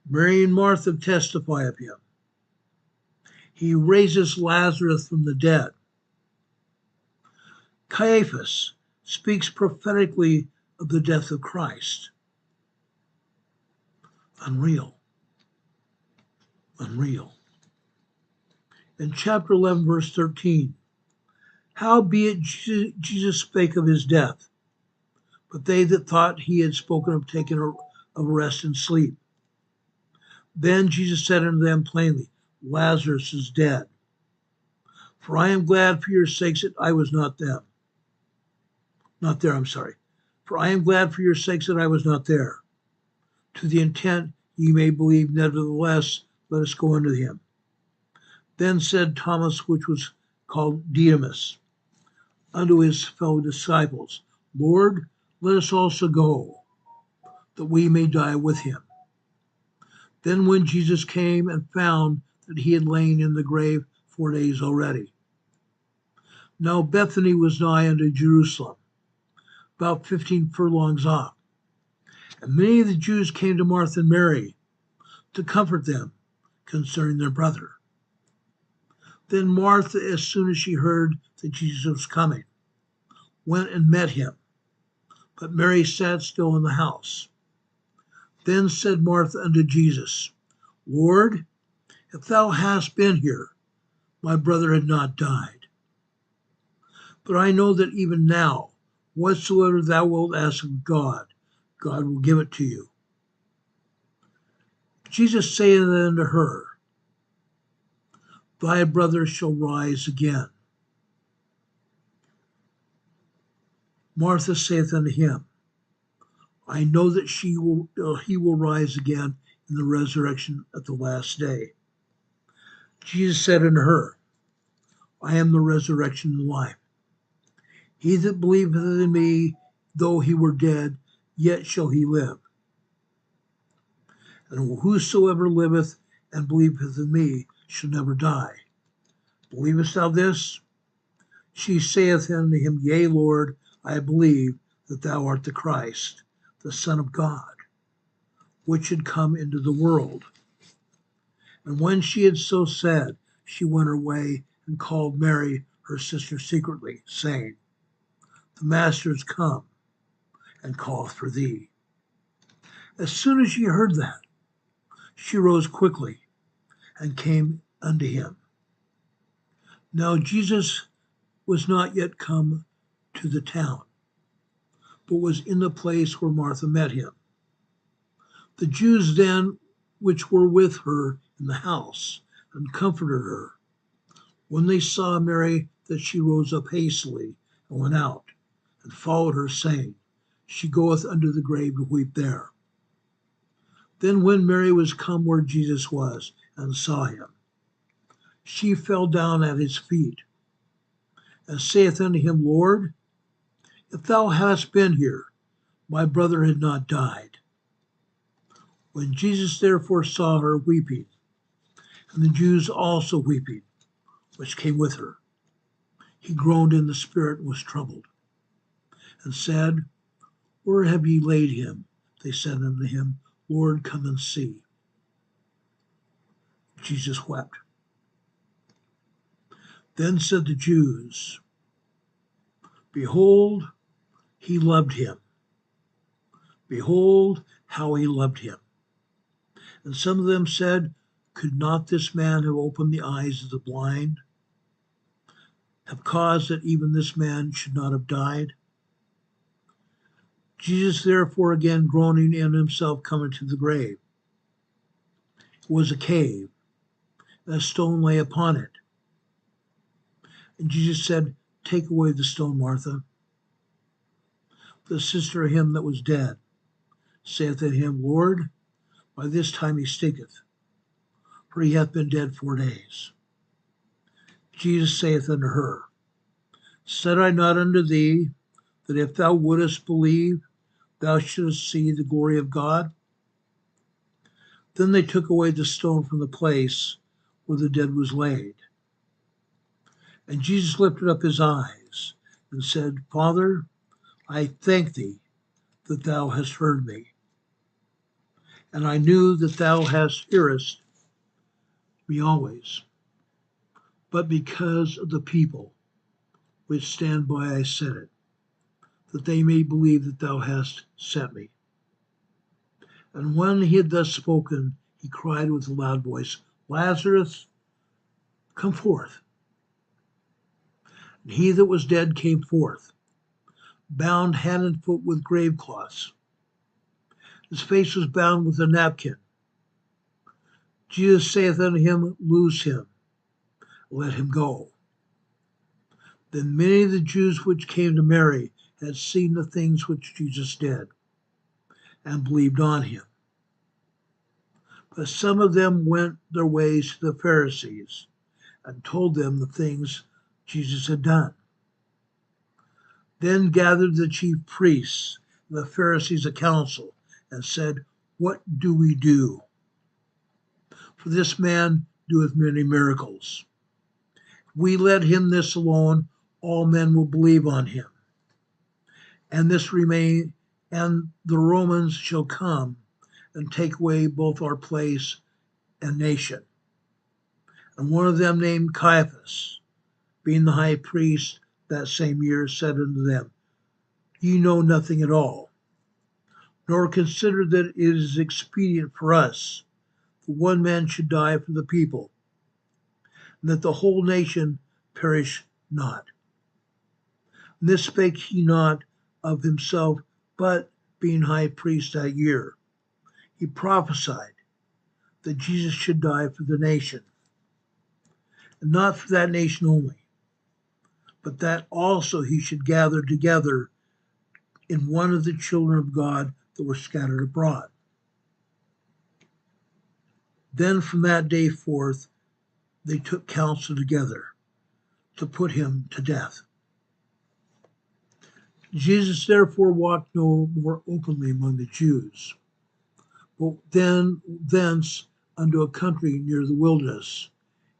S1: Mary and Martha testify of him. He raises Lazarus from the dead. Caiaphas speaks prophetically of the death of Christ. Unreal. In chapter 11, verse 13, howbeit Jesus spake of his death, but they that thought he had spoken of taking of rest and sleep. Then Jesus said unto them plainly, Lazarus is dead. For I am glad for your sakes that I was not there. For I am glad for your sakes that I was not there, to the intent ye may believe. Nevertheless, let us go unto him. Then said Thomas, which was called Didymus, unto his fellow disciples, Lord, let us also go, that we may die with him. Then when Jesus came and found that he had lain in the grave 4 days already. Now Bethany was nigh unto Jerusalem, about 15 furlongs off. And many of the Jews came to Martha and Mary to comfort them concerning their brother. Then Martha, as soon as she heard that Jesus was coming, went and met him. But Mary sat still in the house. Then said Martha unto Jesus, Lord, if thou hadst been here, my brother had not died. But I know that even now, whatsoever thou wilt ask of God, God will give it to you. Jesus saith unto her, Thy brother shall rise again. Martha saith unto him, I know that he will rise again in the resurrection at the last day. Jesus said unto her, I am the resurrection and life. He that believeth in me, though he were dead, yet shall he live. And whosoever liveth and believeth in me shall never die. Believest thou this? She saith unto him, Yea, Lord, I believe that thou art the Christ, the Son of God, which should come into the world. And when she had so said, she went her way and called Mary, her sister, secretly, saying, The Master is come and calleth for thee. As soon as she heard that, she rose quickly and came unto him. Now Jesus was not yet come to the town, but was in the place where Martha met him. The Jews then which were with her in the house and comforted her, when they saw Mary, that she rose up hastily and went out and followed her, saying, She goeth unto the grave to weep there. Then when Mary was come where Jesus was and saw him, she fell down at his feet and saith unto him, Lord, if thou hadst been here, my brother had not died. When Jesus therefore saw her weeping, and the Jews also weeping, which came with her, he groaned in the spirit and was troubled, and said, Where have ye laid him? They said unto him, Lord, come and see. Jesus wept. Then said the Jews, Behold, he loved him. Behold, how he loved him. And some of them said, Could not this man have opened the eyes of the blind, have caused that even this man should not have died? Jesus therefore, again groaning in himself, coming to the grave. It was a cave, and a stone lay upon it. And Jesus said, Take away the stone, Martha. The sister of him that was dead saith unto him, Lord, by this time he stinketh, for he hath been dead 4 days. Jesus saith unto her, Said I not unto thee, that if thou wouldest believe, thou shouldest see the glory of God? Then they took away the stone from the place where the dead was laid. And Jesus lifted up his eyes and said, Father, I thank thee that thou hast heard me. And I knew that thou hearest me always. But because of the people which stand by, I said it, that they may believe that thou hast sent me. And when he had thus spoken, he cried with a loud voice, Lazarus, come forth. And he that was dead came forth, bound hand and foot with grave cloths. His face was bound with a napkin. Jesus saith unto him, Loose him, let him go. Then many of the Jews which came to Mary had seen the things which Jesus did, and believed on him. But some of them went their ways to the Pharisees, and told them the things Jesus had done. Then gathered the chief priests the Pharisees a council and said, "What do we do? For this man doeth many miracles. If we let him this alone, all men will believe on him. And the Romans shall come and take away both our place and nation." And one of them, named Caiaphas, being the high priest that same year, said unto them, "Ye know nothing at all, nor consider that it is expedient for us that one man should die for the people, and that the whole nation perish not. And this spake he not of himself, but being high priest that year, he prophesied that Jesus should die for the nation, and not for that nation only, but that also he should gather together in one of the children of God that were scattered abroad. Then from that day forth they took counsel together to put him to death. Jesus therefore walked no more openly among the Jews, but thence unto a country near the wilderness,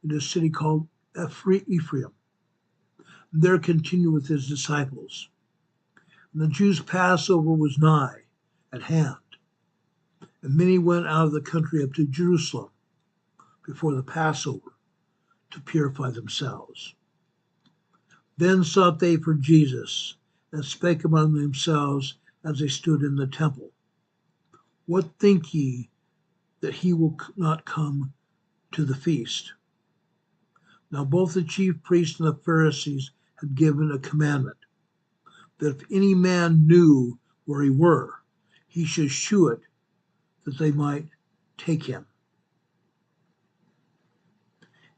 S1: in a city called Ephraim, and there continued with his disciples. And the Jews' Passover was nigh at hand, and many went out of the country up to Jerusalem before the Passover to purify themselves. Then sought they for Jesus, and spake among themselves as they stood in the temple, "What think ye, that he will not come to the feast?" Now both the chief priests and the Pharisees had given a commandment, that if any man knew where he were, he should shew it, that they might take him.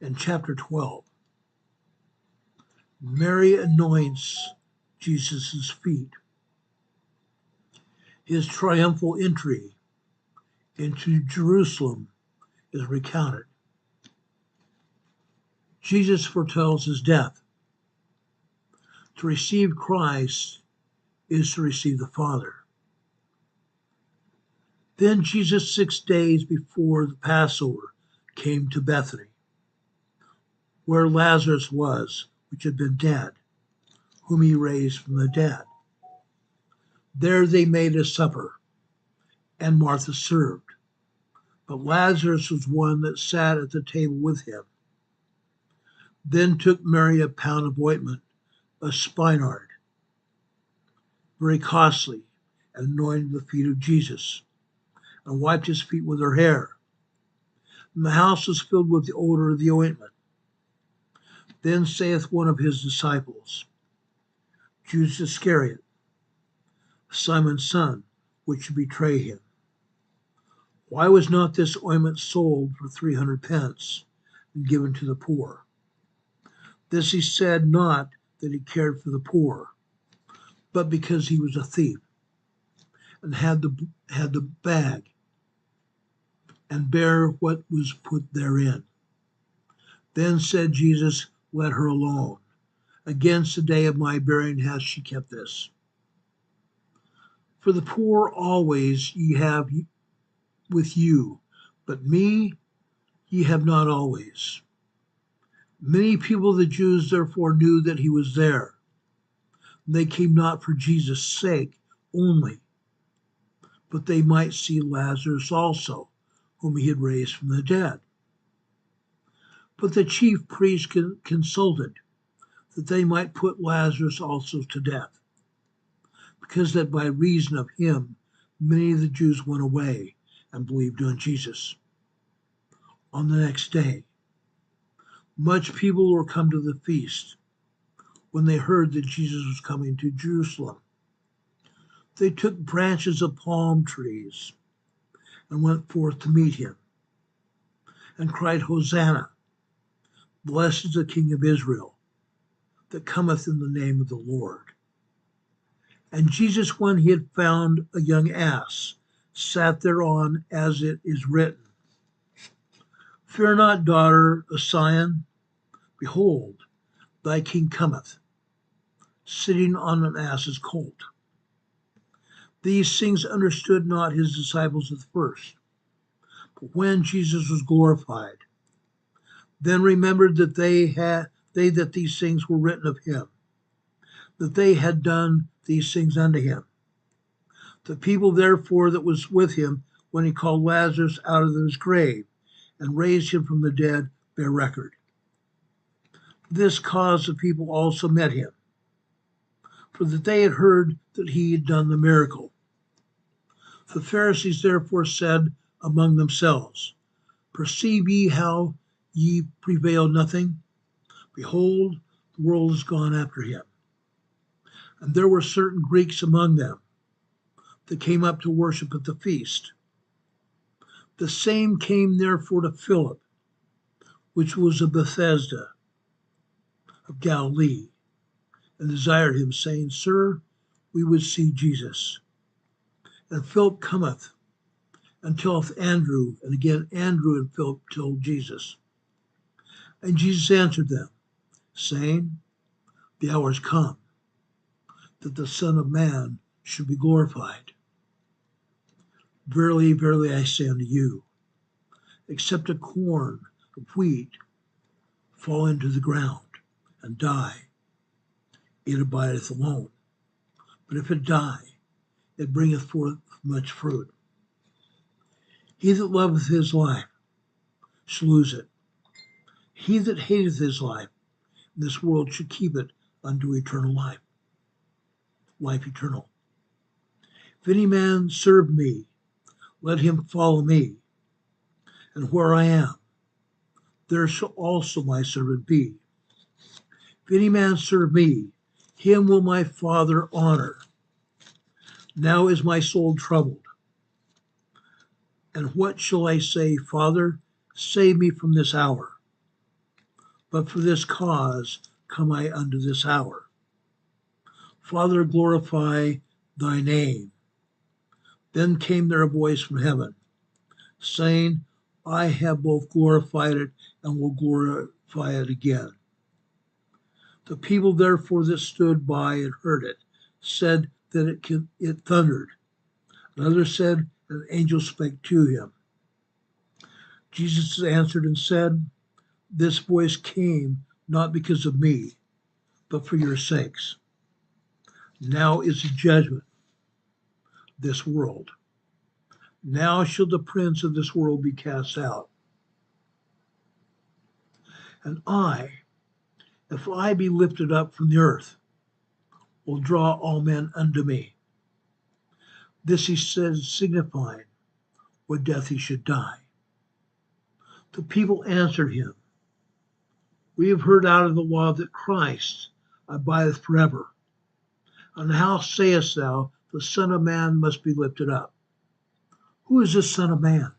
S1: In chapter 12, Mary anoints Jesus' feet. His triumphal entry into Jerusalem is recounted. Jesus foretells his death. To receive Christ is to receive the Father. Then Jesus, 6 days before the Passover, came to Bethany, where Lazarus was, which had been dead, whom he raised from the dead. There they made a supper, and Martha served, but Lazarus was one that sat at the table with him. Then took Mary a pound of ointment, a spikenard, very costly, and anointed the feet of Jesus, and wiped his feet with her hair. And the house was filled with the odor of the ointment. Then saith one of his disciples, Judas Iscariot, Simon's son, which should betray him, "Why was not this ointment sold for 300 pence and given to the poor?" This he said not that he cared for the poor, but because he was a thief, and had the bag, and bare what was put therein. Then said Jesus, "Let her alone. Against the day of my burying hath she kept this. For the poor always ye have with you, but me ye have not always." Many people of the Jews therefore knew that he was there. They came not for Jesus' sake only, but they might see Lazarus also, whom he had raised from the dead. But the chief priests consulted that they might put Lazarus also to death, because that by reason of him many of the Jews went away and believed on Jesus. On the next day, much people were come to the feast. When they heard that Jesus was coming to Jerusalem, they took branches of palm trees and went forth to meet him, and cried, "Hosanna! Blessed is the King of Israel, that cometh in the name of the Lord." And Jesus, when he had found a young ass, sat thereon, as it is written, "Fear not, daughter of Sion, behold, thy king cometh, sitting on an ass's colt." These things understood not his disciples at first, but when Jesus was glorified, then remembered that that these things were written of him, that they had done these things unto him. The people therefore that was with him when he called Lazarus out of his grave and raised him from the dead bear record. This cause the people also met him, for that they had heard that he had done the miracle. The Pharisees therefore said among themselves, Perceive ye how ye prevail nothing? Behold, the world is gone after him. And there were certain Greeks among them that came up to worship at the feast. The same came therefore to Philip, which was of Bethesda of Galilee, and desired him, saying, Sir, we would see Jesus. And Philip cometh and telleth Andrew, and again Andrew and Philip told Jesus. And Jesus answered them, saying, The hour is come, that the Son of Man should be glorified. Verily, verily, I say unto you, except a corn of wheat fall into the ground and die, it abideth alone. But if it die, it bringeth forth much fruit. He that loveth his life shall lose it. He that hateth his life in this world should keep it unto eternal life, life eternal. If any man serve me, let him follow me. And where I am, there shall also my servant be. If any man serve me, him will my Father honor. Now is my soul troubled. And what shall I say? Father, save me from this hour. But for this cause come I unto this hour. Father, glorify thy name. Then came there a voice from heaven, saying, I have both glorified it and will glorify it again. The people therefore that stood by and heard it said that it thundered. Another said, an angel spake to him. Jesus answered and said, This voice came not because of me, but for your sakes. Now is the judgment of this world. Now shall the prince of this world be cast out. And I, if I be lifted up from the earth, will draw all men unto me. This he says, signifying what death he should die. The people answered him, We have heard out of the law that Christ abideth forever. And how sayest thou, the Son of Man must be lifted up? Who is this Son of Man?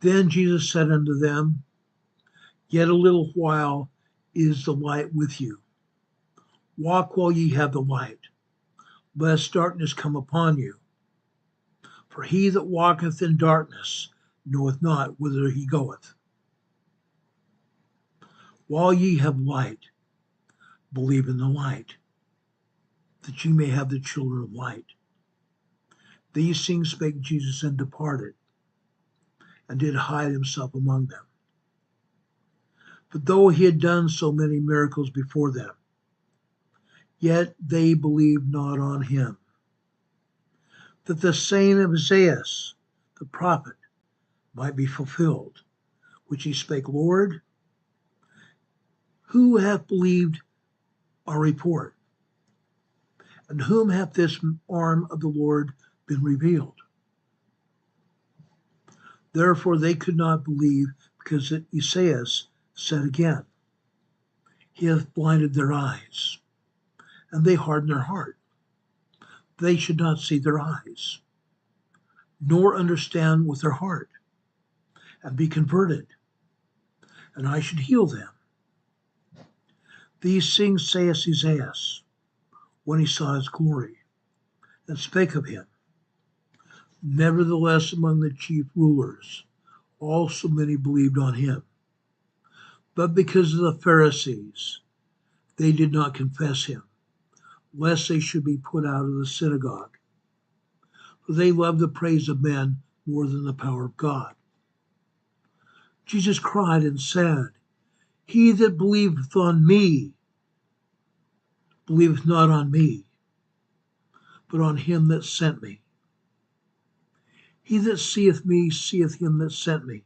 S1: Then Jesus said unto them, Yet a little while is the light with you. Walk while ye have the light, lest darkness come upon you. For he that walketh in darkness knoweth not whither he goeth. While ye have light, believe in the light, that ye may have the children of light. These things spake Jesus and departed, and did hide himself among them. But though he had done so many miracles before them, yet they believed not on him. That the saying of Isaiah, the prophet, might be fulfilled, which he spake, Lord, who hath believed our report? And whom hath this arm of the Lord been revealed? Therefore they could not believe, because Isaiah said again, He hath blinded their eyes, and they hardened their heart. They should not see their eyes, nor understand with their heart, and be converted, and I should heal them. These things saith Isaiah, when he saw his glory, and spake of him. Nevertheless, among the chief rulers, also many believed on him. But because of the Pharisees, they did not confess him, lest they should be put out of the synagogue. for they love the praise of men more than the power of God. Jesus cried and said, He that believeth on me, believeth not on me, but on him that sent me. He that seeth me, seeth him that sent me.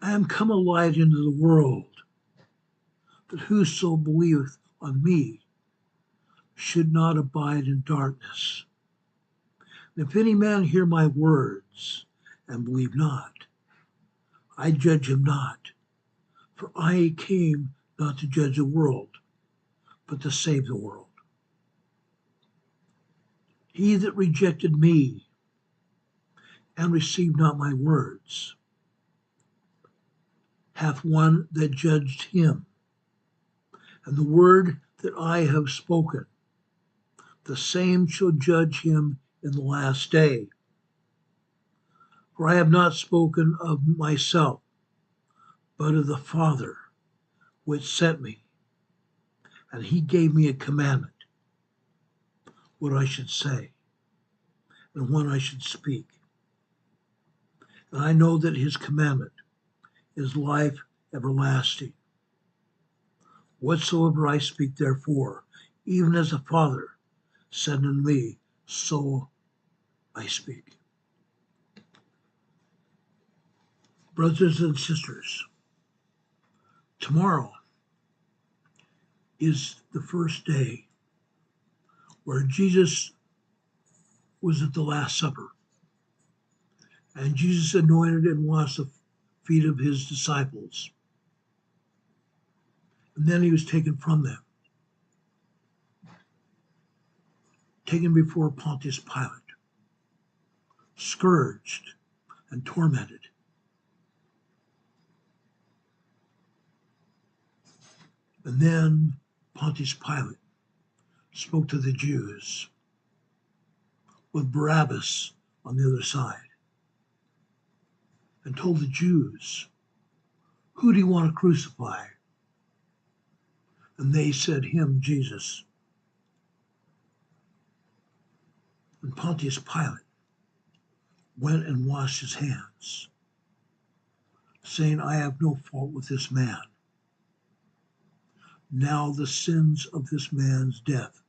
S1: I am come a light into the world, that whoso believeth on me should not abide in darkness. And if any man hear my words and believe not, I judge him not, for I came not to judge the world, but to save the world. He that rejected me and received not my words hath one that judged him. And the word that I have spoken, the same shall judge him in the last day. For I have not spoken of myself, but of the Father which sent me. And he gave me a commandment, what I should say, and when I should speak. And I know that his commandment is life everlasting. Whatsoever I speak therefore, even as the Father said unto me, so I speak. Brothers and sisters, tomorrow is the first day where Jesus was at the Last Supper. And Jesus anointed and washed the feet of his disciples. And then he was taken from them, taken before Pontius Pilate, scourged and tormented. And then Pontius Pilate spoke to the Jews with Barabbas on the other side and told the Jews, who do you want to crucify? And they said, him, Jesus. And Pontius Pilate went and washed his hands, saying, I have no fault with this man. Now the sins of this man's death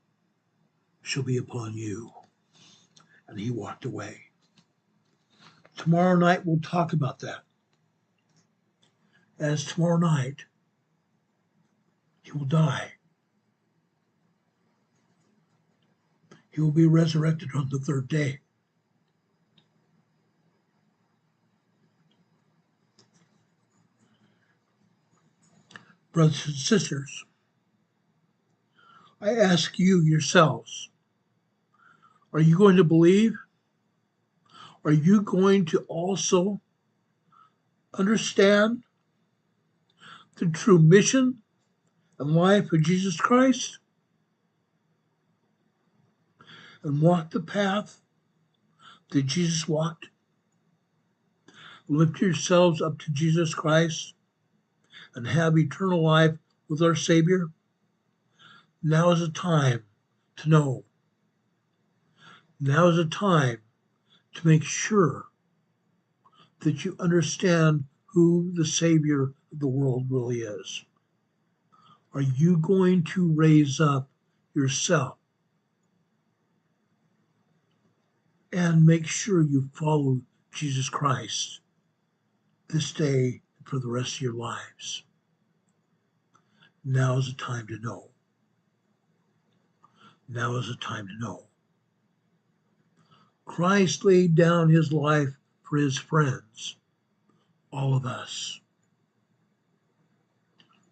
S1: shall be upon you. And he walked away. Tomorrow night we'll talk about that. As tomorrow night, he will die. He will be resurrected on the third day. Brothers and sisters, I ask you yourselves, are you going to believe? Are you going to also understand the true mission and life of Jesus Christ and walk the path that Jesus walked? Lift yourselves up to Jesus Christ and have eternal life with our Savior? Now is the time to know. Now is the time to make sure that you understand who the Savior of the world really is. Are you going to raise up yourself and make sure you follow Jesus Christ this day and for the rest of your lives? Now is the time to know. Now is the time to know. Christ laid down his life for his friends, all of us.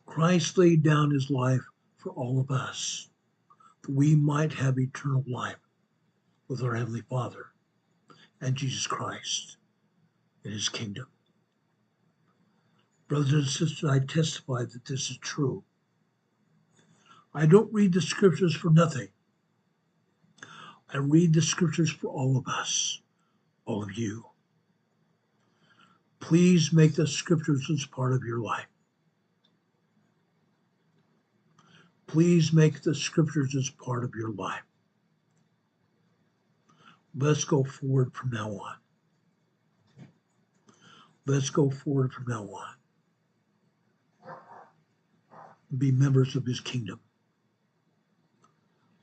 S1: Christ laid down his life for all of us, that we might have eternal life with our Heavenly Father and Jesus Christ in his kingdom. Brothers and sisters, I testify that this is true. I don't read the scriptures for nothing. I read the scriptures for all of us, all of you. Please make the scriptures as part of your life. Please make the scriptures as part of your life. Let's go forward from now on. Let's go forward from now on. Be members of his kingdom.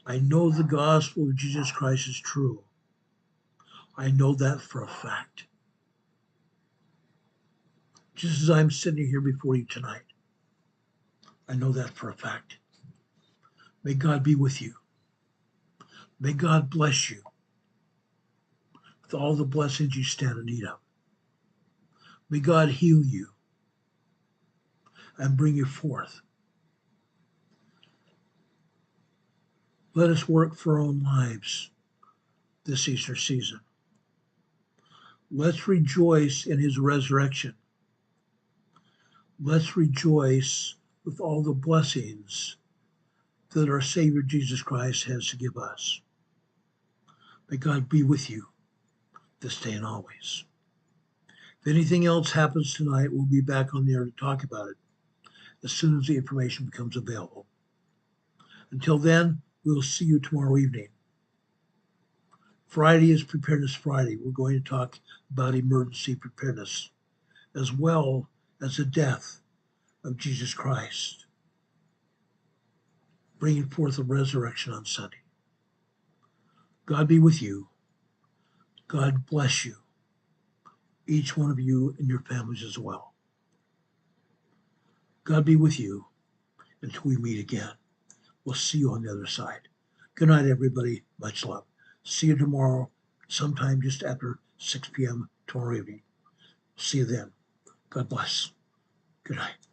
S1: I know the gospel of Jesus Christ is true. I know that for a fact. Just as I'm sitting here before you tonight, I know that for a fact. May God be with you. May God bless you with all the blessings you stand in need of. May God heal you and bring you forth. Let us work for our own lives this Easter season. Let's rejoice in his resurrection. Let's rejoice with all the blessings that our Savior Jesus Christ has to give us. May God be with you this day and always. If anything else happens tonight, we'll be back on the air to talk about it as soon as the information becomes available. Until then, we'll see you tomorrow evening. Friday is Preparedness Friday. We're going to talk about emergency preparedness, as well as the death of Jesus Christ, bringing forth a resurrection on Sunday. God be with you. God bless you, each one of you and your families as well. God be with you until we meet again. We'll see you on the other side. Good night, everybody. Much love. See you tomorrow, sometime just after 6 p.m. tomorrow evening. See you then. God bless. Good night.